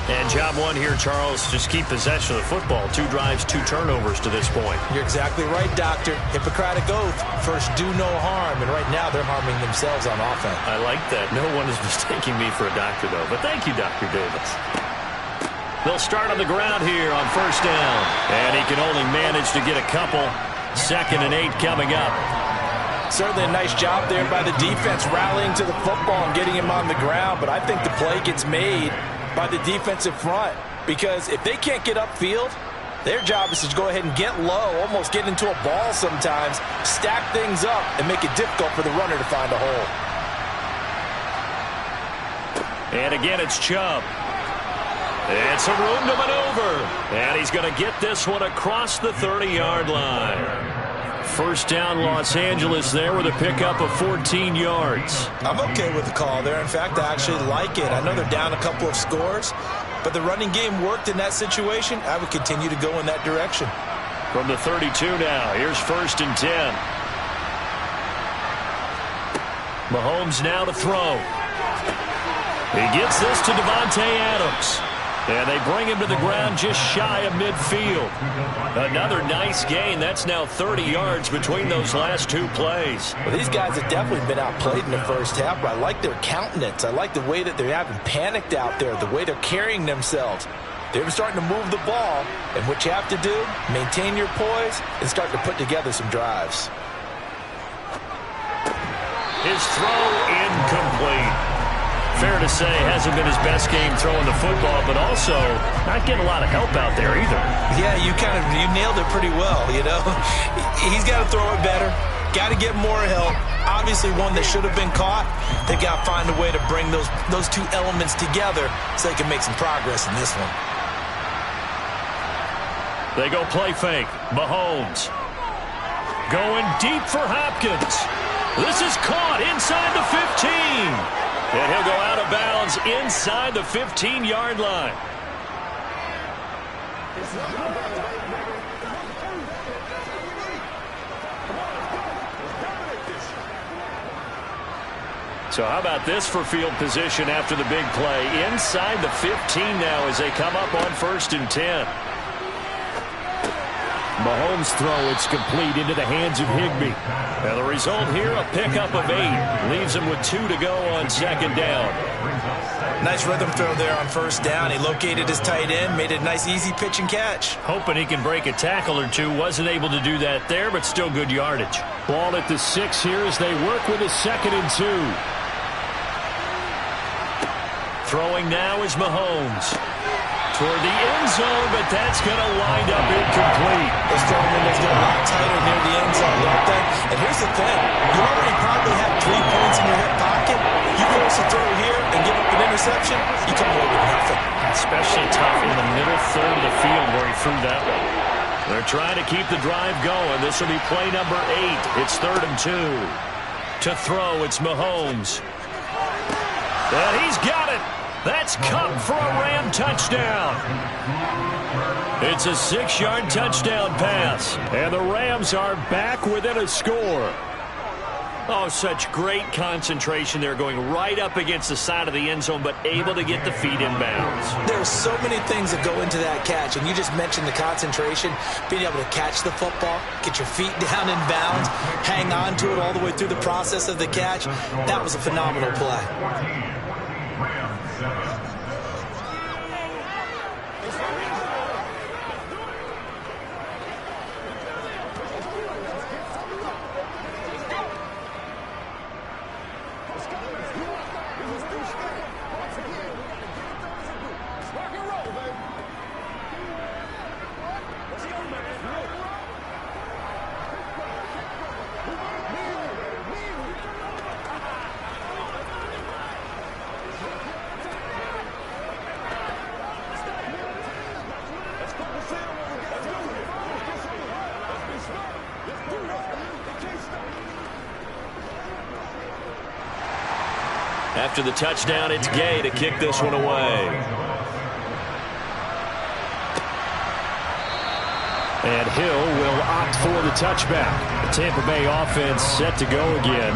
And job one here, Charles, just keep possession of the football. 2 drives, 2 turnovers to this point. You're exactly right, Doctor. Hippocratic oath. First, do no harm. And right now, they're harming themselves on offense. I like that. No one is mistaking me for a doctor, though. But thank you, Dr. Davis. They'll start on the ground here on first down. And he can only manage to get a couple. 2nd and 8 coming up. Certainly a nice job there by the defense rallying to the football and getting him on the ground. But I think the play gets made by the defensive front, because if they can't get upfield, their job is to go ahead and get low, almost get into a ball sometimes, stack things up, and make it difficult for the runner to find a hole. And again, it's Chubb. It's a room to maneuver, and he's going to get this one across the 30-yard line. First down, Los Angeles there with a pickup of 14 yards. I'm okay with the call there. In fact, I actually like it. I know they're down a couple of scores, but the running game worked in that situation. I would continue to go in that direction. From the 32 now, here's 1st and 10. Mahomes now to throw. He gets this to Davante Adams. And they bring him to the ground just shy of midfield. Another nice gain. That's now 30 yards between those last 2 plays. Well, these guys have definitely been outplayed in the first half, but I like their countenance. I like the way that they haven't panicked out there, the way they're carrying themselves. They're starting to move the ball, and what you have to do, maintain your poise and start to put together some drives. His throw incomplete. Fair to say, hasn't been his best game throwing the football, but also not getting a lot of help out there either. Yeah, you nailed it pretty well, you know. He's got to throw it better. Got to get more help. Obviously one that should have been caught. They've got to find a way to bring those 2 elements together so they can make some progress in this one. They go play fake. Mahomes going deep for Hopkins. This is caught inside the 15. And he'll go out of bounds inside the 15-yard line. So how about this for field position after the big play? Inside the 15 now as they come up on 1st and 10. Mahomes' throw, it's complete into the hands of Higbee. And the result here, a pickup of 8. Leaves him with 2 to go on 2nd down. Nice rhythm throw there on 1st down. He located his tight end, made a nice easy pitch and catch. Hoping he can break a tackle or 2. Wasn't able to do that there, but still good yardage. Ball at the 6 here as they work with a 2nd and 2. Throwing now is Mahomes. Toward the end zone, but that's going to wind up incomplete. Those throwing windows get a lot tighter near the end zone, don't they? And here's the thing. You already probably have 3 points in your hip pocket. You force a throw here and give up an interception, you come away with nothing. Especially tough in the middle third of the field where he threw that one. They're trying to keep the drive going. This will be play number 8. It's 3rd and 2. To throw, it's Mahomes. And he's got it. That's Kupp for a Ram touchdown. It's a 6-yard touchdown pass. And the Rams are back within a score. Oh, such great concentration there, going right up against the side of the end zone, but able to get the feet in bounds. There are so many things that go into that catch, and you just mentioned the concentration, being able to catch the football, get your feet down in bounds, hang on to it all the way through the process of the catch. That was a phenomenal play. After the touchdown, it's Gay to kick this one away. And Hill will opt for the touchback. The Tampa Bay offense set to go again.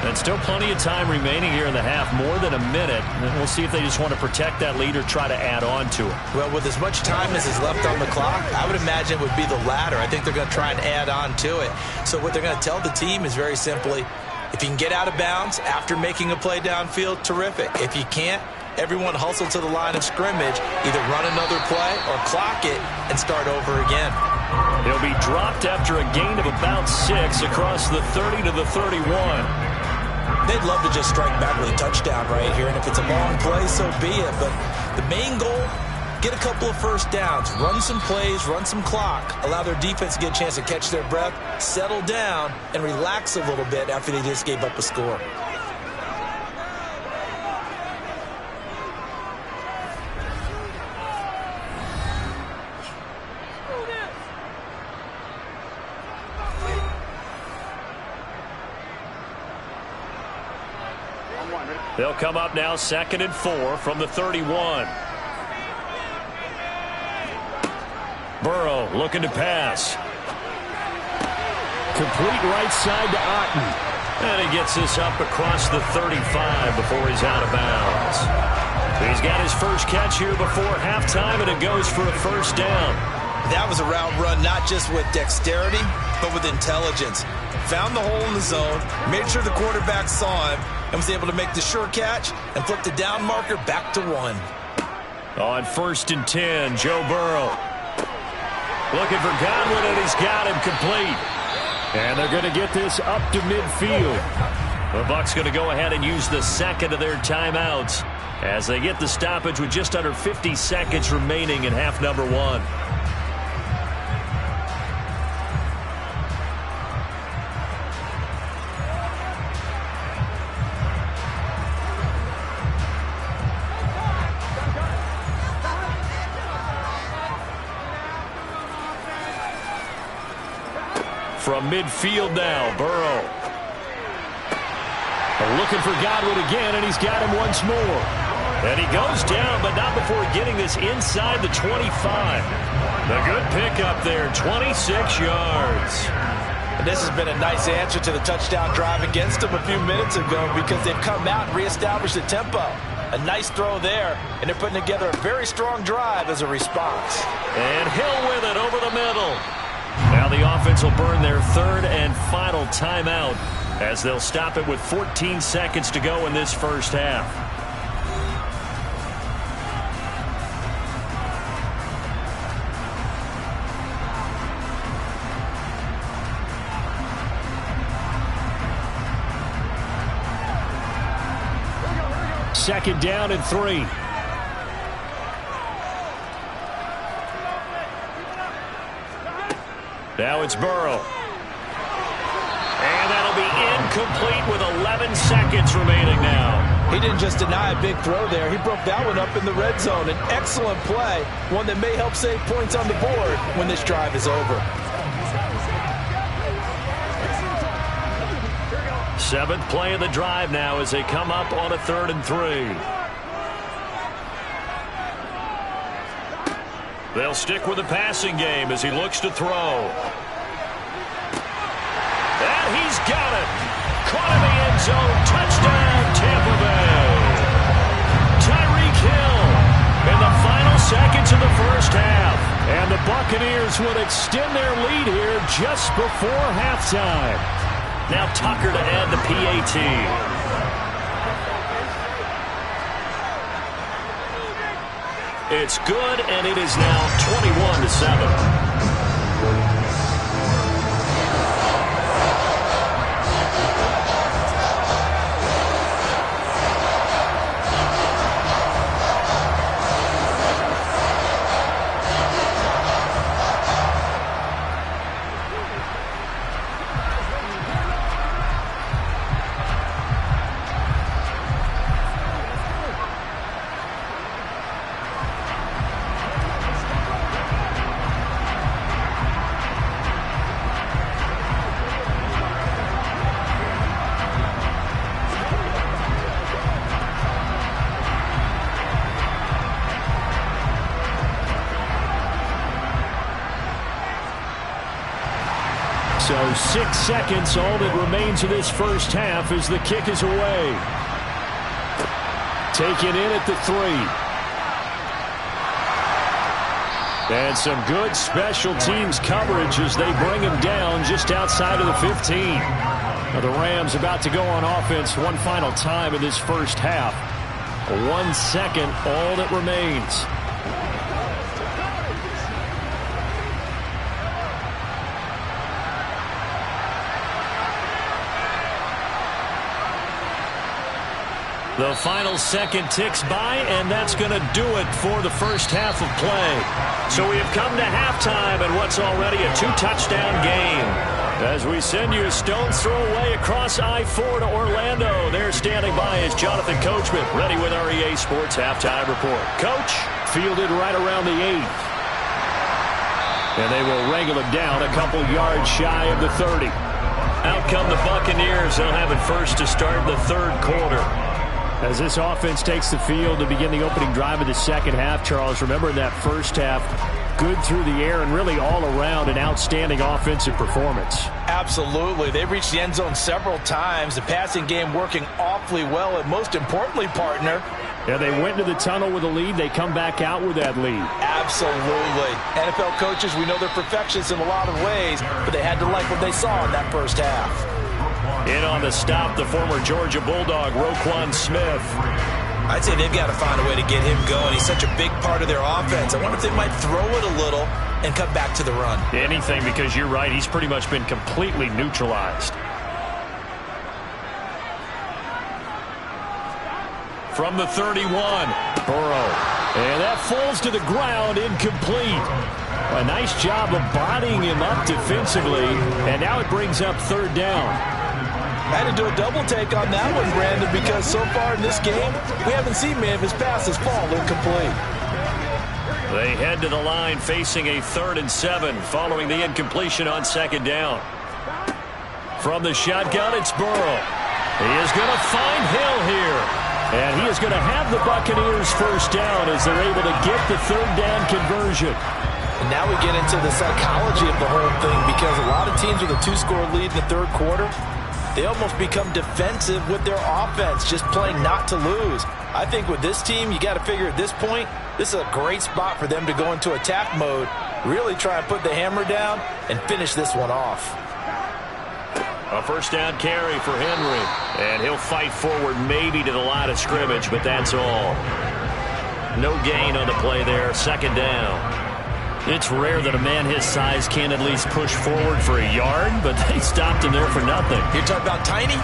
And still plenty of time remaining here in the half, more than a minute. And we'll see if they just want to protect that lead or try to add on to it. Well, with as much time as is left on the clock, I would imagine it would be the latter. I think they're going to try and add on to it. So what they're going to tell the team is very simply, if you can get out of bounds after making a play downfield, terrific. If you can't, everyone hustle to the line of scrimmage, either run another play or clock it and start over again. He'll be dropped after a gain of about 6 across the 30 to the 31. They'd love to just strike back with a touchdown right here, and if it's a long play, so be it. But the main goal, get a couple of first downs, run some plays, run some clock, allow their defense to get a chance to catch their breath, settle down, and relax a little bit after they just gave up a score. They'll come up now 2nd and 4 from the 31. Burrow looking to pass. Complete right side to Otten. And he gets this up across the 35 before he's out of bounds. He's got his first catch here before halftime, and it goes for a first down. That was a route run not just with dexterity, but with intelligence. Found the hole in the zone, made sure the quarterback saw him, and was able to make the sure catch and flip the down marker back to 1. On 1st and 10, Joe Burrow. Looking for Godwin, and he's got him complete. And they're going to get this up to midfield. The Bucs going to go ahead and use the second of their timeouts as they get the stoppage with just under 50 seconds remaining in half number 1. From midfield now, Burrow. Looking for Godwin again, and he's got him once more. And he goes down, but not before getting this inside the 25. The good pickup there, 26 yards. And this has been a nice answer to the touchdown drive against them a few minutes ago because they've come out and reestablished the tempo. A nice throw there, and they're putting together a very strong drive as a response. And Hill with it over the middle. Now the offense will burn their 3rd and final timeout as they'll stop it with 14 seconds to go in this first half. Second down and 3. Now it's Burrow. And that'll be incomplete with 11 seconds remaining now. He didn't just deny a big throw there. He broke that one up in the red zone. An excellent play, one that may help save points on the board when this drive is over. 7th play of the drive now as they come up on a 3rd and 3. They'll stick with the passing game as he looks to throw. And he's got it. Caught in the end zone. Touchdown, Tampa Bay. Tyreek Hill in the final seconds of the first half. And the Buccaneers would extend their lead here just before halftime. Now Tucker to add the PAT. It's good, and it is now 21-7. So 6 seconds, all that remains of this first half as the kick is away. Taken in at the 3. And some good special teams coverage as they bring him down just outside of the 15. Now the Rams about to go on offense one final time in this first half. 1 second, all that remains. The final second ticks by, and that's going to do it for the first half of play. So we have come to halftime in what's already a 2-touchdown game. As we send you a stone's throw away across I-4 to Orlando. There standing by is Jonathan Coachman, ready with our EA Sports Halftime Report. Coach, fielded right around the 8th. And they will wrangle him down a couple yards shy of the 30. Out come the Buccaneers. They'll have it first to start the third quarter. As this offense takes the field to begin the opening drive of the second half, Charles, remember in that first half, good through the air and really all around an outstanding offensive performance. Absolutely. They've reached the end zone several times. The passing game working awfully well, and most importantly, partner, yeah, they went to the tunnel with a lead. They come back out with that lead. Absolutely. NFL coaches, we know they're perfectionists in a lot of ways, but they had to like what they saw in that first half. In on the stop, the former Georgia Bulldog, Roquan Smith. I'd say they've got to find a way to get him going. He's such a big part of their offense. I wonder if they might throw it a little and cut back to the run. Anything, because you're right. He's pretty much been completely neutralized. From the 31, Burrow. And that falls to the ground, incomplete. A nice job of bodying him up defensively, and now it brings up third down. I had to do a double take on that one, Brandon, because so far in this game, we haven't seen many of his passes fall incomplete. They head to the line facing a 3rd and 7 following the incompletion on second down. From the shotgun, it's Burrow. He is going to find Hill here. And he is going to have the Buccaneers first down as they're able to get the third down conversion. And now we get into the psychology of the whole thing, because a lot of teams with a 2-score lead in the third quarter, they almost become defensive with their offense, just playing not to lose. I think with this team, you got to figure at this point, this is a great spot for them to go into attack mode, really try and put the hammer down and finish this one off. A first down carry for Henry, and he'll fight forward maybe to the line of scrimmage, but that's all. No gain on the play there, second down. It's rare that a man his size can at least push forward for a yard, but they stopped him there for nothing. You're talking about Tiny?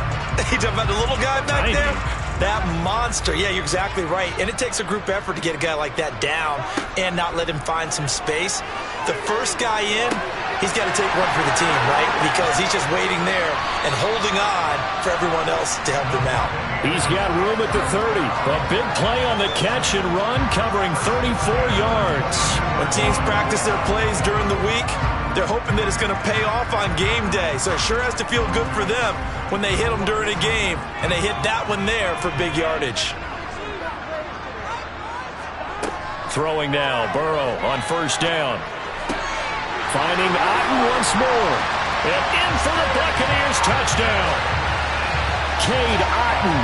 You're talking about the little guy back Tiny. there? That monster. Yeah, you're exactly right. And it takes a group effort to get a guy like that down and not let him find some space. The first guy in, he's got to take one for the team, right? Because he's just waiting there and holding on for everyone else to help him out. He's got room at the 30. A big play on the catch and run, covering 34 yards. When teams practice their plays during the week, they're hoping that it's going to pay off on game day. So it sure has to feel good for them when they hit them during a game. And they hit that one there for big yardage. Throwing now, Burrow on first down. Finding Otten once more. And in for the Buccaneers touchdown. Cade Otten,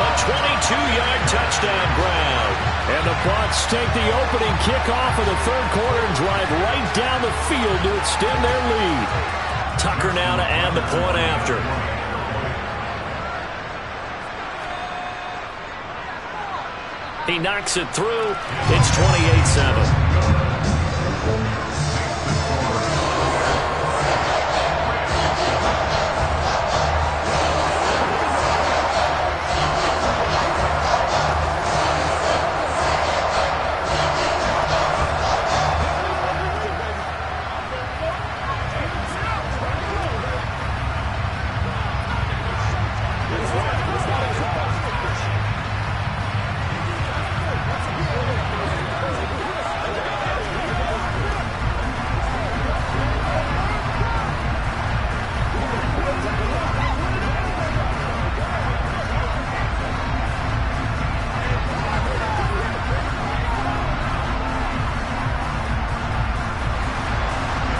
a 22-yard touchdown grab. And the Bucs take the opening kickoff of the third quarter and drive right down the field to extend their lead. Tucker now to add the point after. He knocks it through. It's 28-7.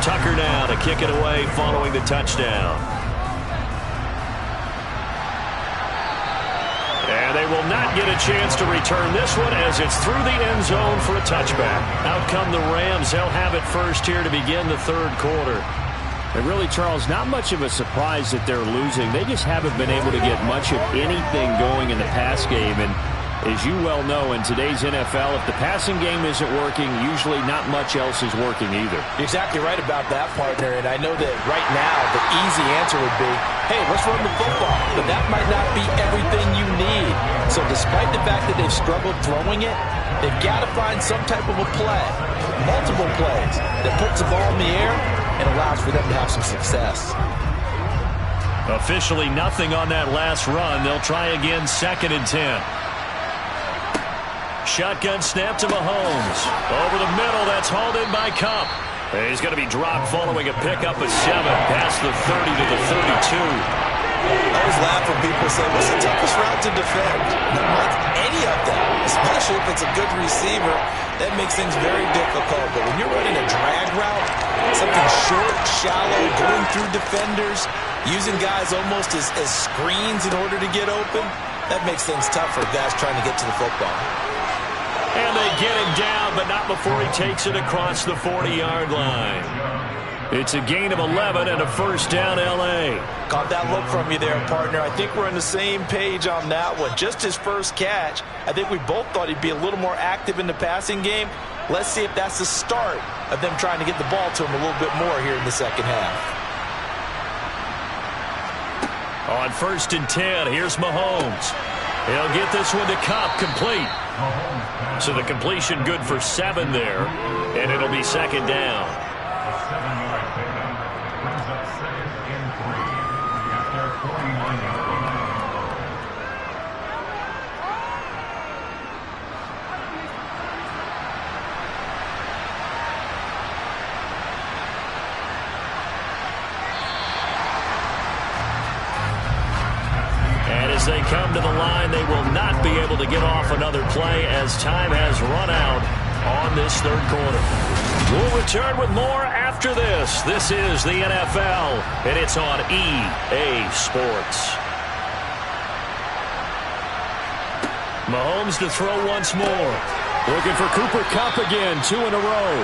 Tucker now to kick it away following the touchdown. And they will not get a chance to return this one as it's through the end zone for a touchback. Out come the Rams. They'll have it first here to begin the third quarter. And really, Charles, not much of a surprise that they're losing. They just haven't been able to get much of anything going in the pass game. And as you well know, in today's NFL, if the passing game isn't working, usually not much else is working either. You're exactly right about that, partner. And I know that right now the easy answer would be, hey, let's run the football. But that might not be everything you need. So despite the fact that they've struggled throwing it, they've got to find some type of a play, multiple plays, that puts the ball in the air and allows for them to have some success. Officially nothing on that last run. They'll try again, 2nd and 10. Shotgun snap to Mahomes. Over the middle, that's hauled in by Kupp. He's going to be dropped following a pickup of 7 past the 30 to the 32. I always laugh when people say, what's the toughest route to defend? Not any of them, especially if it's a good receiver. That makes things very difficult. But when you're running a drag route, something short, shallow, going through defenders, using guys almost as screens in order to get open, that makes things tough for guys trying to get to the football. And they get him down, but not before he takes it across the 40-yard line. It's a gain of 11 and a first down, L.A. Caught that look from you there, partner. I think we're on the same page on that one. Just his first catch, I think we both thought he'd be a little more active in the passing game. Let's see if that's the start of them trying to get the ball to him a little bit more here in the second half. On 1st and 10, here's Mahomes. He'll get this one to Kupp, complete. So the completion good for 7 there, and it'll be 2nd down. As they come to the line, they will not be able to get off another play as time has run out on this third quarter. We'll return with more after this. This is the NFL, and it's on EA Sports. Mahomes to throw once more. Looking for Cooper Kupp again, 2 in a row.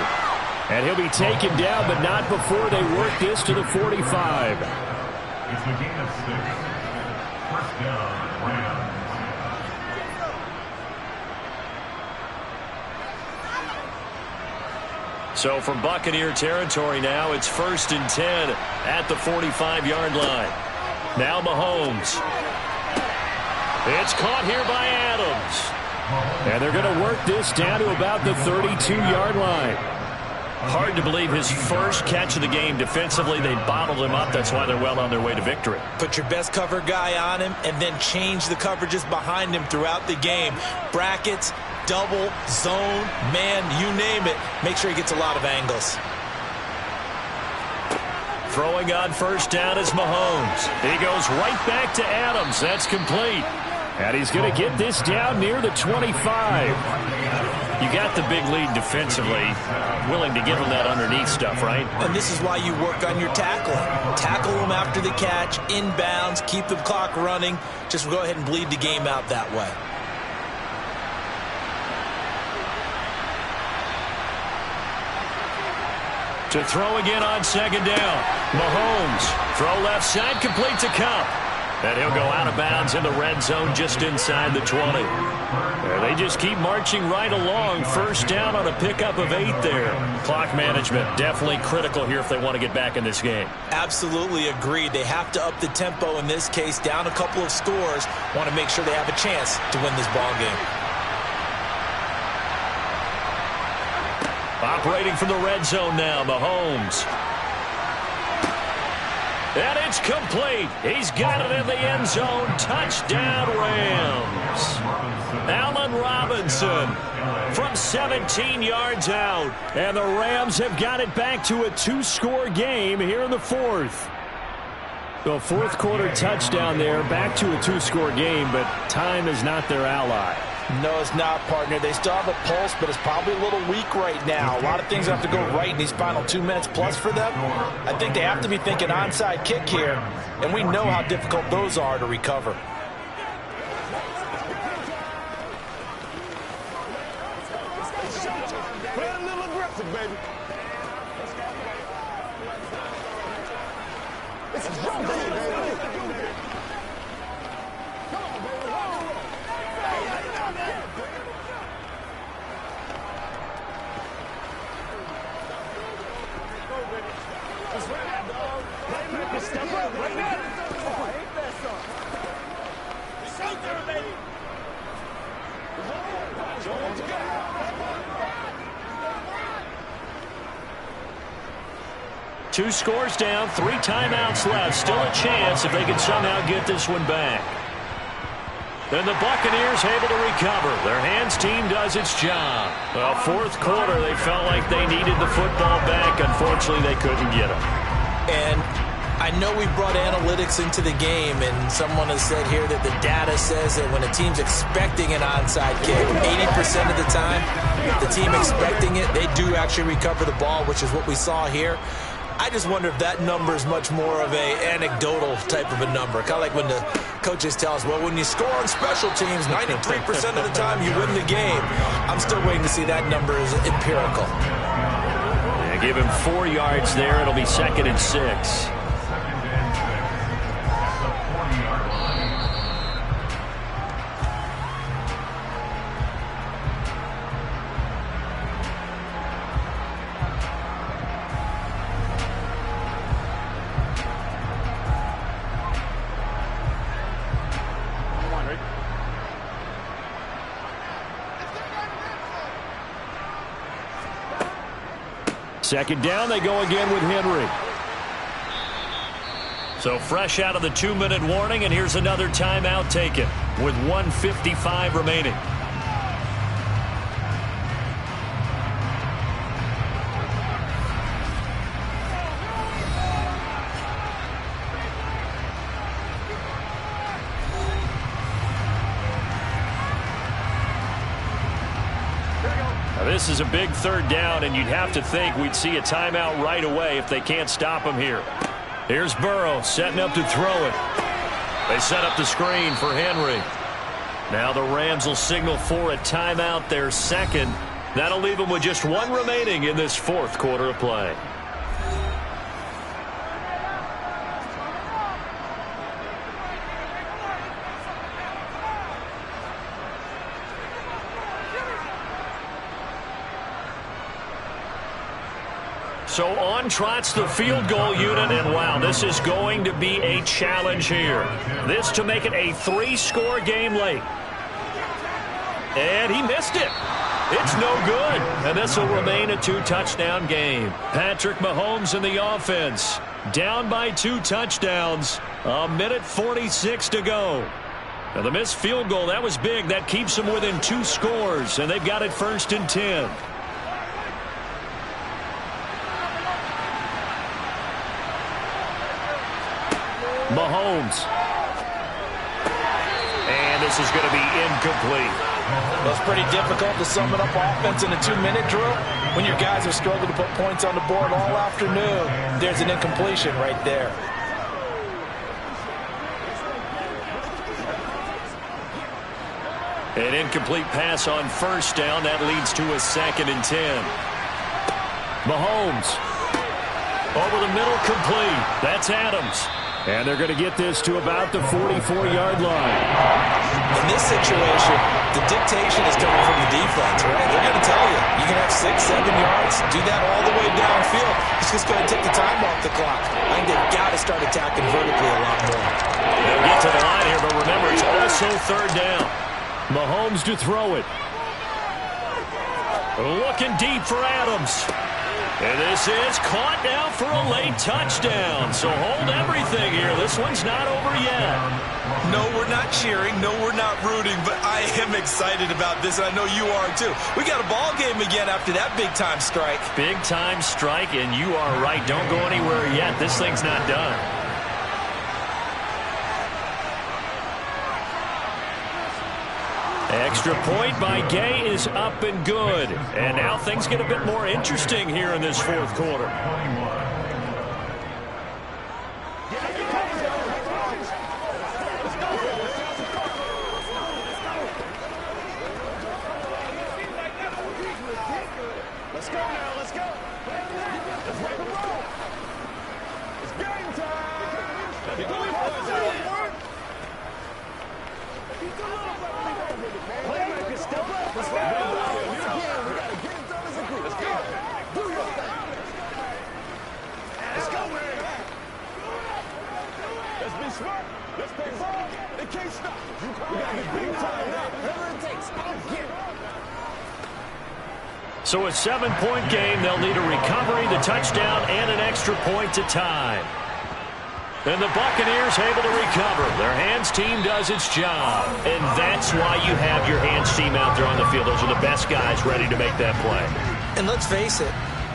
And he'll be taken down, but not before they work this to the 45. It's a gain of 6. First down, Rams. So from Buccaneer territory now, it's 1st and 10 at the 45-yard line. Now Mahomes. It's caught here by Adams. And they're going to work this down to about the 32-yard line. Hard to believe his first catch of the game defensively. They bottled him up. That's why they're well on their way to victory. Put your best cover guy on him and then change the coverages behind him throughout the game. Brackets, double, zone, man, you name it. Make sure he gets a lot of angles. Throwing on 1st down is Mahomes. He goes right back to Adams. That's complete. And he's going to get this down near the 25. You got the big lead defensively, willing to give him that underneath stuff, right? And this is why you work on your tackling. Tackle him after the catch, inbounds, keep the clock running. Just go ahead and bleed the game out that way. To throw again on 2nd down. Mahomes, throw left side, complete to Kupp. And he'll go out of bounds in the red zone just inside the 20. They just keep marching right along. 1st down on a pickup of 8 there. Clock management definitely critical here if they want to get back in this game. Absolutely agreed. They have to up the tempo in this case. Down a couple of scores. Want to make sure they have a chance to win this ball game. Operating from the red zone now, Mahomes. And it's complete. He's got it in the end zone. Touchdown, Rams. Allen Robinson from 17 yards out. And the Rams have got it back to a 2-score game here in the 4th. The 4th quarter touchdown there, back to a 2-score game, but time is not their ally. No, it's not, partner. They still have a pulse, but it's probably a little weak right now. A lot of things have to go right in these final 2 minutes plus for them. I think they have to be thinking onside kick here, and we know how difficult those are to recover. Two scores down, 3 timeouts left. Still a chance if they can somehow get this one back. Then the Buccaneers able to recover. Their hands team does its job. Well, fourth quarter, they felt like they needed the football back. Unfortunately, they couldn't get it. And I know we brought analytics into the game, and someone has said here that the data says that when a team's expecting an onside kick, 80% of the time, the team expecting it, they do actually recover the ball, which is what we saw here. I just wonder if that number is much more of a anecdotal type of a number. Kind of like when the coaches tell us, well, when you score on special teams, 93% of the time you win the game. I'm still waiting to see that number is empirical. Yeah, give him 4 yards there. It'll be 2nd and 6. Second down, they go again with Henry. So fresh out of the 2-minute warning, and here's another timeout taken with 1:55 remaining. This is a big 3rd down, and you'd have to think we'd see a timeout right away if they can't stop him here. Here's Burrow setting up to throw it. They set up the screen for Henry. Now the Rams will signal for a timeout, their 2nd. That'll leave them with just 1 remaining in this 4th quarter of play. So on trots the field goal unit, and wow, this is going to be a challenge here. This to make it a 3-score game late. And he missed it. It's no good. And this will remain a 2-touchdown game. Patrick Mahomes in the offense. Down by 2 touchdowns. 1:46 to go. Now the missed field goal, that was big. That keeps them within 2 scores, and they've got it 1st and 10. Mahomes. And this is going to be incomplete. Well, it's pretty difficult to sum it up offense in a 2-minute drill when your guys have struggled to put points on the board all afternoon. There's an incompletion right there. An incomplete pass on 1st down. That leads to a 2nd and 10. Mahomes. Over the middle, complete. That's Adams. And they're going to get this to about the 44-yard line. In this situation, the dictation is coming from the defense, right? They're going to tell you, you can have 6, 7 yards, do that all the way downfield. It's just going to take the time off the clock. I think they've got to start attacking vertically a lot more. They'll get to the line here, but remember, it's also 3rd down. Mahomes to throw it. Looking deep for Adams. And this is caught now for a late touchdown. So hold everything here. This one's not over yet. No, we're not cheering. No, we're not rooting. But I am excited about this, and I know you are too. We got a ball game again after that big-time strike. Big-time strike, and you are right. Don't go anywhere yet. This thing's not done. Extra point by Gay is up and good. And now things get a bit more interesting here in this fourth quarter. Let's go now, let's go. Let's rock and roll. It's game time. Let me go. Playmaker, step up. Let's go. We gotta get it done as a group. Let's go. Do your thing. Let's go, man. Let's be smart. Let's play ball. They can't stop. We gotta get big time now. Whatever it takes, I'll get it. So a 7-point game. They'll need a recovery, the touchdown, and an extra point to time. And the Buccaneers able to recover. Their hands team does its job. And that's why you have your hands team out there on the field. Those are the best guys ready to make that play. And let's face it,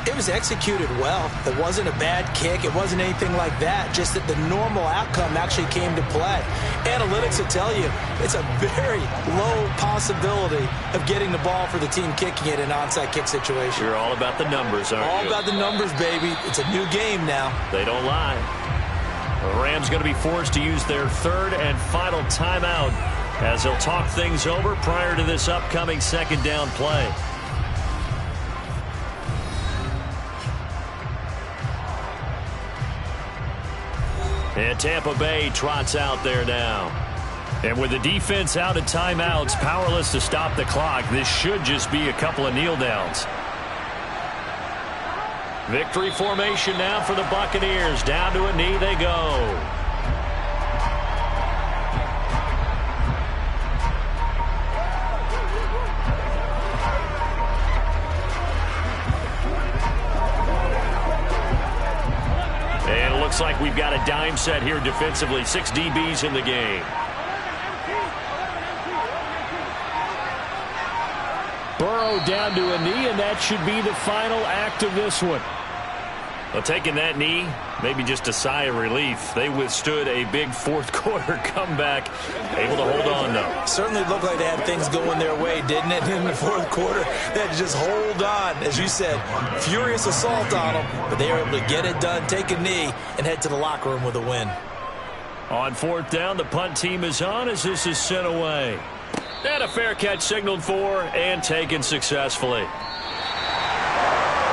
it was executed well. It wasn't a bad kick. It wasn't anything like that. Just that the normal outcome actually came to play. Analytics will tell you it's a very low possibility of getting the ball for the team kicking it in an onside kick situation. You're all about the numbers, aren't you? All about the numbers, baby. It's a new game now. They don't lie. The Rams going to be forced to use their third and final timeout as they'll talk things over prior to this upcoming second down play. And Tampa Bay trots out there now. And with the defense out at timeouts, powerless to stop the clock, this should just be a couple of kneel downs. Victory formation now for the Buccaneers. Down to a knee they go. And it looks like we've got a dime set here defensively. 6 DBs in the game. Burrow down to a knee, and that should be the final act of this one. Well, taking that knee, maybe just a sigh of relief. They withstood a big fourth quarter comeback. Able to hold on, though. Certainly looked like they had things going their way, didn't it, in the fourth quarter? They had to just hold on. As you said, furious assault on them, but they were able to get it done, take a knee, and head to the locker room with a win. On fourth down, the punt team is on as this is sent away. And a fair catch signaled for and taken successfully.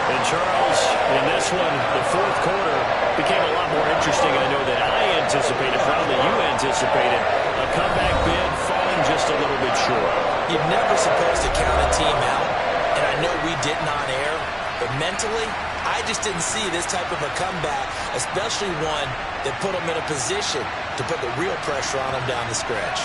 And Charles, in this one, the fourth quarter became a lot more interesting. I know that I anticipated, probably you anticipated, a comeback bid falling just a little bit short. You're never supposed to count a team out, and I know we didn't on air, but mentally, I just didn't see this type of a comeback, especially one that put them in a position to put the real pressure on them down the stretch.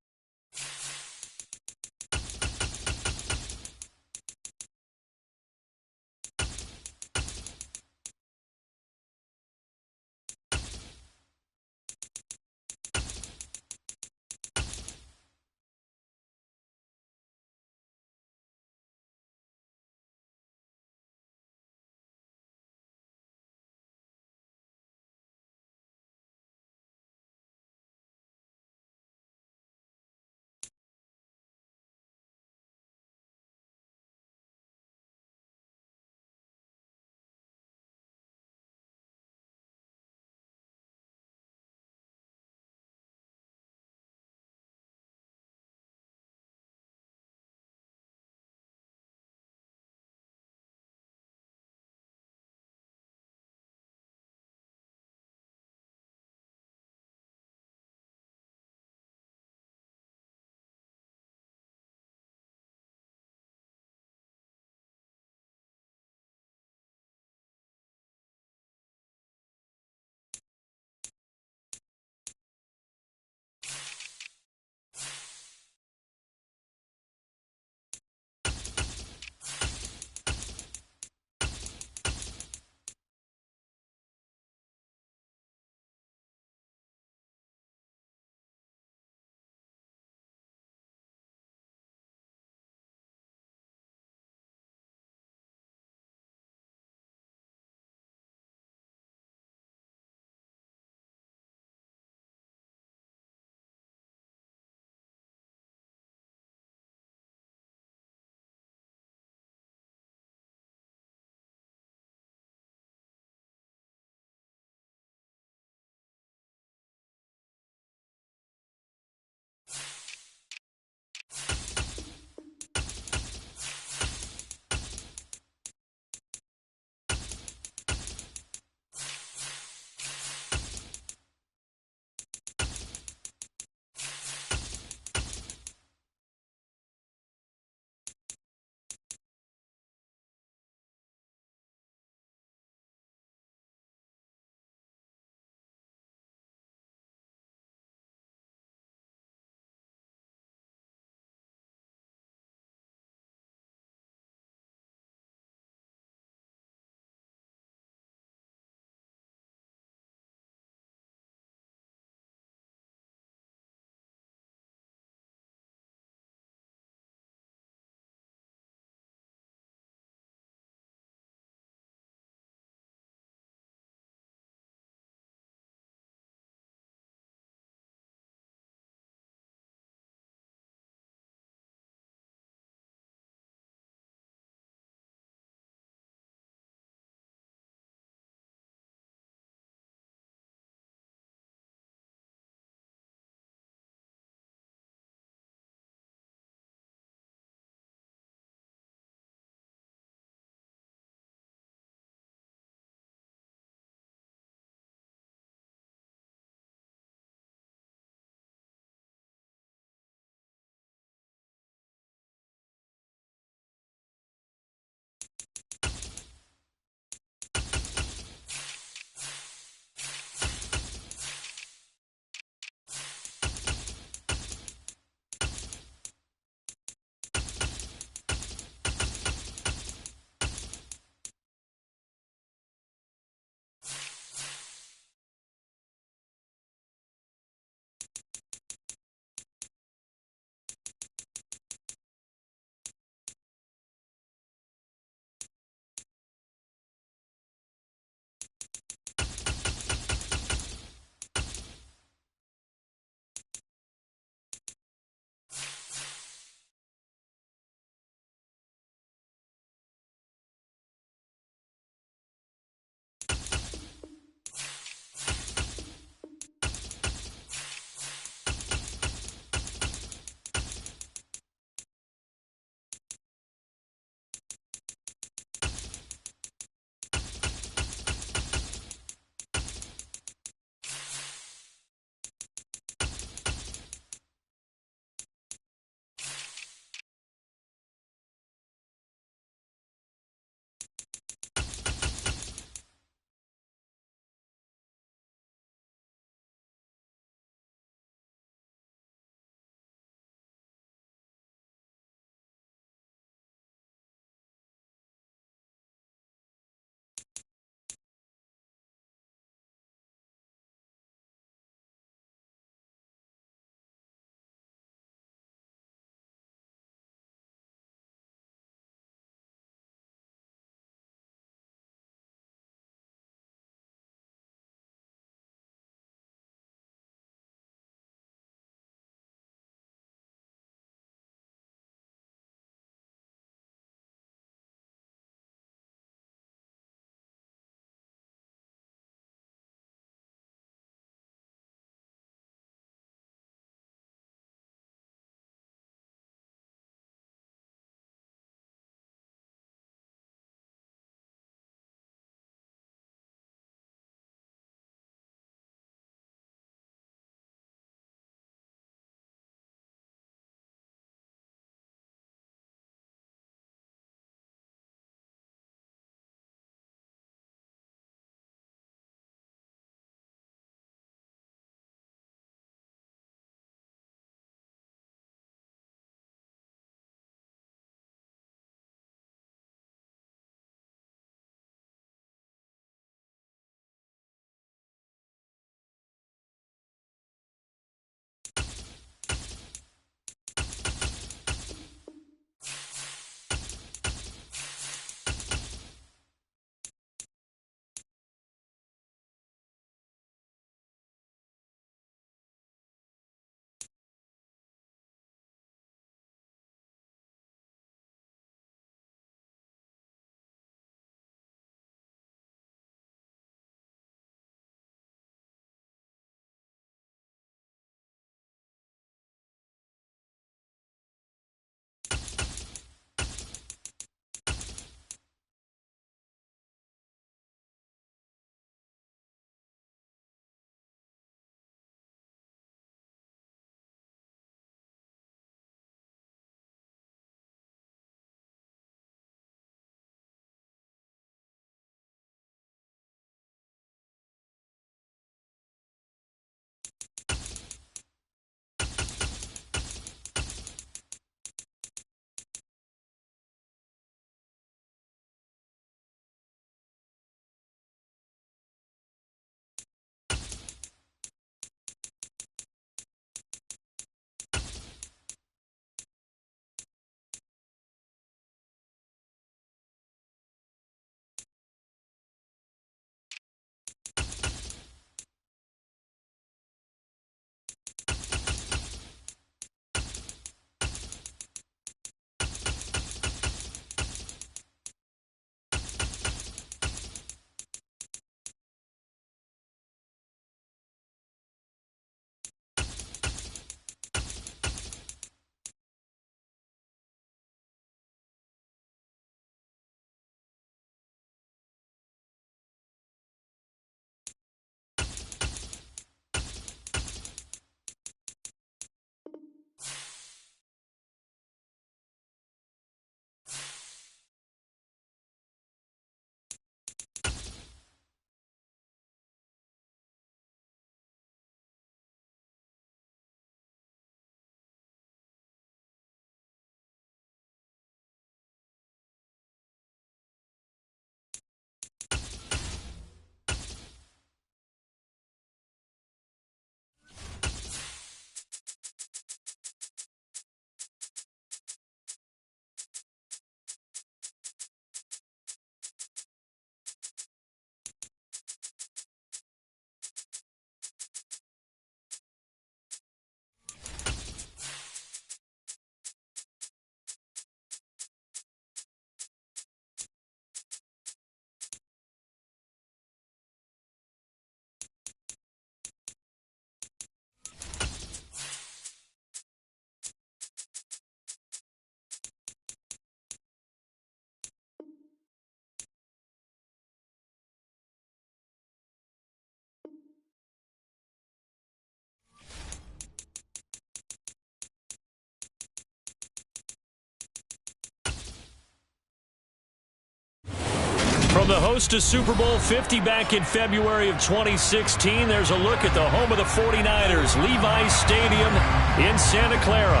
From the host to Super Bowl 50 back in February of 2016, there's a look at the home of the 49ers, Levi's Stadium in Santa Clara.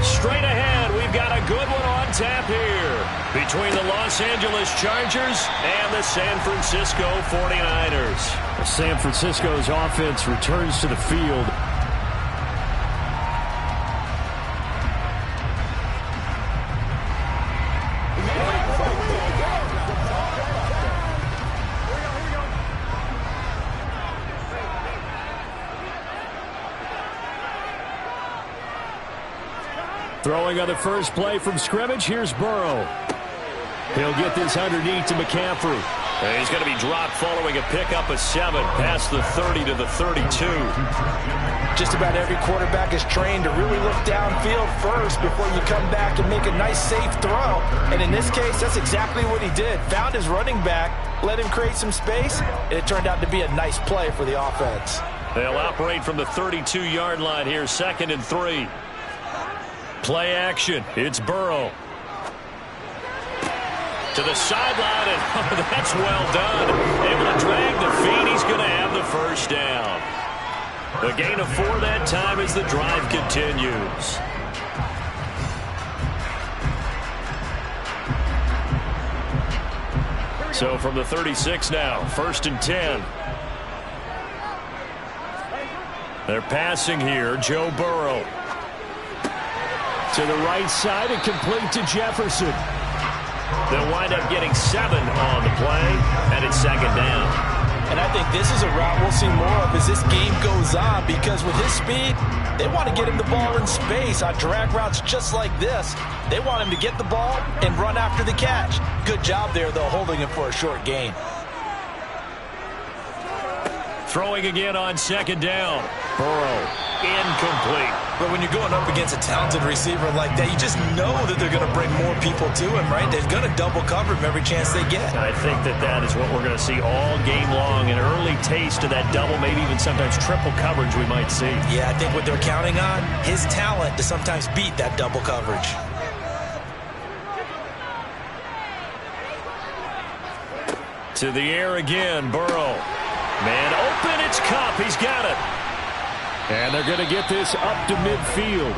Straight ahead, we've got a good one on tap here between the Los Angeles Chargers and the San Francisco 49ers. San Francisco's offense returns to the field. Throwing on the first play from scrimmage, here's Burrow. He'll get this underneath to McCaffrey. And he's going to be dropped following a pickup of 7 past the 30 to the 32. Just about every quarterback is trained to really look downfield first before you come back and make a nice, safe throw. And in this case, that's exactly what he did. Found his running back, let him create some space, and it turned out to be a nice play for the offense. They'll operate from the 32-yard line here, 2nd and 3. Play action. It's Burrow. To the sideline, and that's well done. Able to drag the feet. He's going to have the first down. The gain of 4 that time as the drive continues. So from the 36 now, 1st and 10. They're passing here. Joe Burrow. To the right side and complete to Jefferson. They'll wind up getting 7 on the play, and it's 2nd down. And I think this is a route we'll see more of as this game goes on, because with his speed, they want to get him the ball in space on drag routes just like this. They want him to get the ball and run after the catch. Good job there, though, holding him for a short gain. Throwing again on 2nd down. Burrow, incomplete. But when you're going up against a talented receiver like that, you just know that they're going to bring more people to him, right? They're going to double cover him every chance they get. I think that is what we're going to see all game long. An early taste of that double, maybe even sometimes triple coverage we might see. Yeah, I think what they're counting on, his talent to sometimes beat that double coverage. To the air again, Burrow. Man open, it's Kupp. He's got it. And they're going to get this up to midfield.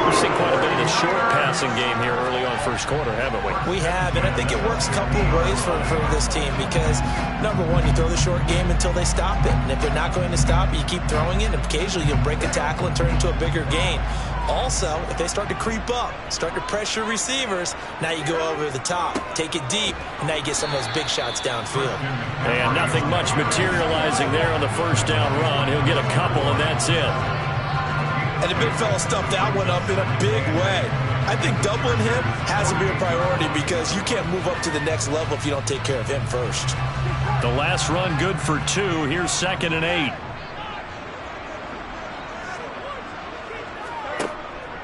We've seen quite a bit of the short passing game here early on first quarter, haven't we? We have, and I think it works a couple of ways for this team because, number one, you throw the short game until they stop it. And if they're not going to stop it, you keep throwing it, and occasionally you'll break a tackle and turn it into a bigger gain. Also, if they start to creep up, start to pressure receivers, now you go over the top, take it deep, and now you get some of those big shots downfield. And nothing much materializing there on the first down run. He'll get a couple, and that's it. And the big fella stuffed that one up in a big way. I think doubling him has to be a priority because you can't move up to the next level if you don't take care of him first. The last run good for 2. Here's 2nd and 8.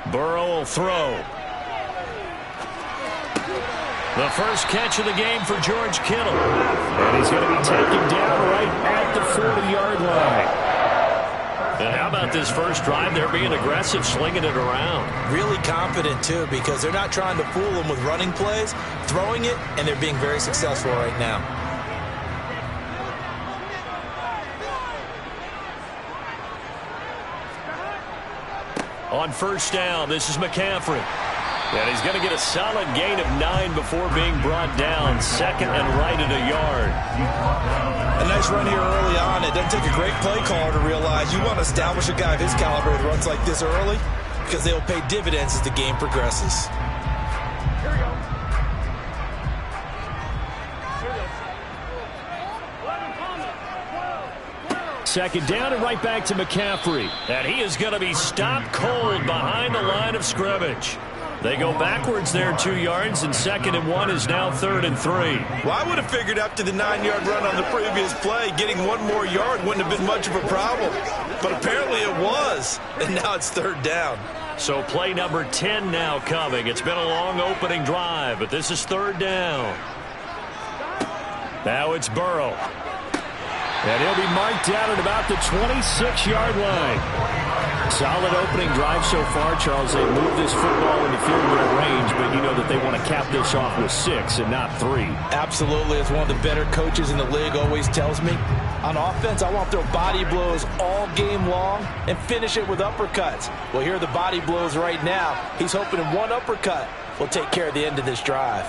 Burrow will throw. The first catch of the game for George Kittle. And he's going to be taken down right at the 40-yard line. And how about this first drive? They're being aggressive, slinging it around. Really confident, too, because they're not trying to fool them with running plays, throwing it, and they're being very successful right now. On first down, this is McCaffrey. And he's going to get a solid gain of 9 before being brought down. 2nd and right at a yard. A nice run here early on. It doesn't take a great play caller to realize you want to establish a guy of his caliber with runs like this early because they will pay dividends as the game progresses. Here we go. 2nd down and right back to McCaffrey. And he is going to be stopped cold behind the line of scrimmage. They go backwards there 2 yards, and 2nd and 1 is now 3rd and 3. Well, I would have figured after the 9-yard run on the previous play, getting 1 more yard wouldn't have been much of a problem. But apparently it was, and now it's 3rd down. So play number 10 now coming. It's been a long opening drive, but this is 3rd down. Now it's Burrow. And he'll be marked down at about the 26-yard line. Solid opening drive so far, Charles. They moved this football into field goal range, but you know that they want to cap this off with 6 and not 3. Absolutely. As one of the better coaches in the league always tells me, on offense, I want to throw body blows all game long and finish it with uppercuts. Well, here are the body blows right now. He's hoping one uppercut will take care of the end of this drive.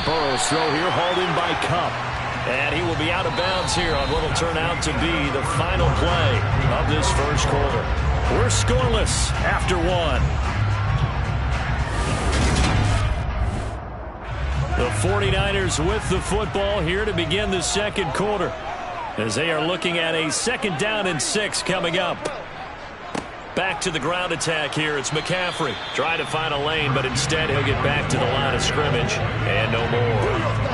Burrow's throw here hauled in by Kupp. And he will be out of bounds here on what will turn out to be the final play of this first quarter. We're scoreless after 1. The 49ers with the football here to begin the second quarter, as they are looking at a 2nd down and 6 coming up. Back to the ground attack here. It's McCaffrey trying to find a lane, but instead he'll get back to the line of scrimmage and no more.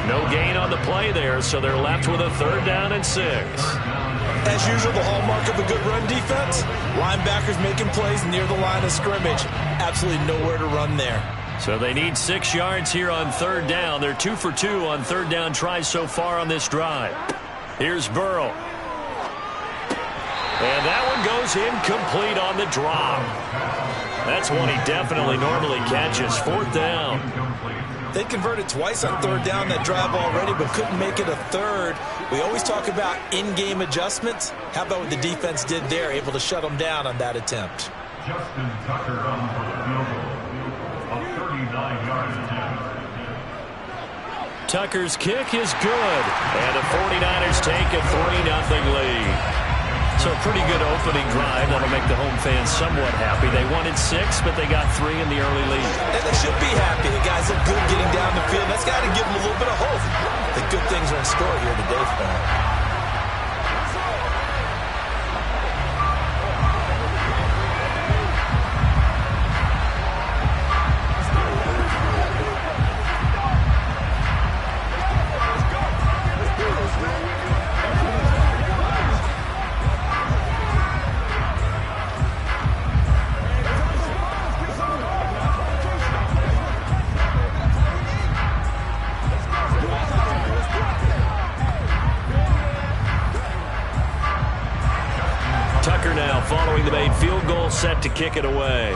No gain on the play there, so they're left with a 3rd down and 6. As usual, the hallmark of a good run defense, linebackers making plays near the line of scrimmage. Absolutely nowhere to run there. So they need 6 yards here on 3rd down. They're 2 for 2 on 3rd down tries so far on this drive. Here's Burrow. And that one goes incomplete on the drop. That's one he definitely normally catches. 4th down. They converted twice on 3rd down that drive already, but couldn't make it a 3rd. We always talk about in-game adjustments. How about what the defense did there, able to shut them down on that attempt? Justin Tucker on for the field goal. A 39-yard attempt. Tucker's kick is good. And the 49ers take a 3-0 lead. So a pretty good opening drive. That'll make the home fans somewhat happy. They wanted 6, but they got 3 in the early lead. And they should be happy. The guys look good getting down the field. That's got to give them a little bit of hope. The good things are in store here today for them. Following the made field goal, set to kick it away.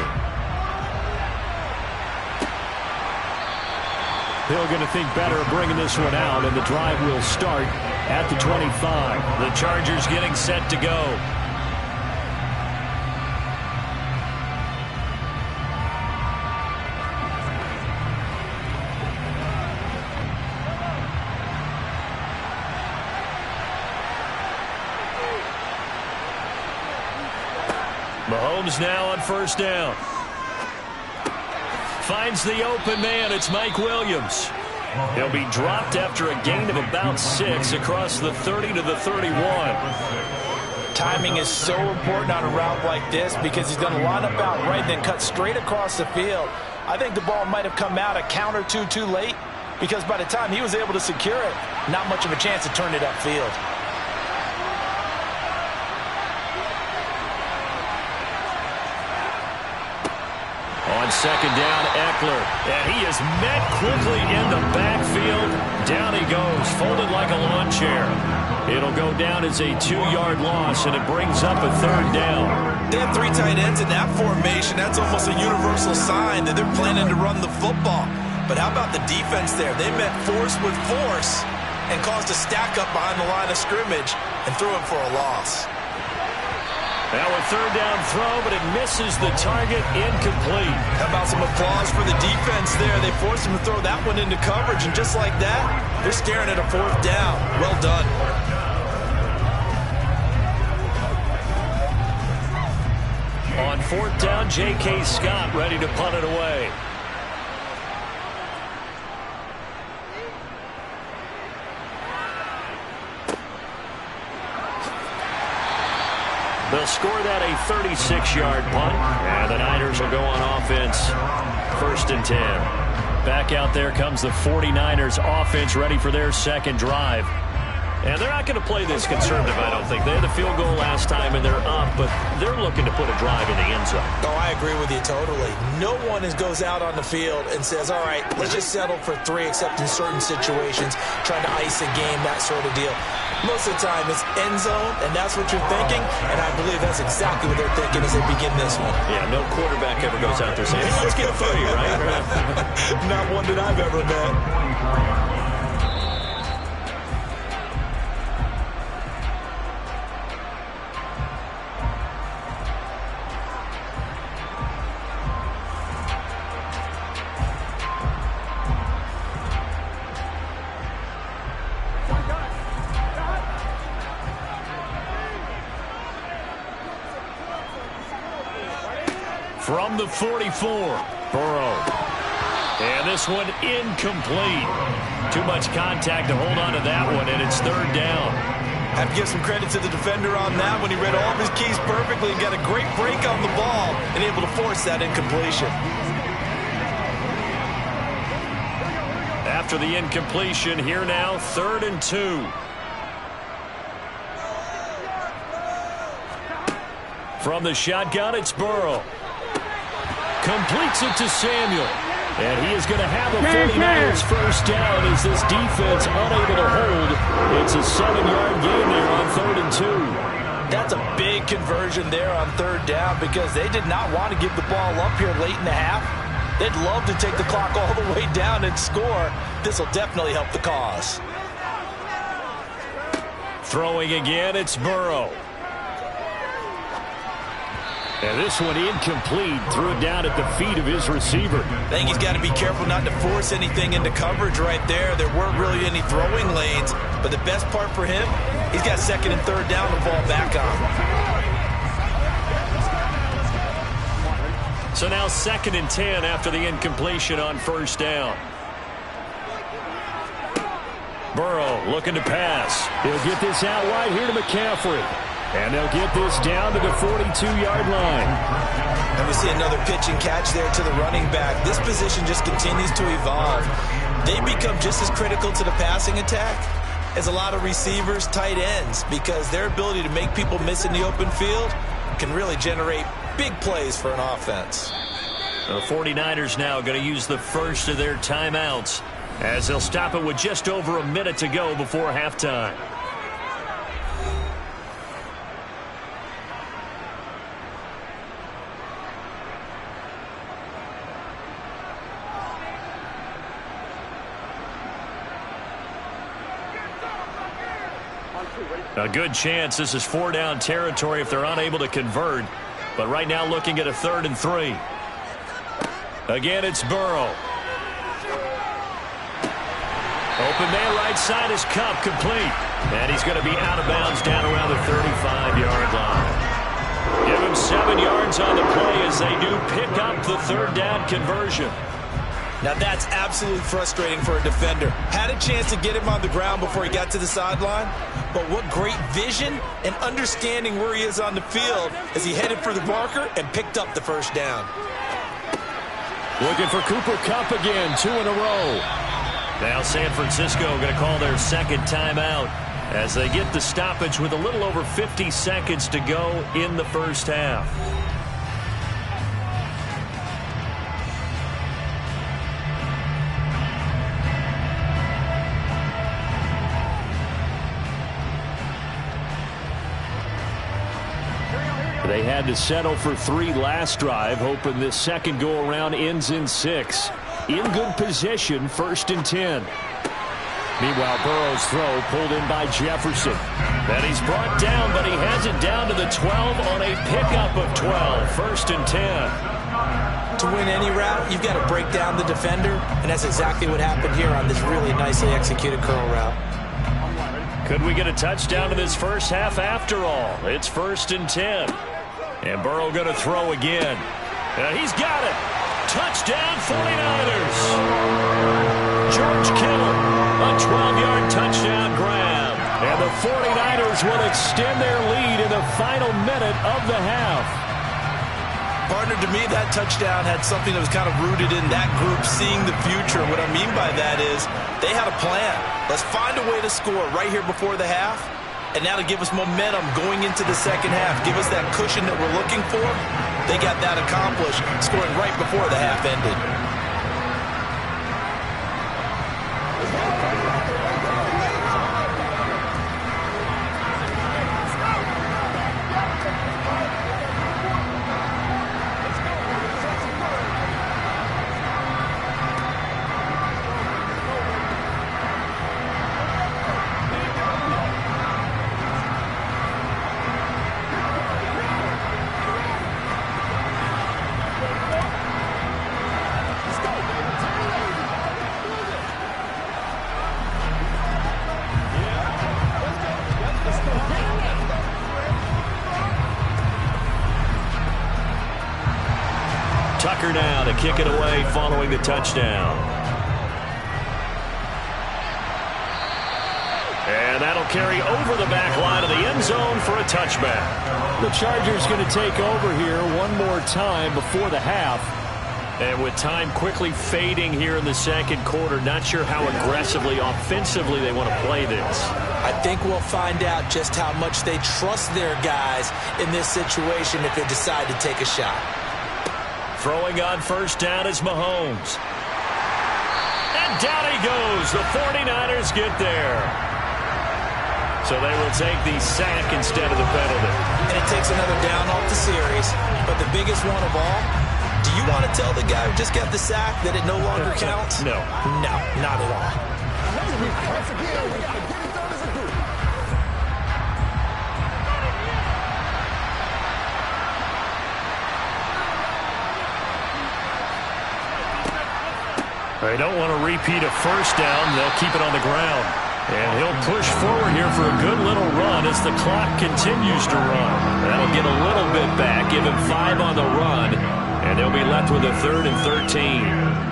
Hill going to think better of bringing this one out, and the drive will start at the 25. The Chargers getting set to go. Mahomes now on 1st down. Finds the open man. It's Mike Williams. He'll be dropped after a gain of about 6 across the 30 to the 31. Timing is so important on a route like this because he's going to line up out right and then cut straight across the field. I think the ball might have come out a count or two too late because by the time he was able to secure it, not much of a chance to turn it upfield. On 2nd down, Eckler. And he is met quickly in the backfield. Down he goes, folded like a lawn chair. It'll go down as a 2-yard loss, and it brings up a 3rd down. They have 3 tight ends in that formation. That's almost a universal sign that they're planning to run the football. But how about the defense there? They met force with force and caused a stack up behind the line of scrimmage and threw him for a loss. Now a 3rd down throw, but it misses the target, incomplete. How about some applause for the defense there? They forced him to throw that one into coverage, and just like that, they're staring at a 4th down. Well done. On 4th down, J.K. Scott ready to punt it away. They'll score that a 36-yard punt, and the Niners will go on offense 1st and 10. Back out there comes the 49ers offense ready for their second drive. And they're not going to play this conservative, I don't think. They had a field goal last time, and they're up, but they're looking to put a drive in the end zone. Oh, I agree with you totally. No one goes out on the field and says, all right, let's just settle for 3, except in certain situations, trying to ice a game, that sort of deal. Most of the time, it's end zone, and that's what you're thinking, and I believe that's exactly what they're thinking as they begin this one. Yeah, no quarterback ever goes out there saying, hey, let's get 3, right? Not one that I've ever met. From the 44, Burrow. And this one incomplete. Too much contact to hold on to that one, and it's 3rd down. I have to give some credit to the defender on that when he read all of his keys perfectly and got a great break on the ball and able to force that incompletion. After the incompletion, here now, 3rd and 2. From the shotgun, it's Burrow. Completes it to Samuel. And he is going to have a 49ers first down as this defense unable to hold. It's a 7-yard gain there on 3rd and 2. That's a big conversion there on 3rd down because they did not want to give the ball up here late in the half. They'd love to take the clock all the way down and score. This will definitely help the cause. Throwing again, it's Burrow. And this one incomplete. Threw it down at the feet of his receiver. I think he's got to be careful not to force anything into coverage right there. There weren't really any throwing lanes. But the best part for him, he's got 2nd and 3rd down to fall back on. So now 2nd and 10 after the incompletion on 1st down. Burrow looking to pass. He'll get this out wide here to McCaffrey. And they'll get this down to the 42-yard line. And we see another pitch and catch there to the running back. This position just continues to evolve. They become just as critical to the passing attack as a lot of receivers, tight ends, because their ability to make people miss in the open field can really generate big plays for an offense. The 49ers now going to use the first of their timeouts as they'll stop it with just over a minute to go before halftime. A good chance this is 4-down territory if they're unable to convert. But right now looking at a 3rd and 3. Again, it's Burrow. Open man right side is Kupp, complete. And he's going to be out of bounds down around the 35-yard line. Give him 7 yards on the play as they do pick up the 3rd down conversion. Now that's absolutely frustrating for a defender. Had a chance to get him on the ground before he got to the sideline, but what great vision and understanding where he is on the field as he headed for the marker and picked up the 1st down. Looking for Cooper Kupp again, 2 in a row. Now San Francisco going to call their 2nd timeout as they get the stoppage with a little over 50 seconds to go in the 1st half. They had to settle for 3 last drive, hoping this second go-around ends in 6. In good position, 1st and 10. Meanwhile, Burrow's throw pulled in by Jefferson. And he's brought down, but he has it down to the 12 on a pickup of 12. 1st and 10. To win any route, you've got to break down the defender, and that's exactly what happened here on this really nicely executed curl route. Could we get a touchdown in this first half after all? It's 1st and 10. And Burrow going to throw again. And he's got it. Touchdown 49ers. George Kittle, a 12-yard touchdown grab. And the 49ers will extend their lead in the final minute of the half. Partner, to me, that touchdown had something that was kind of rooted in that group seeing the future. What I mean by that is they had a plan. Let's find a way to score right here before the half, and that'll give us momentum going into the second half. Give us that cushion that we're looking for. They got that accomplished, scoring right before the half ended. Tucker now to kick it away following the touchdown. And that'll carry over the back line of the end zone for a touchback. The Chargers going to take over here one more time before the half. And with time quickly fading here in the second quarter, not sure how aggressively, offensively they want to play this. I think we'll find out just how much they trust their guys in this situation if they decide to take a shot. Throwing on first down is Mahomes. And down he goes. The 49ers get there. So they will take the sack instead of the penalty. And it takes another down off the series. But the biggest one of all, do you want to tell the guy who just got the sack that it no longer counts? No. No, not at all. They don't want to repeat a first down. They'll keep it on the ground. And he'll push forward here for a good little run as the clock continues to run. That'll get a little bit back, give him 5 on the run, and they'll be left with a 3rd and 13.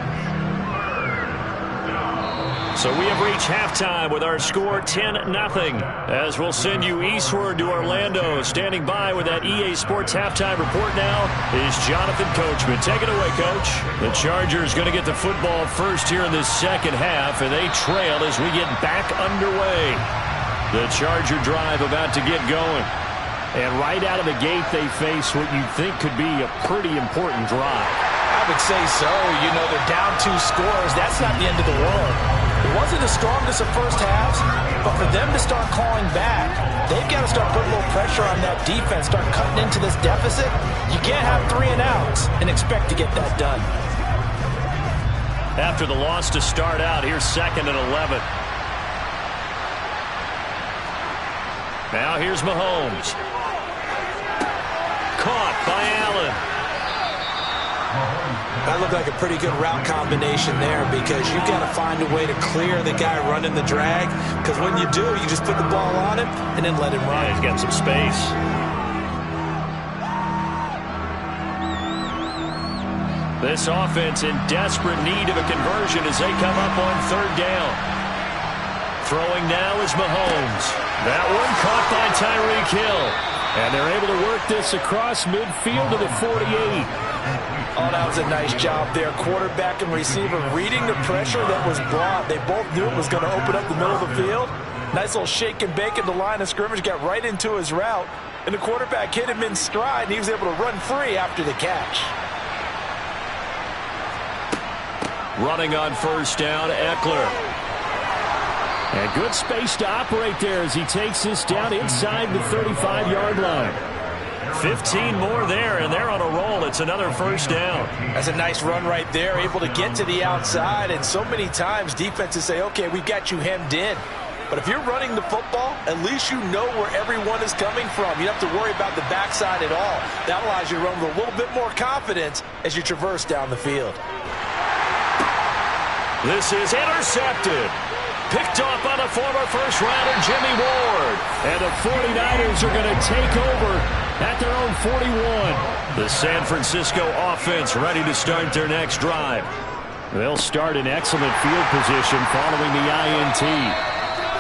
So we have reached halftime with our score 10-0. As we'll send you eastward to Orlando. Standing by with that EA Sports halftime report now is Jonathan Coachman. Take it away, Coach. The Chargers going to get the football first here in this second half, and they trail as we get back underway. The Charger drive about to get going. And right out of the gate, they face what you think could be a pretty important drive. I would say so. You know, they're down 2 scores. That's not the end of the world. It wasn't the strongest of first halves, but for them to start calling back, they've got to start putting a little pressure on that defense, start cutting into this deficit. You can't have 3 and outs and expect to get that done. After the loss to start out, here's 2nd and 11. Now here's Mahomes. Caught by Allen. That looked like a pretty good route combination there because you've got to find a way to clear the guy running the drag, because when you do, you just put the ball on him and then let him run. Yeah, he's got some space. This offense in desperate need of a conversion as they come up on 3rd down. Throwing now is Mahomes. That one caught by Tyreek Hill. And they're able to work this across midfield to the 48. Oh, that was a nice job there. Quarterback and receiver reading the pressure that was brought. They both knew it was going to open up the middle of the field. Nice little shake and bake at the line of scrimmage, got right into his route. And the quarterback hit him in stride, and he was able to run free after the catch. Running on first down, Eckler. And good space to operate there as he takes this down inside the 35-yard line. 15 more there, and they're on a roll. It's another first down. That's a nice run right there, able to get to the outside. And so many times defenses say, okay, we've got you hemmed in. But if you're running the football, at least you know where everyone is coming from. You don't have to worry about the backside at all. That allows you to run with a little bit more confidence as you traverse down the field. This is intercepted. Picked off by the former first-rounder Jimmy Ward. And the 49ers are going to take over at their own 41. The San Francisco offense ready to start their next drive. They'll start in excellent field position following the INT.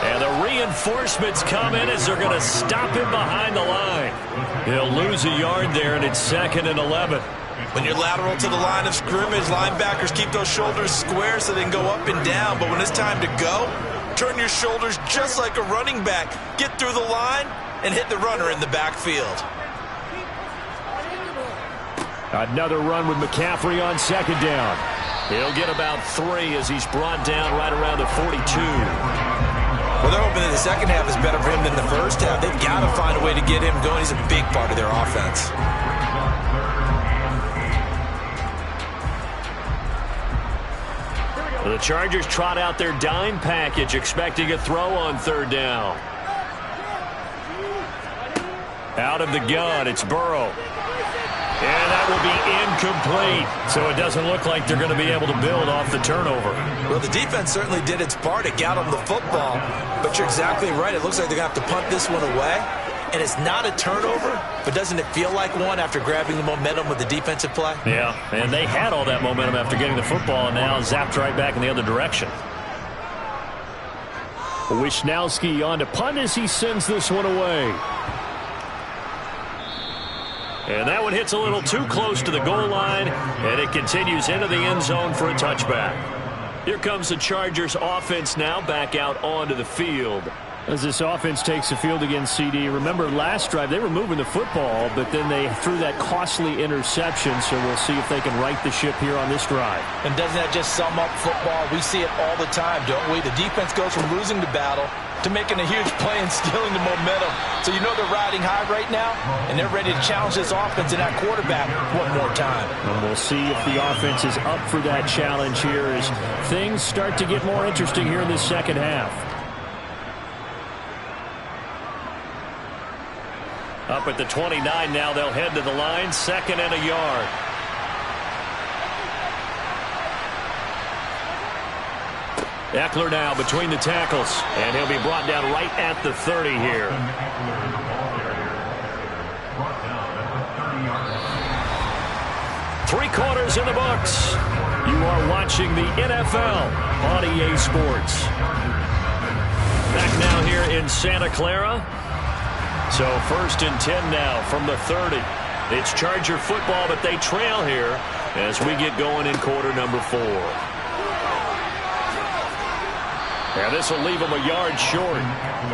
And the reinforcements come in as they're going to stop him behind the line. He'll lose a yard there, and it's 2nd and 11. When you're lateral to the line of scrimmage, linebackers keep those shoulders square so they can go up and down. But when it's time to go, turn your shoulders just like a running back. Get through the line and hit the runner in the backfield. Another run with McCaffrey on 2nd down. He'll get about 3 as he's brought down right around the 42. Well, they're hoping that the second half is better for him than the first half. They've got to find a way to get him going. He's a big part of their offense. The Chargers trot out their dime package, expecting a throw on 3rd down. Out of the gun, it's Burrow. And that will be incomplete. So it doesn't look like they're going to be able to build off the turnover. Well, the defense certainly did its part. It got them the football. But you're exactly right. It looks like they're going to have to punt this one away. And it's not a turnover, but doesn't it feel like one after grabbing the momentum with the defensive play? Yeah, and they had all that momentum after getting the football and now zapped right back in the other direction. Wishnowski on to punt as he sends this one away. And that one hits a little too close to the goal line, and it continues into the end zone for a touchback. Here comes the Chargers offense now back out onto the field. As this offense takes the field against CD, remember last drive they were moving the football, but then they threw that costly interception, so we'll see if they can right the ship here on this drive. And doesn't that just sum up football? We see it all the time, don't we? The defense goes from losing the battle to making a huge play and stealing the momentum. So you know they're riding high right now, and they're ready to challenge this offense and that quarterback one more time. And we'll see if the offense is up for that challenge here as things start to get more interesting here in this second half. Up at the 29 now, they'll head to the line, 2nd and a yard. Eckler now between the tackles, and he'll be brought down right at the 30 here. Three quarters in the books. You are watching the NFL on EA Sports. Back now here in Santa Clara. So 1st and 10 now from the 30. It's Charger football, but they trail here as we get going in quarter number 4. Yeah, this will leave them a yard short.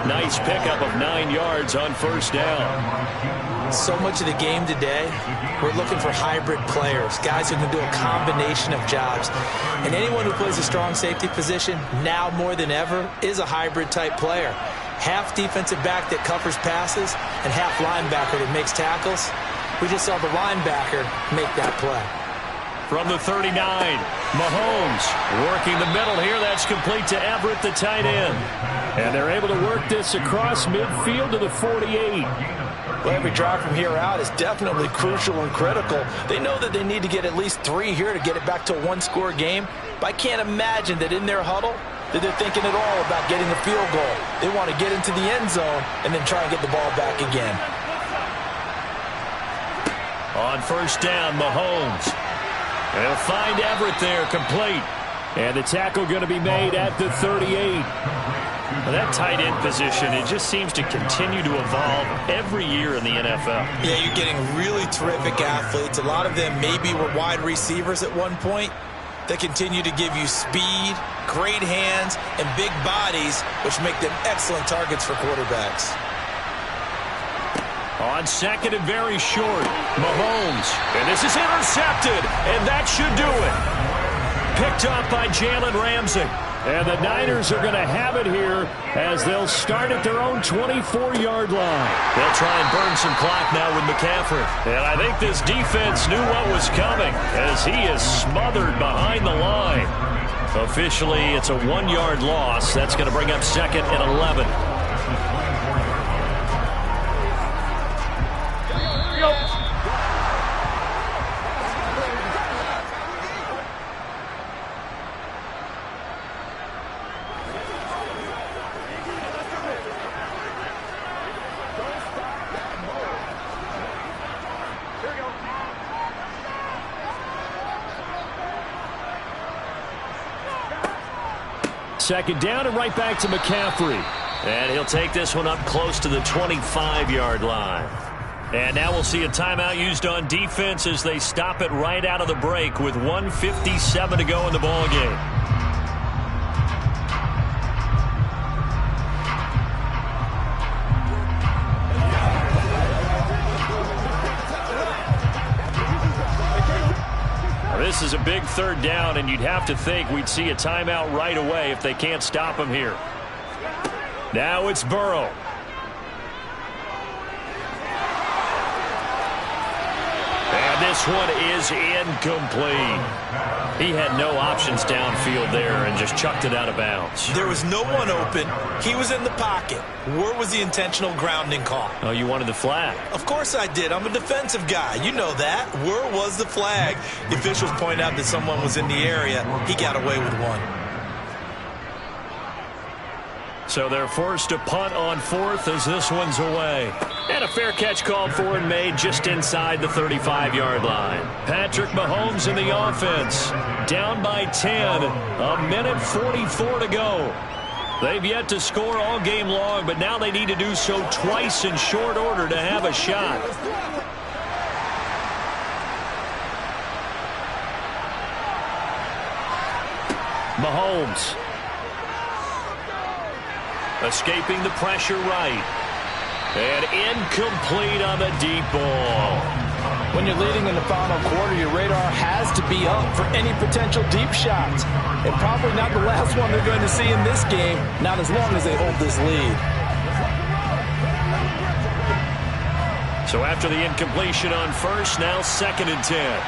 Nice pickup of 9 yards on 1st down. So much of the game today, we're looking for hybrid players, guys who can do a combination of jobs. And anyone who plays a strong safety position, now more than ever, is a hybrid type player. Half defensive back that covers passes and half linebacker that makes tackles. We just saw the linebacker make that play. From the 39, Mahomes working the middle here. That's complete to Everett, the tight end. And they're able to work this across midfield to the 48. Well, every drive from here out is definitely crucial and critical. They know that they need to get at least 3 here to get it back to a one-score game. But I can't imagine that in their huddle that they're thinking at all about getting a field goal. They want to get into the end zone and then try and get the ball back again. On 1st down, Mahomes. They'll find Everett there, complete. And the tackle going to be made at the 38. Well, that tight end position, it just seems to continue to evolve every year in the NFL. Yeah, you're getting really terrific athletes. A lot of them maybe were wide receivers at one point that continue to give you speed, great hands, and big bodies, which make them excellent targets for quarterbacks. On 2nd and very short, Mahomes. And this is intercepted, and that should do it. Picked up by Jalen Ramsey. And the Niners are going to have it here as they'll start at their own 24-yard line. They'll try and burn some clock now with McCaffrey. And I think this defense knew what was coming as he is smothered behind the line. Officially, it's a 1-yard loss. That's going to bring up 2nd and 11. Second down and right back to McCaffrey. And he'll take this one up close to the 25-yard line. And now we'll see a timeout used on defense as they stop it right out of the break with 1:57 to go in the ballgame. This is a big third down, and you'd have to think we'd see a timeout right away if they can't stop him here. Now it's Burrow. And this one is incomplete. He had no options downfield there and just chucked it out of bounds. There was no one open. He was in the pocket. Where was the intentional grounding call? Oh, you wanted the flag? Of course I did. I'm a defensive guy. You know that. Where was the flag? The officials pointed out that someone was in the area. He got away with one. So they're forced to punt on fourth as this one's away. And a fair catch called for and made just inside the 35-yard line. Patrick Mahomes in the offense. Down by 10. 1:44 to go. They've yet to score all game long, but now they need to do so twice in short order to have a shot. Mahomes. Escaping the pressure right. And incomplete on the deep ball. When you're leading in the final quarter, your radar has to be up for any potential deep shots. And probably not the last one they're going to see in this game, not as long as they hold this lead. So after the incompletion on first, now 2nd and 10.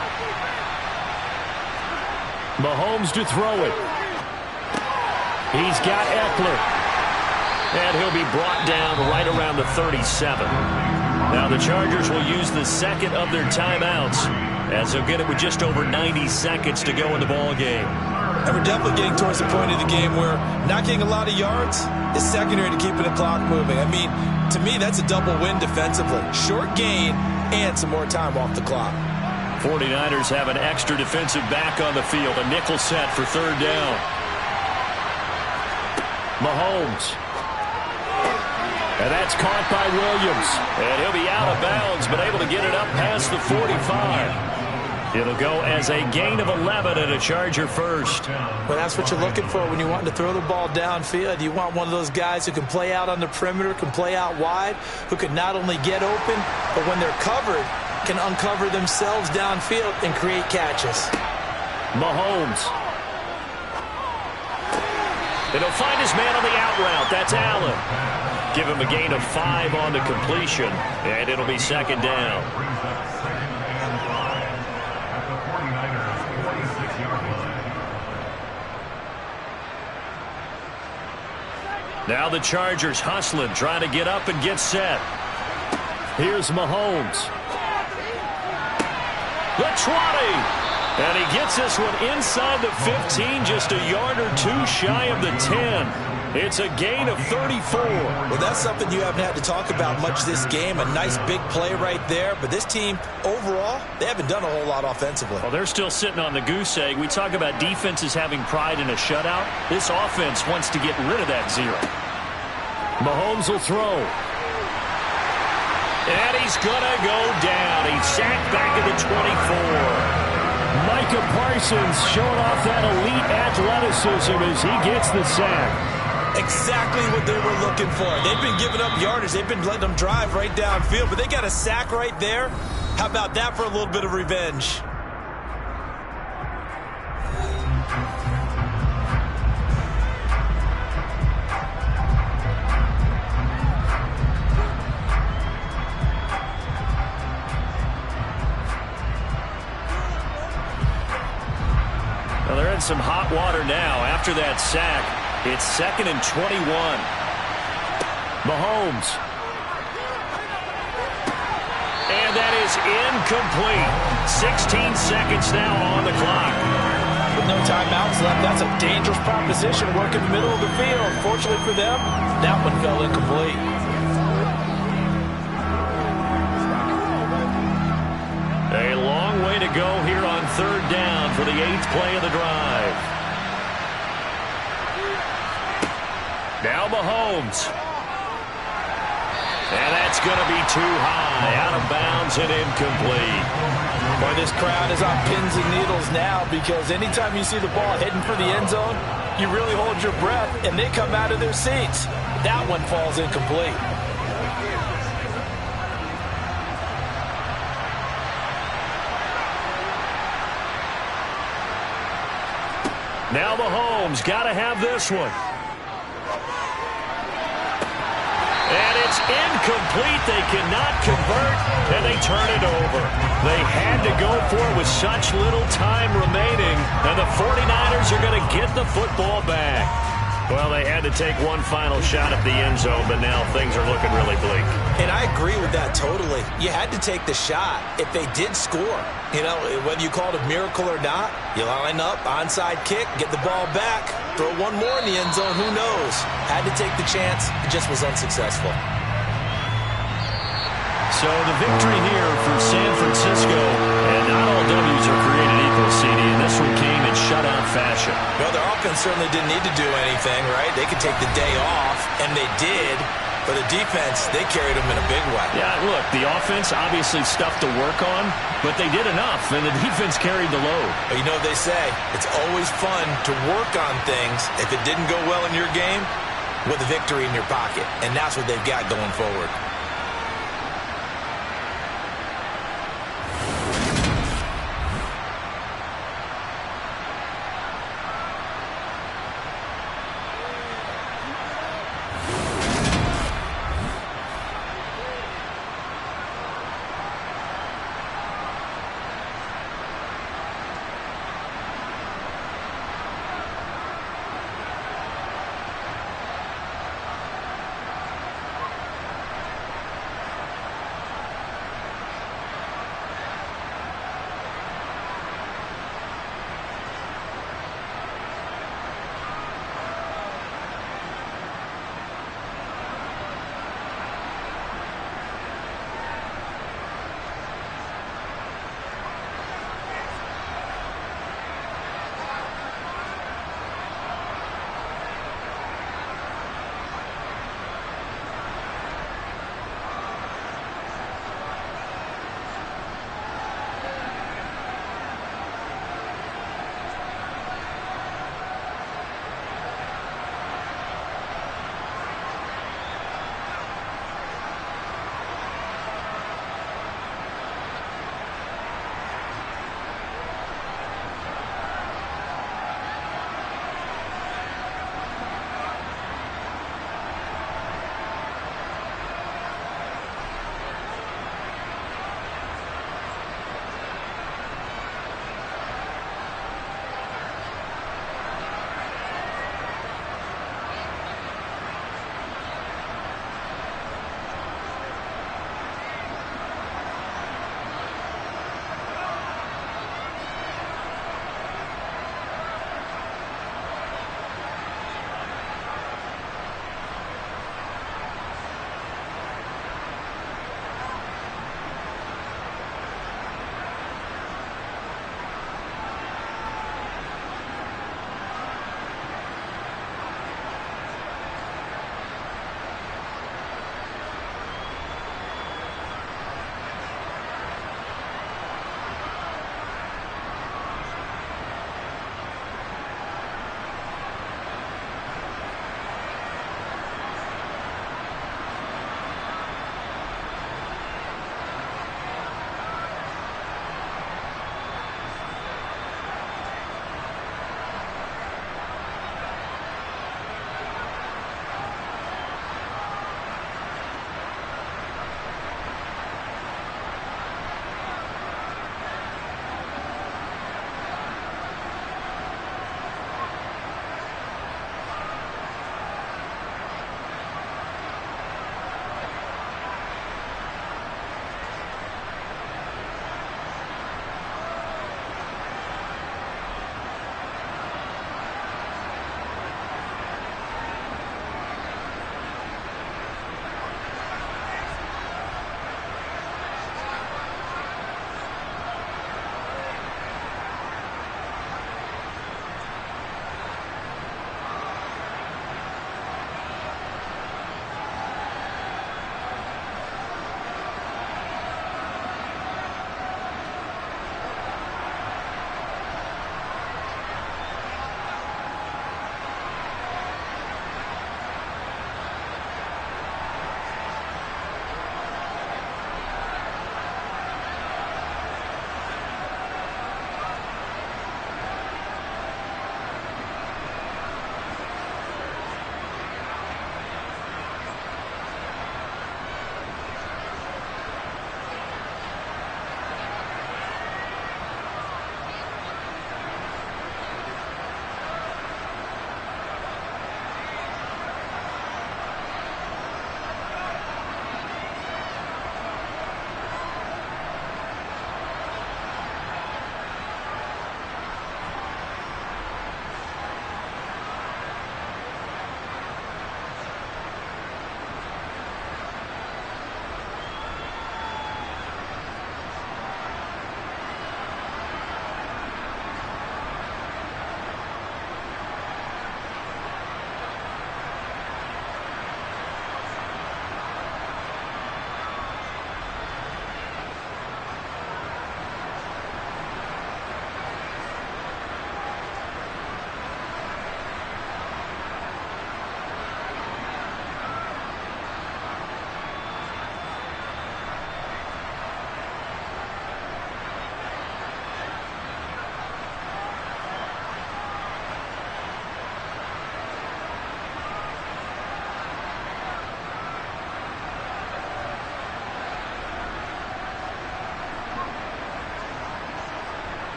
Mahomes to throw it. He's got Eckler. And he'll be brought down right around the 37. Now the Chargers will use the second of their timeouts as they'll get it with just over 90 seconds to go in the ball game. And we're definitely getting towards the point of the game where not getting a lot of yards is secondary to keeping the clock moving. I mean, to me, that's a double win defensively. Short gain and some more time off the clock. 49ers have an extra defensive back on the field. A nickel set for third down. Mahomes. And that's caught by Williams. And he'll be out of bounds, but able to get it up past the 45. It'll go as a gain of 11 and a Charger first. Well, that's what you're looking for when you want to throw the ball downfield. You want one of those guys who can play out on the perimeter, can play out wide, who can not only get open, but when they're covered, can uncover themselves downfield and create catches. Mahomes. And he'll find his man on the out route. That's Allen. Give him a gain of 5 on the completion, and it'll be 2nd down. Now the Chargers hustling, trying to get up and get set. Here's Mahomes. The 20. And he gets this one inside the 15, just a yard or two shy of the 10. It's a gain of 34. Well, that's something you haven't had to talk about much this game. A nice big play right there. But this team, overall, they haven't done a whole lot offensively. Well, they're still sitting on the goose egg. We talk about defenses having pride in a shutout. This offense wants to get rid of that 0. Mahomes will throw. And he's going to go down. He's sacked back at the 24. Micah Parsons showing off that elite athleticism as he gets the sack. Exactly what they were looking for. They've been giving up yardage. They've been letting them drive right downfield, but they got a sack right there. How about that for a little bit of revenge? Well, they're in some hot water now after that sack. It's 2nd and 21. Mahomes. And that is incomplete. 16 seconds now on the clock. With no timeouts left, that's a dangerous proposition. Work in the middle of the field. Fortunately for them, that one fell incomplete. A long way to go here on 3rd down for the 8th play of the drive. Now Mahomes. And that's going to be too high, out of bounds and incomplete. Boy, this crowd is on pins and needles now because anytime you see the ball heading for the end zone, you really hold your breath, and they come out of their seats. That one falls incomplete. Now Mahomes got to have this one. And it's incomplete. They cannot convert, and they turn it over. They had to go for it with such little time remaining, and the 49ers are going to get the football back. Well, they had to take one final shot at the end zone, but now things are looking really bleak. And I agree with that totally. You had to take the shot if they did score. You know, whether you call it a miracle or not, you line up, onside kick, get the ball back, throw one more in the end zone, who knows? Had to take the chance. It just was unsuccessful. So the victory here for San Francisco, and not all W's are created equal, CD, and this one came in shutout fashion. Well, their offense certainly didn't need to do anything, right? They could take the day off, and they did. For the defense, they carried them in a big way. Yeah, look, the offense obviously stuff to work on, but they did enough, and the defense carried the load. But you know what they say, it's always fun to work on things if it didn't go well in your game with a victory in your pocket, and that's what they've got going forward.